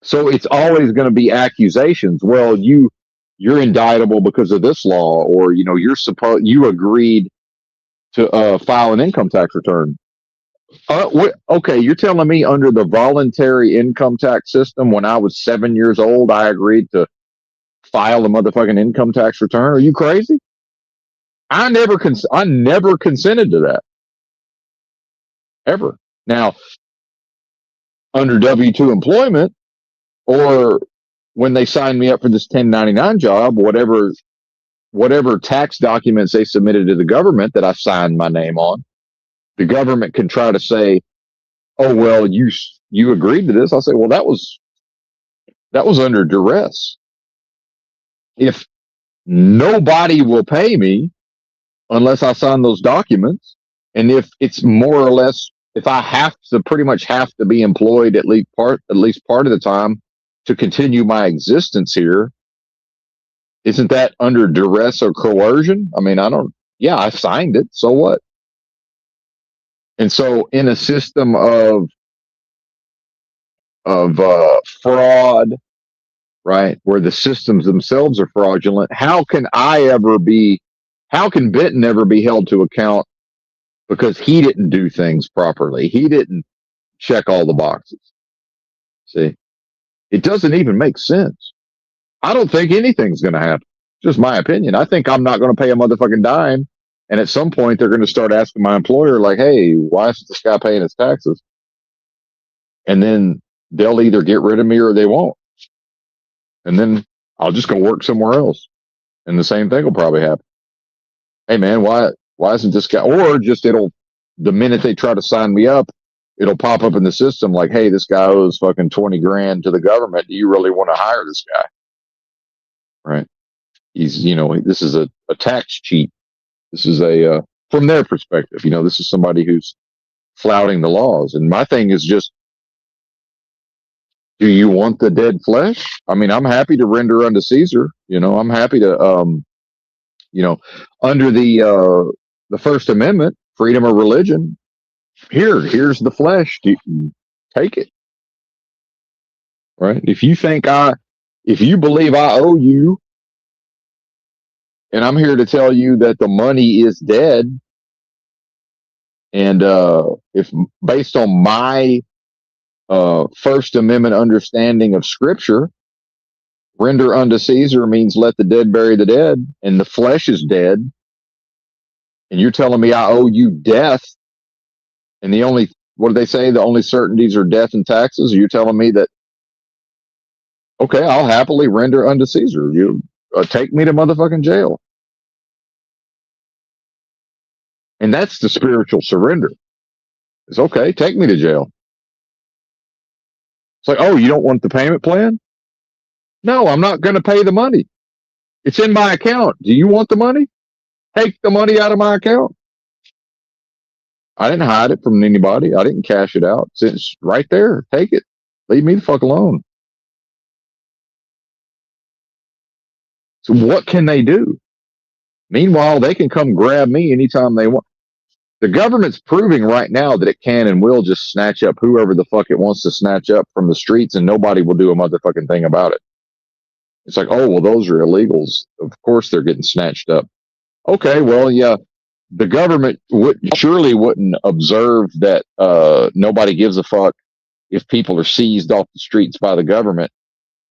So it's always going to be accusations. Well, you're indictable because of this law, or you agreed to file an income tax return. Okay, you're telling me under the voluntary income tax system, when I was 7 years old, I agreed to file a motherfucking income tax return? Are you crazy? I never consented to that, ever. Now, under W-2 employment, or when they signed me up for this 1099 job, whatever tax documents they submitted to the government that I signed my name on, the government can try to say, "Oh, well, you agreed to this." I'll say, "Well, that was under duress. If nobody will pay me unless I sign those documents, and if it's more or less, if I pretty much have to be employed at least part of the time to continue my existence here, isn't that under duress or coercion? I mean, yeah, I signed it. So what?" And so in a system of fraud, right, where the systems themselves are fraudulent, how can Benton ever be held to account because he didn't do things properly? He didn't check all the boxes. See, it doesn't even make sense. I don't think anything's going to happen. Just my opinion. I think I'm not going to pay a motherfucking dime. And at some point, they're going to start asking my employer, like, "Hey, why isn't this guy paying his taxes?" And then they'll either get rid of me or they won't. And then I'll just go work somewhere else. And the same thing will probably happen. "Hey, man, why isn't this guy?" Or just the minute they try to sign me up, it'll pop up in the system like, "Hey, this guy owes fucking 20 grand to the government. Do you really want to hire this guy?" Right. This is a tax cheat. This is from their perspective, this is somebody who's flouting the laws. And my thing is just, do you want the dead flesh? I mean, I'm happy to render unto Caesar. I'm happy to, under the First Amendment, freedom of religion. Here's the flesh. Take it. Right. If you believe I owe you, and I'm here to tell you that the money is dead, and if based on my First Amendment understanding of Scripture, render unto Caesar means let the dead bury the dead, and the flesh is dead, and you're telling me I owe you death, and what do they say? The only certainties are death and taxes. You're telling me that, okay, I'll happily render unto Caesar. You take me to motherfucking jail. And that's the spiritual surrender. It's okay. Take me to jail. It's like, oh, you don't want the payment plan? No, I'm not going to pay the money. It's in my account. Do you want the money? Take the money out of my account. I didn't hide it from anybody. I didn't cash it out. It's right there. Take it. Leave me the fuck alone. So what can they do? Meanwhile, they can come grab me anytime they want. The government's proving right now that it can and will just snatch up whoever the fuck it wants to snatch up from the streets, and nobody will do a motherfucking thing about it. It's like, oh, well, those are illegals. Of course they're getting snatched up. Okay, well, yeah, the government surely wouldn't observe that nobody gives a fuck if people are seized off the streets by the government.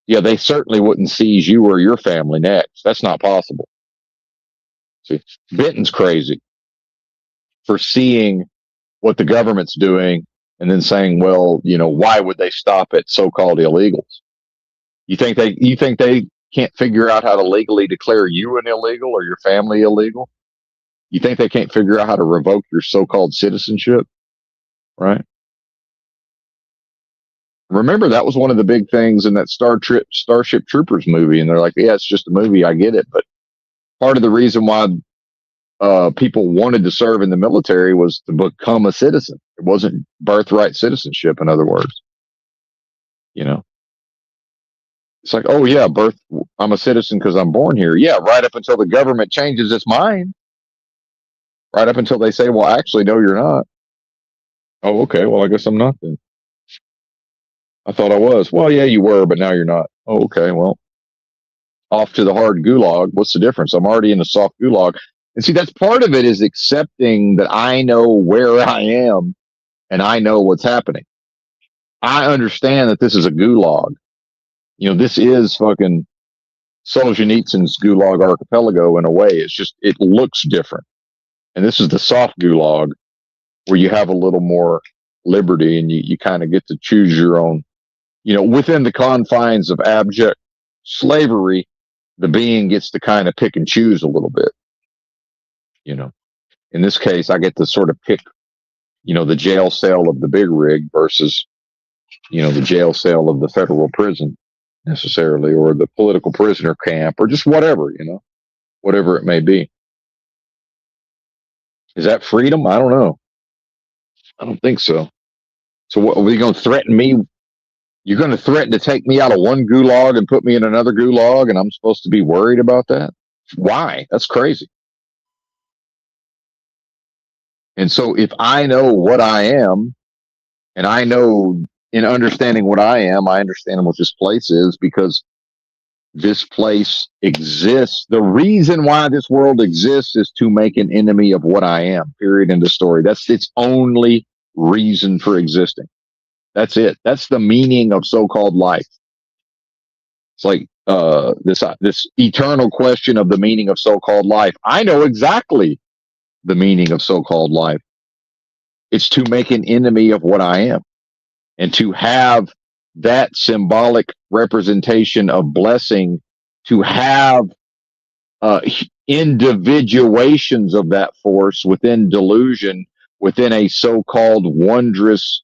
Yeah, they certainly wouldn't seize you or your family next. That's not possible. See, Benton's crazy for seeing what the government's doing and then saying, well, why would they stop at so-called illegals? You think they can't figure out how to legally declare you an illegal or your family illegal? You think they can't figure out how to revoke your so-called citizenship? Right? Remember, that was one of the big things in that Starship Troopers movie. And they're like, yeah, it's just a movie. I get it. But part of the reason why people wanted to serve in the military was to become a citizen. It wasn't birthright citizenship, in other words. It's like, oh, yeah, I'm a citizen because I'm born here. Yeah, right up until the government changes its mind. Right up until they say, well, actually, no, you're not. Oh, okay, well, I guess I'm not then. I thought I was. Well, yeah, you were, but now you're not. Oh, okay, well, off to the hard gulag. What's the difference? I'm already in a soft gulag. And see, that's part of it, is accepting that I know where I am and I know what's happening. I understand that this is a gulag. This is fucking Solzhenitsyn's Gulag Archipelago in a way. It's just, it looks different. And this is the soft gulag where you have a little more liberty and you kind of get to choose your own, within the confines of abject slavery, the being gets to kind of pick and choose a little bit. In this case, I get to sort of pick, the jail cell of the big rig versus, the jail cell of the federal prison necessarily, or the political prisoner camp, or just whatever, whatever it may be. Is that freedom? I don't know. I don't think so. So what, are you going to threaten me? You're going to threaten to take me out of one gulag and put me in another gulag, and I'm supposed to be worried about that? Why? That's crazy. And so if I know what I am, and I know in understanding what I am, I understand what this place is, because this place exists. The reason why this world exists is to make an enemy of what I am, period, end of story. That's its only reason for existing. That's it. That's the meaning of so-called life. It's like this eternal question of the meaning of so-called life. I know exactly the meaning of so-called life. It's to make an enemy of what I am, and to have that symbolic representation of blessing, to have individuations of that force within delusion, within a so-called wondrous,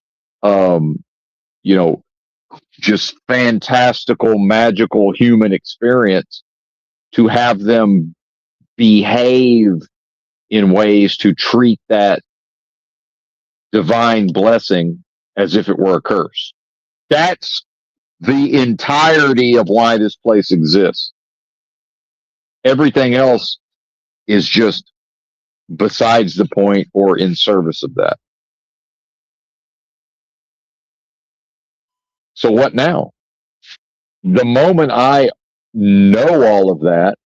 just fantastical, magical human experience, to have them behave in ways to treat that divine blessing as if it were a curse. That's the entirety of why this place exists. Everything else is just besides the point or in service of that. So what now? The moment I know all of that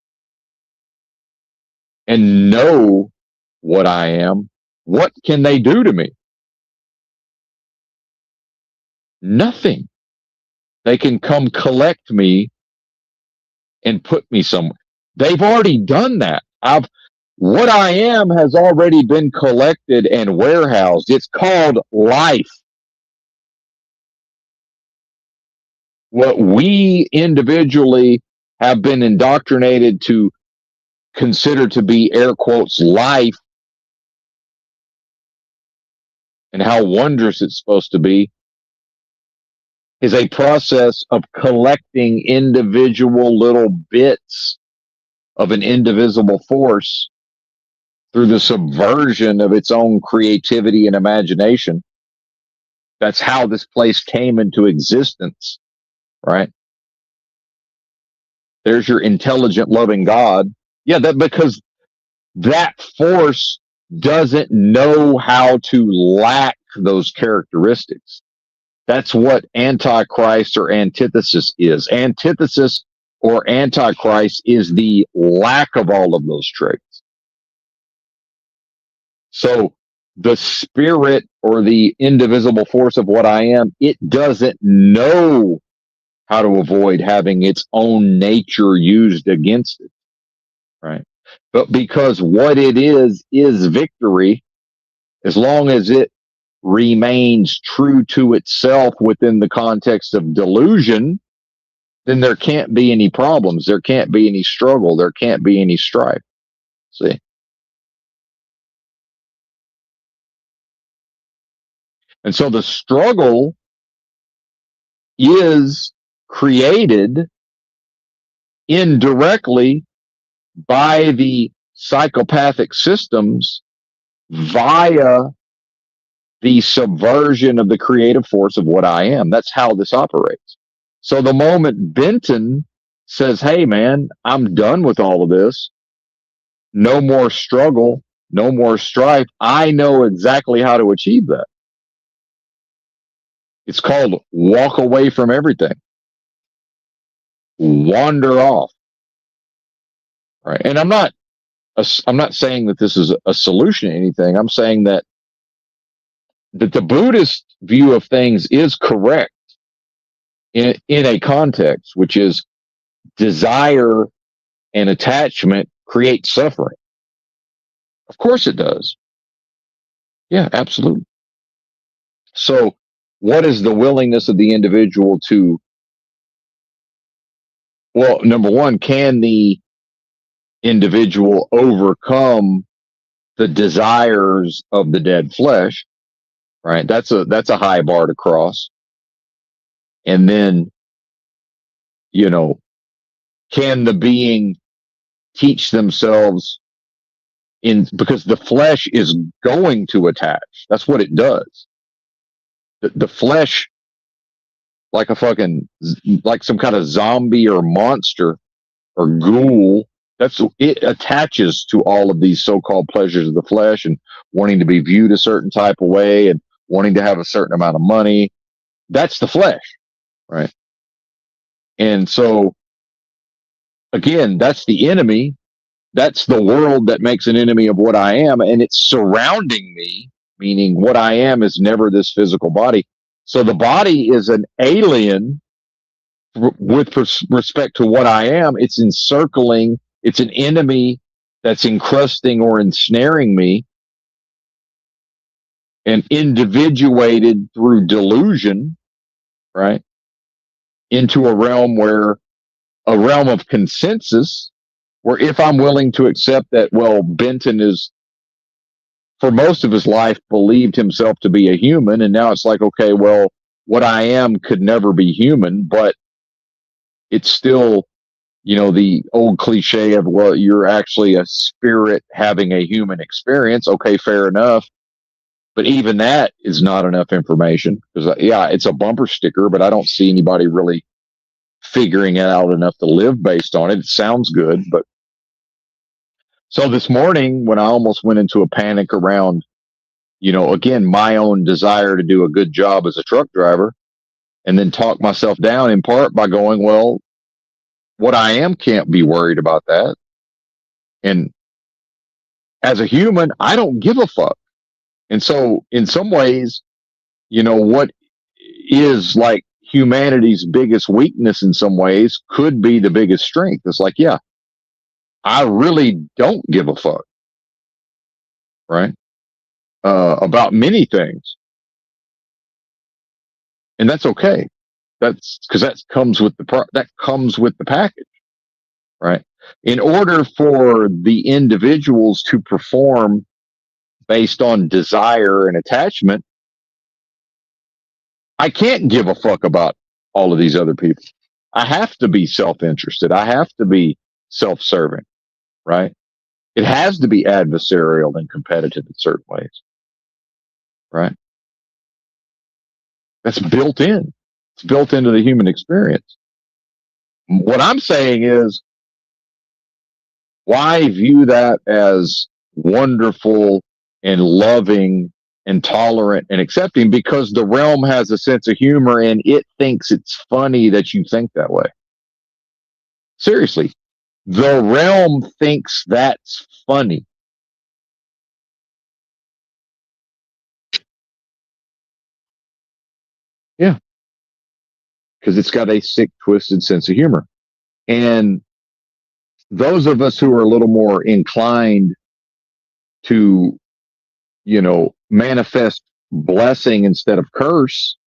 and know what I am, what can they do to me? Nothing. They can come collect me and put me somewhere. They've already done that. What I am has already been collected and warehoused. It's called life. What we individually have been indoctrinated to consider to be, air quotes, life, and how wondrous it's supposed to be, is a process of collecting individual little bits of an indivisible force through the subversion of its own creativity and imagination. That's how this place came into existence, right? There's your intelligent, loving God. Yeah, that because that force doesn't know how to lack those characteristics. That's what antichrist or antithesis is. Antithesis or antichrist is the lack of all of those traits. So the spirit or the indivisible force of what I am, it doesn't know how to avoid having its own nature used against it, right? But because what it is victory, as long as it remains true to itself within the context of delusion, then there can't be any problems. There can't be any struggle. There can't be any strife. See? And so the struggle is created indirectly by the psychopathic systems via the subversion of the creative force of what I am. That's how this operates. So the moment Benton says, hey, man, I'm done with all of this, no more struggle, no more strife, I know exactly how to achieve that. It's called walk away from everything, wander off. Right. And I'm not saying that this is a solution to anything. I'm saying that the Buddhist view of things is correct in a context, which is desire and attachment create suffering. Of course it does. Yeah, absolutely. So what is the willingness of the individual to, well, number one, can the individual overcome the desires of the dead flesh? Right. That's a high bar to cross. And then, can the being teach themselves because the flesh is going to attach. That's what it does. The flesh, like like some kind of zombie or monster or ghoul, it attaches to all of these so-called pleasures of the flesh and wanting to be viewed a certain type of way and wanting to have a certain amount of money. That's the flesh, right? And so, again, that's the enemy. That's the world that makes an enemy of what I am, and it's surrounding me, meaning what I am is never this physical body. So the body is an alien with respect to what I am. It's encircling, it's an enemy that's encrusting or ensnaring me and individuated through delusion, right? Into a realm of consensus, where if I'm willing to accept that, well, Benton is, for most of his life, believed himself to be a human, and now it's like, okay, well, what I am could never be human, but it's still, the old cliche of, well, you're actually a spirit having a human experience. Okay, fair enough. But even that is not enough information because, yeah, it's a bumper sticker, but I don't see anybody really figuring it out enough to live based on it. It sounds good, but so this morning when I almost went into a panic around, again, my own desire to do a good job as a truck driver, and then talk myself down in part by going, well, what I am can't be worried about that. And as a human, I don't give a fuck. And so in some ways, what is like humanity's biggest weakness in some ways could be the biggest strength. It's like, yeah, I really don't give a fuck, right? About many things. And that's okay. That's because that comes with the package, right? In order for the individuals to perform based on desire and attachment, I can't give a fuck about all of these other people. I have to be self-interested. I have to be self-serving, right? It has to be adversarial and competitive in certain ways, right? That's built in. It's built into the human experience. What I'm saying is, why view that as wonderful and loving and tolerant and accepting? Because the realm has a sense of humor and it thinks it's funny that you think that way. Seriously, the realm thinks that's funny. Yeah, because it's got a sick, twisted sense of humor. And those of us who are a little more inclined to, manifest blessing instead of curse,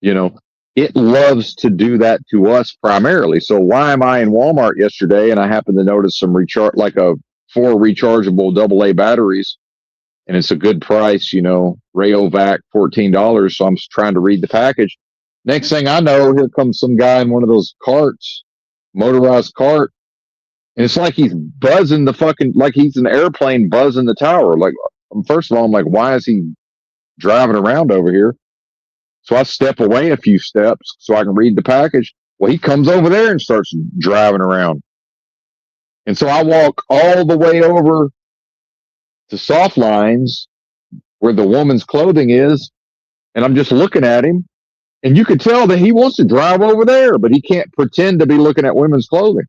it loves to do that to us primarily. So why am I in Walmart yesterday and I happen to notice some like four rechargeable AA batteries, and it's a good price, Rayovac, $14. So I'm trying to read the package. Next thing I know, here comes some guy in one of those carts, motorized cart, and it's like he's buzzing like he's an airplane buzzing the tower. Like, first of all, I'm like, why is he driving around over here? So I step away a few steps so I can read the package. Well, he comes over there and starts driving around. And so I walk all the way over to Soft Lines where the woman's clothing is, and I'm just looking at him. And you could tell that he wants to drive over there, but he can't pretend to be looking at women's clothing.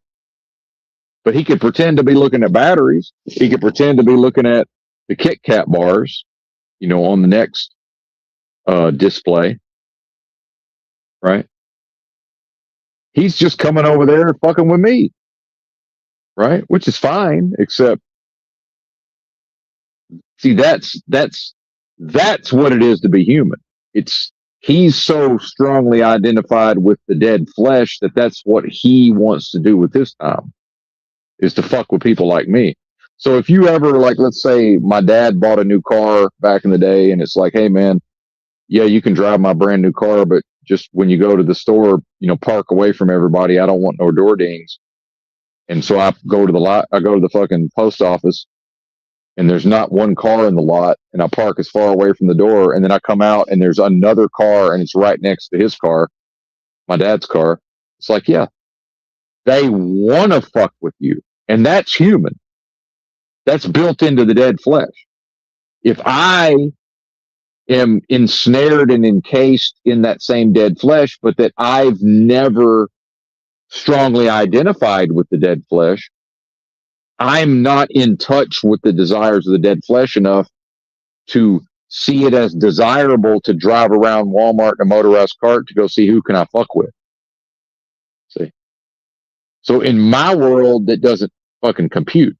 But he could pretend to be looking at batteries. He could pretend to be looking at the Kit Kat bars, on the next display, right? He's just coming over there and fucking with me, right? Which is fine, except, see, that's what it is to be human. He's so strongly identified with the dead flesh that's what he wants to do with his time, is to fuck with people like me. So if you ever, like, let's say my dad bought a new car back in the day, and it's like, hey man, yeah, you can drive my brand new car, but just when you go to the store, park away from everybody. I don't want no door dings. And so I go to the fucking post office, and there's not one car in the lot, and I park as far away from the door, and then I come out and there's another car and it's right next to his car, my dad's car. It's like, yeah, they want to fuck with you. And that's human. That's built into the dead flesh. If I am ensnared and encased in that same dead flesh, but that I've never strongly identified with the dead flesh, I'm not in touch with the desires of the dead flesh enough to see it as desirable to drive around Walmart in a motorized cart to go see who can I fuck with. See? So in my world, that doesn't fucking compute.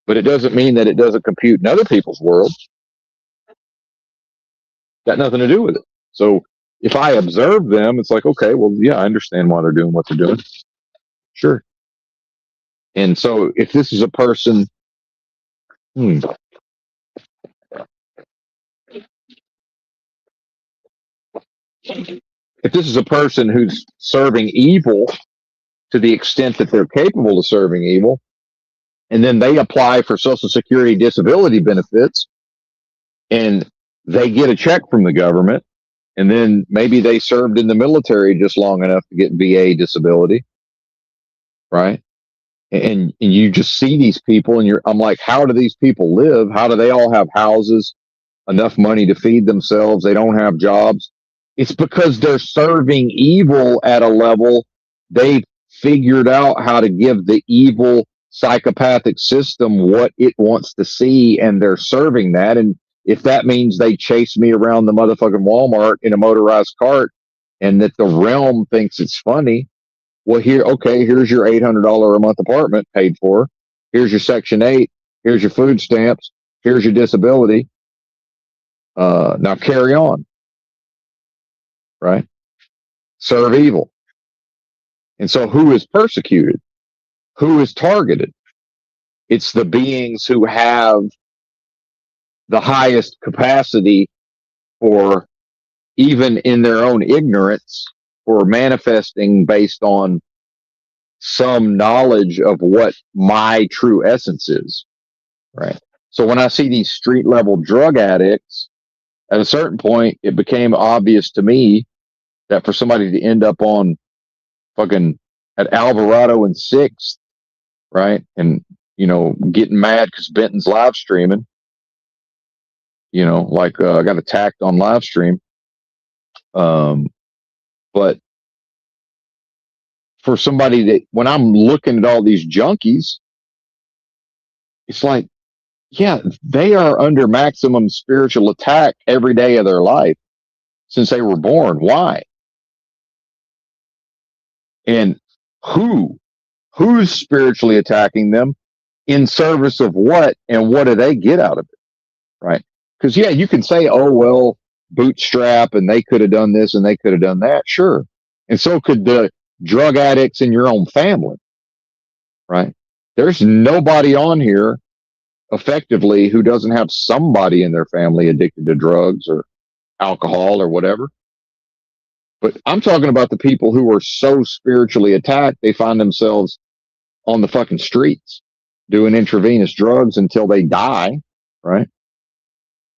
But it doesn't mean that it doesn't compute in other people's worlds. Got nothing to do with it. So if I observe them, it's like, okay, well, yeah, I understand why they're doing what they're doing. Sure. And so if this is a person, if this is a person who's serving evil to the extent that they're capable of serving evil, and then they apply for Social Security disability benefits, and they get a check from the government, and then maybe they served in the military just long enough to get VA disability, right? And you just see these people, and I'm like, how do these people live? How do they all have houses, enough money to feed themselves? They don't have jobs. It's because they're serving evil at a level. They've figured out how to give the evil psychopathic system what it wants to see, and they're serving that. And if that means they chase me around the motherfucking Walmart in a motorized cart, and that the realm thinks it's funny, well, here's your $800 a month apartment paid for. Here's your Section 8. Here's your food stamps. Here's your disability. Now carry on. Right? Serve evil. And so who is persecuted? Who is targeted? It's the beings who have the highest capacity for even in their own ignorance, or manifesting based on some knowledge of what my true essence is, right? So when I see these street level drug addicts, at a certain point, it became obvious to me that for somebody to end up on fucking at Alvarado and Sixth, right, and getting mad because Benton's live streaming, like I got attacked on live stream, but for somebody that, when I'm looking at all these junkies, it's like, yeah, they are under maximum spiritual attack every day of their life since they were born. Why? And who's spiritually attacking them, in service of what, and what do they get out of it? Right? Because yeah, you can say, oh well, bootstrap, and they could have done this and they could have done that. Sure. And so could the drug addicts in your own family. Right? There's nobody on here effectively who doesn't have somebody in their family addicted to drugs or alcohol or whatever. But I'm talking about the people who are so spiritually attacked, they find themselves on the fucking streets doing intravenous drugs until they die, right?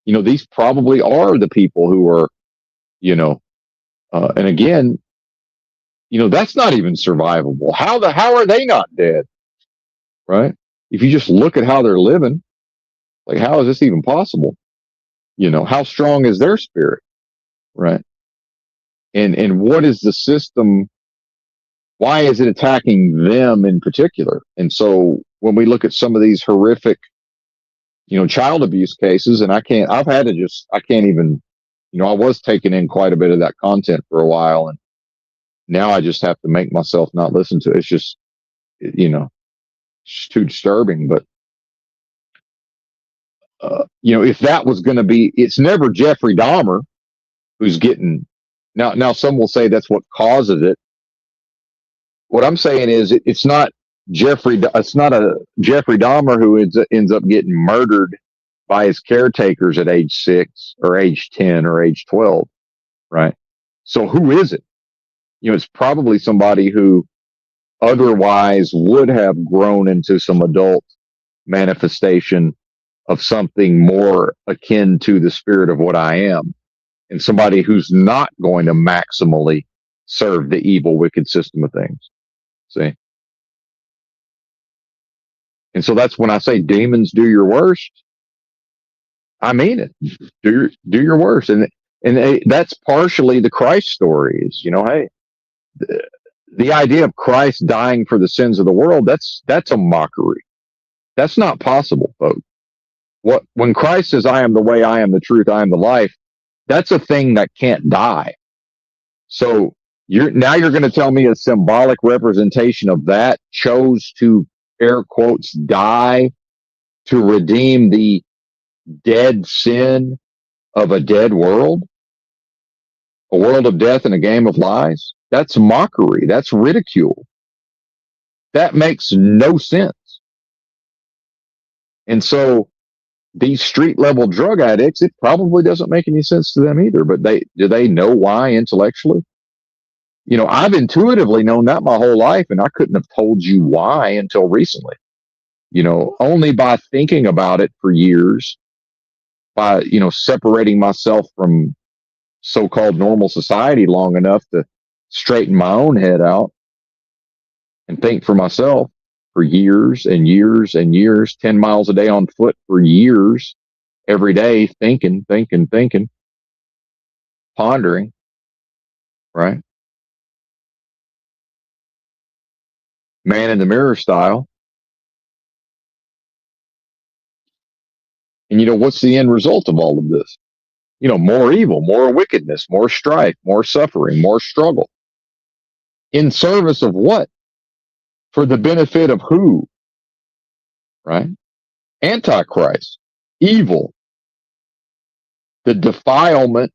These probably are the people who are, and again, that's not even survivable. How are they not dead, right? If you just look at how they're living, like, how is this even possible? How strong is their spirit, right? And what is the system? Why is it attacking them in particular? And so when we look at some of these horrific, child abuse cases, and I can't even, I was taking in quite a bit of that content for a while, and now I just have to make myself not listen to it. It's just, it's too disturbing. But, if that was going to be, it's never Jeffrey Dahmer who's getting, now some will say that's what causes it. What I'm saying is it's not a Jeffrey Dahmer who ends up getting murdered by his caretakers at age 6 or age 10 or age 12, right? So who is it? It's probably somebody who otherwise would have grown into some adult manifestation of something more akin to the spirit of what I am, and somebody who's not going to maximally serve the evil, wicked system of things. See? And so that's when I say demons do your worst. I mean it. Do your worst. And that's partially the Christ story is, hey, the idea of Christ dying for the sins of the world, that's a mockery. That's not possible, folks. When Christ says, I am the way, I am the truth, I am the life, that's a thing that can't die. So you're going to tell me a symbolic representation of that chose to, air quotes, die to redeem the dead sin of a dead world, a world of death and a game of lies? That's mockery. That's ridicule. That makes no sense. And so these street level drug addicts, it probably doesn't make any sense to them either, but do they know why intellectually? I've intuitively known that my whole life, and I couldn't have told you why until recently. Only by thinking about it for years, by, separating myself from so-called normal society long enough to straighten my own head out and think for myself for years and years and years, 10 miles a day on foot for years, every day, thinking, pondering, right? Man in the mirror style. And what's the end result of all of this? More evil, more wickedness, more strife, more suffering, more struggle. In service of what? For the benefit of who? Right? Antichrist, evil, the defilement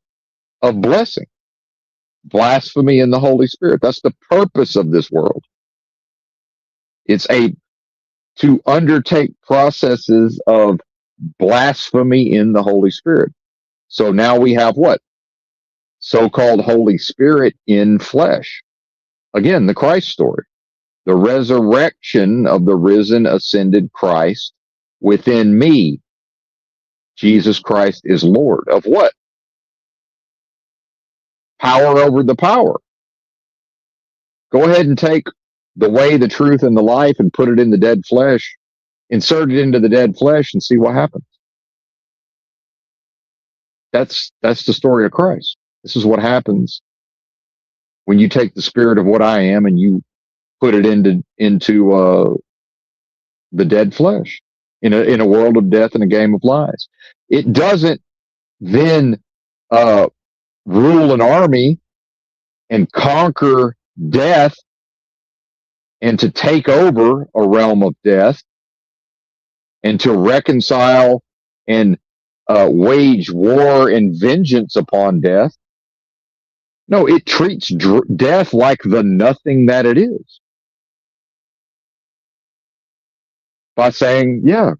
of blessing, blasphemy in the Holy Spirit. That's the purpose of this world. It's to undertake processes of blasphemy in the Holy Spirit. So now we have what? so-called Holy Spirit in flesh. Again, the Christ story, the resurrection of the risen, ascended Christ within me. Jesus Christ is Lord of what? Power over the power. Go ahead and take the way, the truth, and the life and put it in the dead flesh, insert it into the dead flesh and see what happens. That's the story of Christ. This is what happens when you take the spirit of what I am and you put it into the dead flesh in a world of death and a game of lies. It doesn't then rule an army and conquer death and to take over a realm of death and to reconcile and wage war and vengeance upon death. No, it treats death like the nothing that it is. By saying, yeah,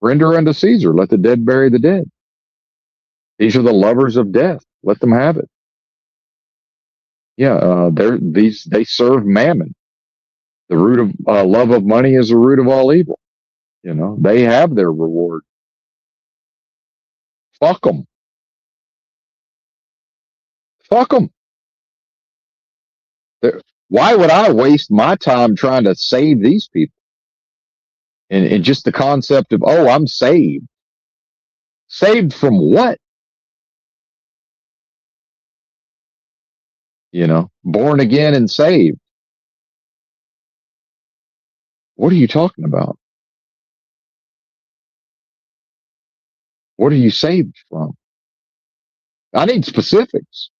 render unto Caesar, let the dead bury the dead. These are the lovers of death. Let them have it. Yeah, they serve mammon. The root of love of money is the root of all evil. You know, they have their reward. Fuck them. Fuck them. Why would I waste my time trying to save these people? And just the concept of, oh, I'm saved. Saved from what? You know, born again and saved. What are you talking about? What are you saved from? I need specifics.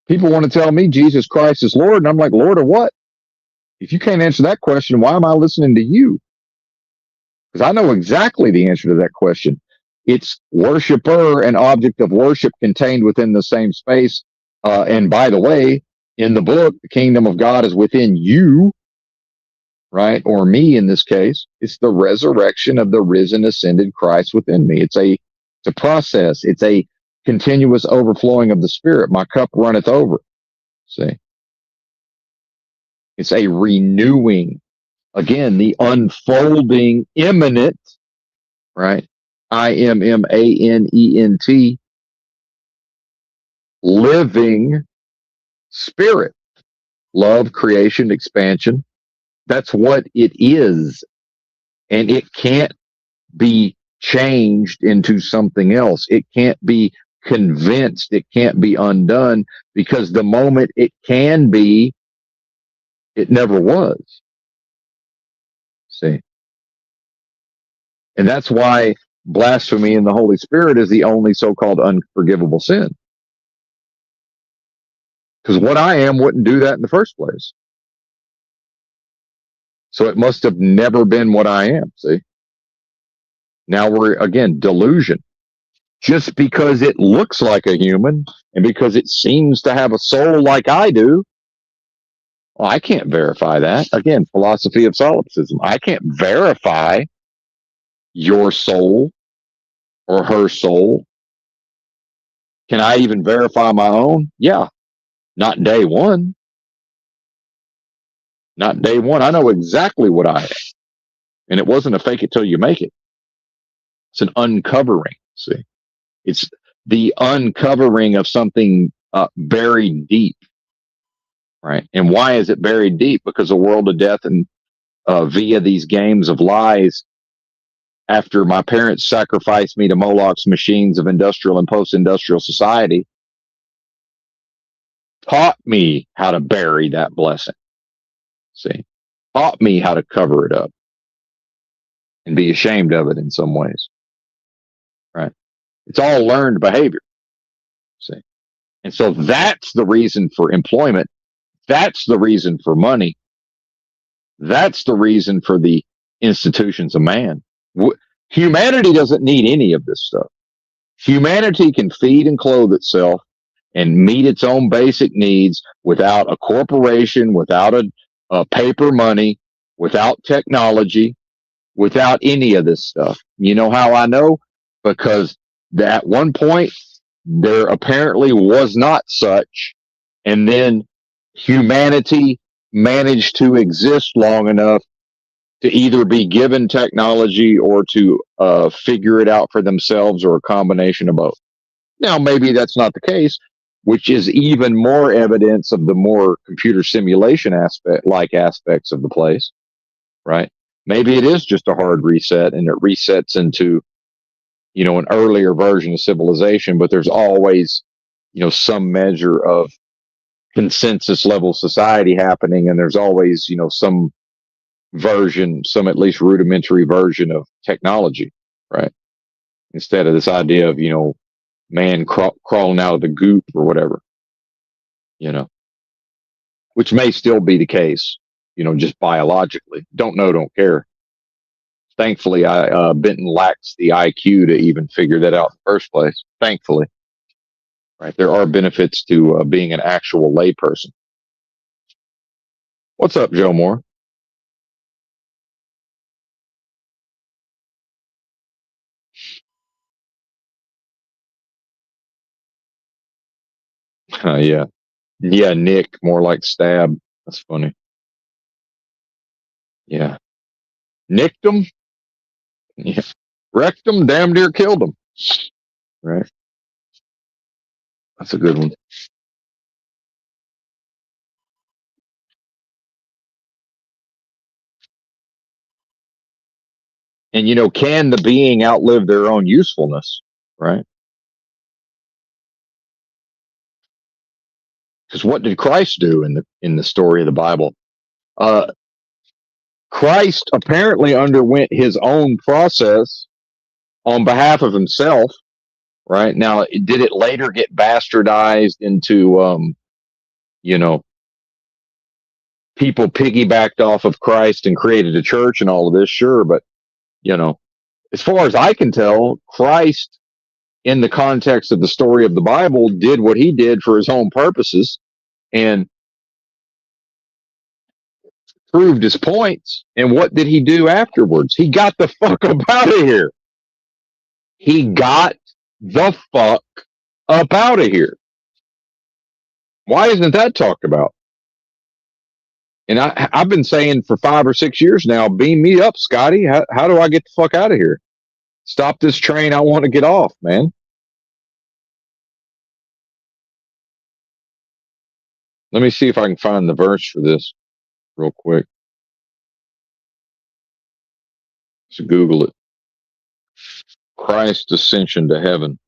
People want to tell me Jesus Christ is Lord, and I'm like, Lord of what? If you can't answer that question, why am I listening to you? Because I know exactly the answer to that question. It's worshiper and object of worship contained within the same space. And by the way, in the book, the kingdom of God is within you, right? Or me in this case. It's the resurrection of the risen, ascended Christ within me. It's a process. It's a continuous overflowing of the Spirit. My cup runneth over. See? It's a renewing. Again, the unfolding, imminent, right? IMMANENT, living spirit. Love, creation, expansion. That's what it is. And it can't be changed into something else. It can't be convinced. It can't be undone, because the moment it can be, it never was. See? And that's why blasphemy in the Holy Spirit is the only so-called unforgivable sin. Because what I am wouldn't do that in the first place. So it must have never been what I am. See? Now we're, again, delusion. Just because it looks like a human and because it seems to have a soul like I do, well, I can't verify that. Again, philosophy of solipsism. I can't verify your soul or her soul. Can I even verify my own? Yeah. Not day one. Not day one. I know exactly what I am. And it wasn't a fake it till you make it. It's an uncovering. See, it's the uncovering of something buried deep. Right. And why is it buried deep? Because the world of death and via these games of lies, after my parents sacrificed me to Moloch's machines of industrial and post-industrial society, taught me how to bury that blessing. See, taught me how to cover it up and be ashamed of it in some ways. Right. It's all learned behavior. See, and so that's the reason for employment. That's the reason for money. That's the reason for the institutions of man. Humanity doesn't need any of this stuff. Humanity can feed and clothe itself and meet its own basic needs without a corporation, without a paper money, without technology, without any of this stuff. You know how I know? Because at one point, there apparently was not such. And then humanity managed to exist long enough to either be given technology or to figure it out for themselves, or a combination of both. Now, maybe that's not the case, which is even more evidence of the more computer simulation aspects of the place, right? Maybe it is just a hard reset and it resets into, an earlier version of civilization, but there's always, some measure of consensus level society happening. And there's always, some some at least rudimentary version of technology, right? Instead of this idea of, man crawling out of the goop or whatever, which may still be the case, just biologically. Don't know, don't care. Thankfully, Benton lacks the IQ to even figure that out in the first place. Thankfully, right? There are benefits to being an actual layperson. What's up, Joe Moore? Yeah. Yeah, Nick, more like stab. That's funny. Yeah. Nicked him? Yeah. Wrecked him, damn near killed him. Right. That's a good one. And can the being outlive their own usefulness? Right. Because what did Christ do in the story of the Bible? Uh, Christ apparently underwent his own process on behalf of himself. Right now, did it later get bastardized into, you know, people piggybacked off of Christ and created a church and all of this? Sure, but as far as I can tell, Christ, in the context of the story of the Bible, did what he did for his own purposes and proved his points. And what did he do afterwards? He got the fuck up out of here. He got the fuck up out of here. Why isn't that talked about? And I've been saying for 5 or 6 years now, beam me up, Scotty. How do I get the fuck out of here? Stop this train. I want to get off, man. Let me see if I can find the verse for this real quick. So Google it. Christ's ascension to heaven.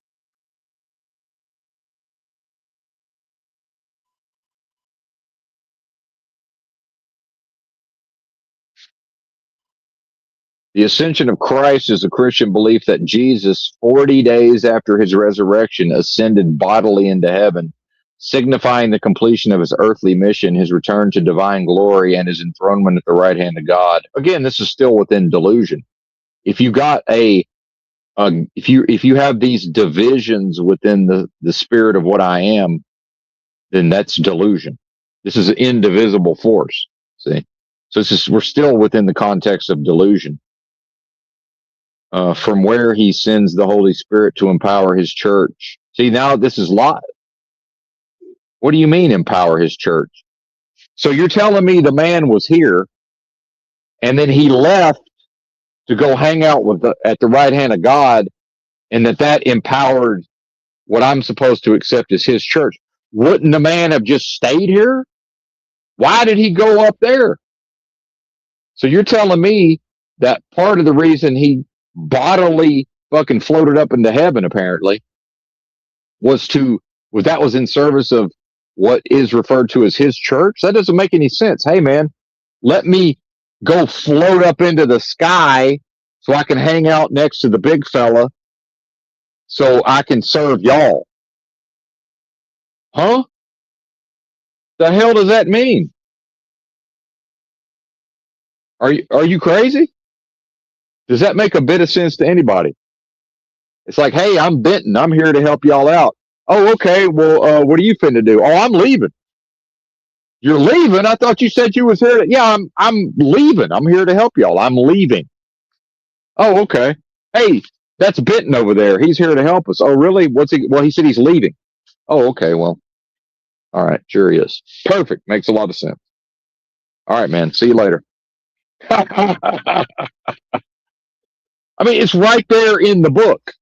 The ascension of Christ is a Christian belief that Jesus, 40 days after his resurrection, ascended bodily into heaven, signifying the completion of his earthly mission, his return to divine glory, and his enthronement at the right hand of God. Again, this is still within delusion. If you got if you have these divisions within the spirit of what I am, then that's delusion. This is an indivisible force. See, so we're still within the context of delusion. From where he sends the Holy Spirit to empower his church. See, now this is live. What do you mean empower his church? So you're telling me the man was here and then he left to go hang out at the right hand of God, and that empowered what I'm supposed to accept as his church. Wouldn't the man have just stayed here? Why did he go up there? So you're telling me that part of the reason he bodily fucking floated up into heaven apparently was in service of what is referred to as his church? That doesn't make any sense. Hey man, let me go float up into the sky so I can hang out next to the big fella so I can serve y'all. Huh? The hell does that mean? Are you crazy? Does that make a bit of sense to anybody? It's like, hey, I'm Benton. I'm here to help y'all out. Oh, okay. Well, what are you finna do? Oh, I'm leaving. You're leaving? I thought you said you was here to. Yeah, I'm leaving. I'm here to help y'all. I'm leaving. Oh, okay. Hey, That's Benton over there. He's here to help us. Oh, really? What's he? Well, he said he's leaving. Oh, okay. Well, all right. Sure he is. Perfect. Makes a lot of sense. All right, man. See you later. I mean, it's right there in the book.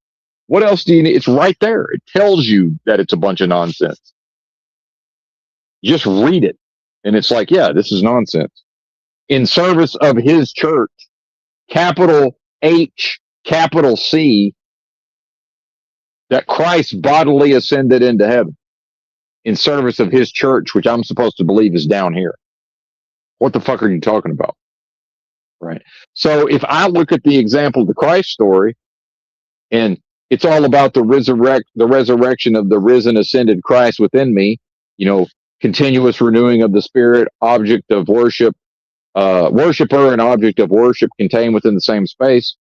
What else do you need? It's right there. It tells you that it's a bunch of nonsense. You just read it. And it's like, yeah, this is nonsense. In service of his church, capital H, capital C, that Christ bodily ascended into heaven in service of his church, which I'm supposed to believe is down here. What the fuck are you talking about? Right. So if I look at the example of the Christ story, and it's all about the resurrection of the risen, ascended Christ within me, continuous renewing of the spirit, object of worship, worshiper and object of worship contained within the same space.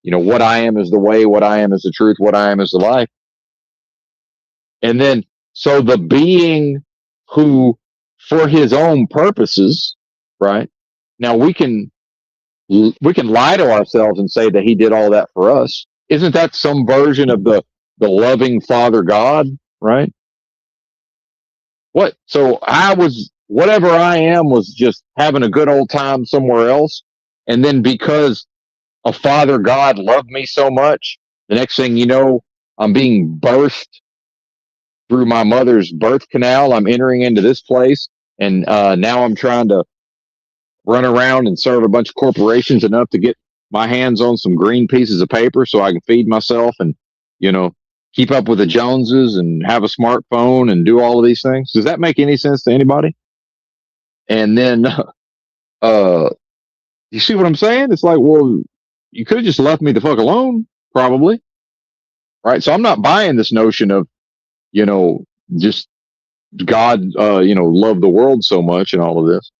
What I am is the way, what I am is the truth, what I am is the life. And then, so the being who, for his own purposes, right? Now we can lie to ourselves and say that he did all that for us. Isn't that some version of the loving Father God, right? What? So whatever I am was just having a good old time somewhere else. And then because a Father God loved me so much, the next thing you know, I'm being birthed through my mother's birth canal. I'm entering into this place. And now I'm trying to run around and serve a bunch of corporations enough to get my hands on some green pieces of paper so I can feed myself and, keep up with the Joneses and have a smartphone and do all of these things. Does that make any sense to anybody? And then, you see what I'm saying? It's like, well, you could have just left me the fuck alone, probably. Right. So I'm not buying this notion of, just God, loved the world so much and all of this.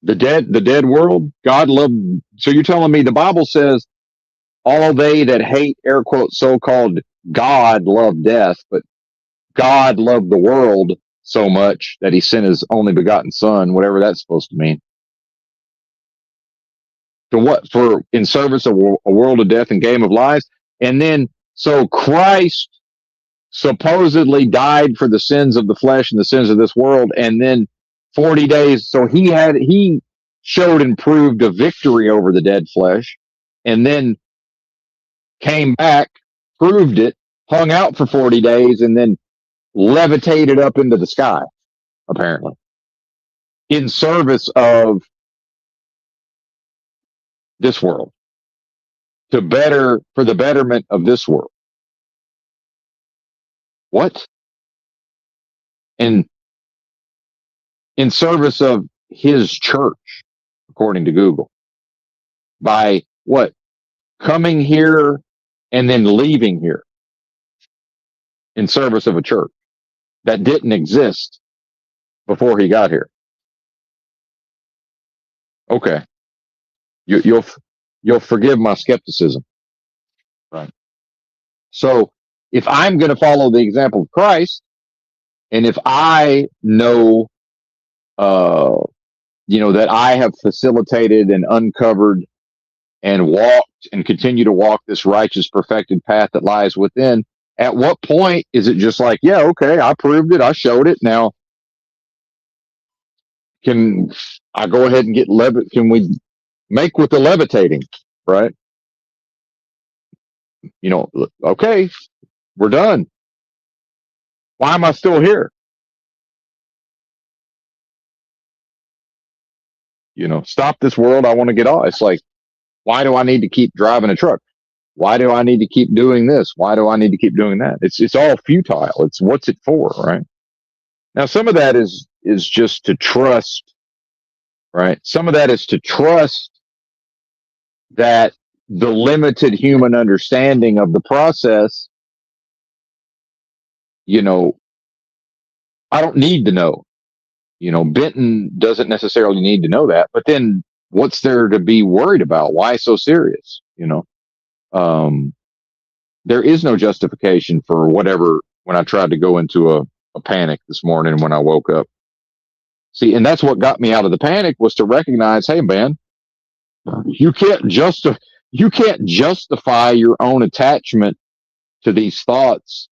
The dead world, God loved. So you're telling me the Bible says all they that hate, air quotes, so-called God love death, but God loved the world so much that he sent his only begotten son, whatever that's supposed to mean. So what? For in service of a world of death and game of lies. And then, so Christ supposedly died for the sins of the flesh and the sins of this world. And then 40 days. So he showed and proved a victory over the dead flesh, and then came back, proved it, hung out for 40 days, and then levitated up into the sky, apparently, in service of this world, for the betterment of this world. What? And in service of his church, according to Google, by what? Coming here and then leaving here in service of a church that didn't exist before he got here. Okay. You'll forgive my skepticism. Right. So if I'm going to follow the example of Christ, and if I know, that I have facilitated and uncovered and walked and continue to walk this righteous, perfected path that lies within, at what point is it just like, yeah, okay, I proved it, I showed it. Now, can I go ahead and can we make with the levitating, right? Okay, we're done. Why am I still here? Stop this world. I want to get off. It's like, why do I need to keep driving a truck? Why do I need to keep doing this? Why do I need to keep doing that? It's all futile. It's what's it for, right? Now, some of that is just to trust, right? Some of that is to trust that the limited human understanding of the process, I don't need to know. Benton doesn't necessarily need to know that, but then what's there to be worried about? Why so serious? There is no justification for whatever when I tried to go into a panic this morning when I woke up. See, and that's what got me out of the panic was to recognize, hey man, you can't you can't justify your own attachment to these thoughts,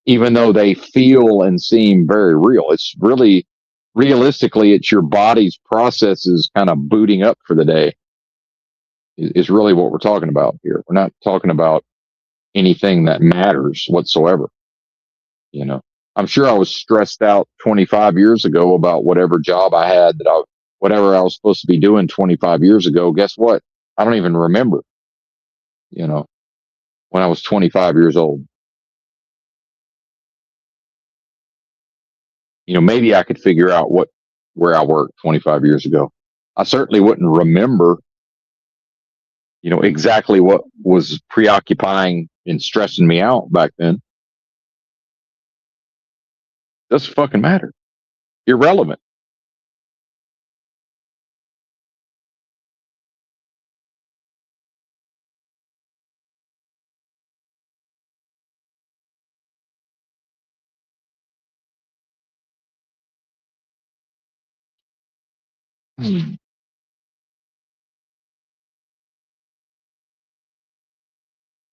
even though they feel and seem very real. It's really, realistically, it's your body's processes kind of booting up for the day, is really what we're talking about here. We're not talking about anything that matters whatsoever. You know, I'm sure I was stressed out 25 years ago about whatever job I had whatever I was supposed to be doing 25 years ago. Guess what? I don't even remember, you know, when I was 25 years old. Maybe I could figure out where I worked 25 years ago. I certainly wouldn't remember, exactly what was preoccupying and stressing me out back then. Doesn't fucking matter. Irrelevant.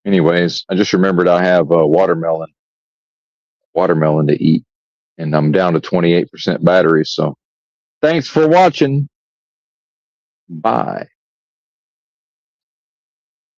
Anyways, I just remembered I have a watermelon to eat, and I'm down to 28% battery. So thanks for watching. Bye.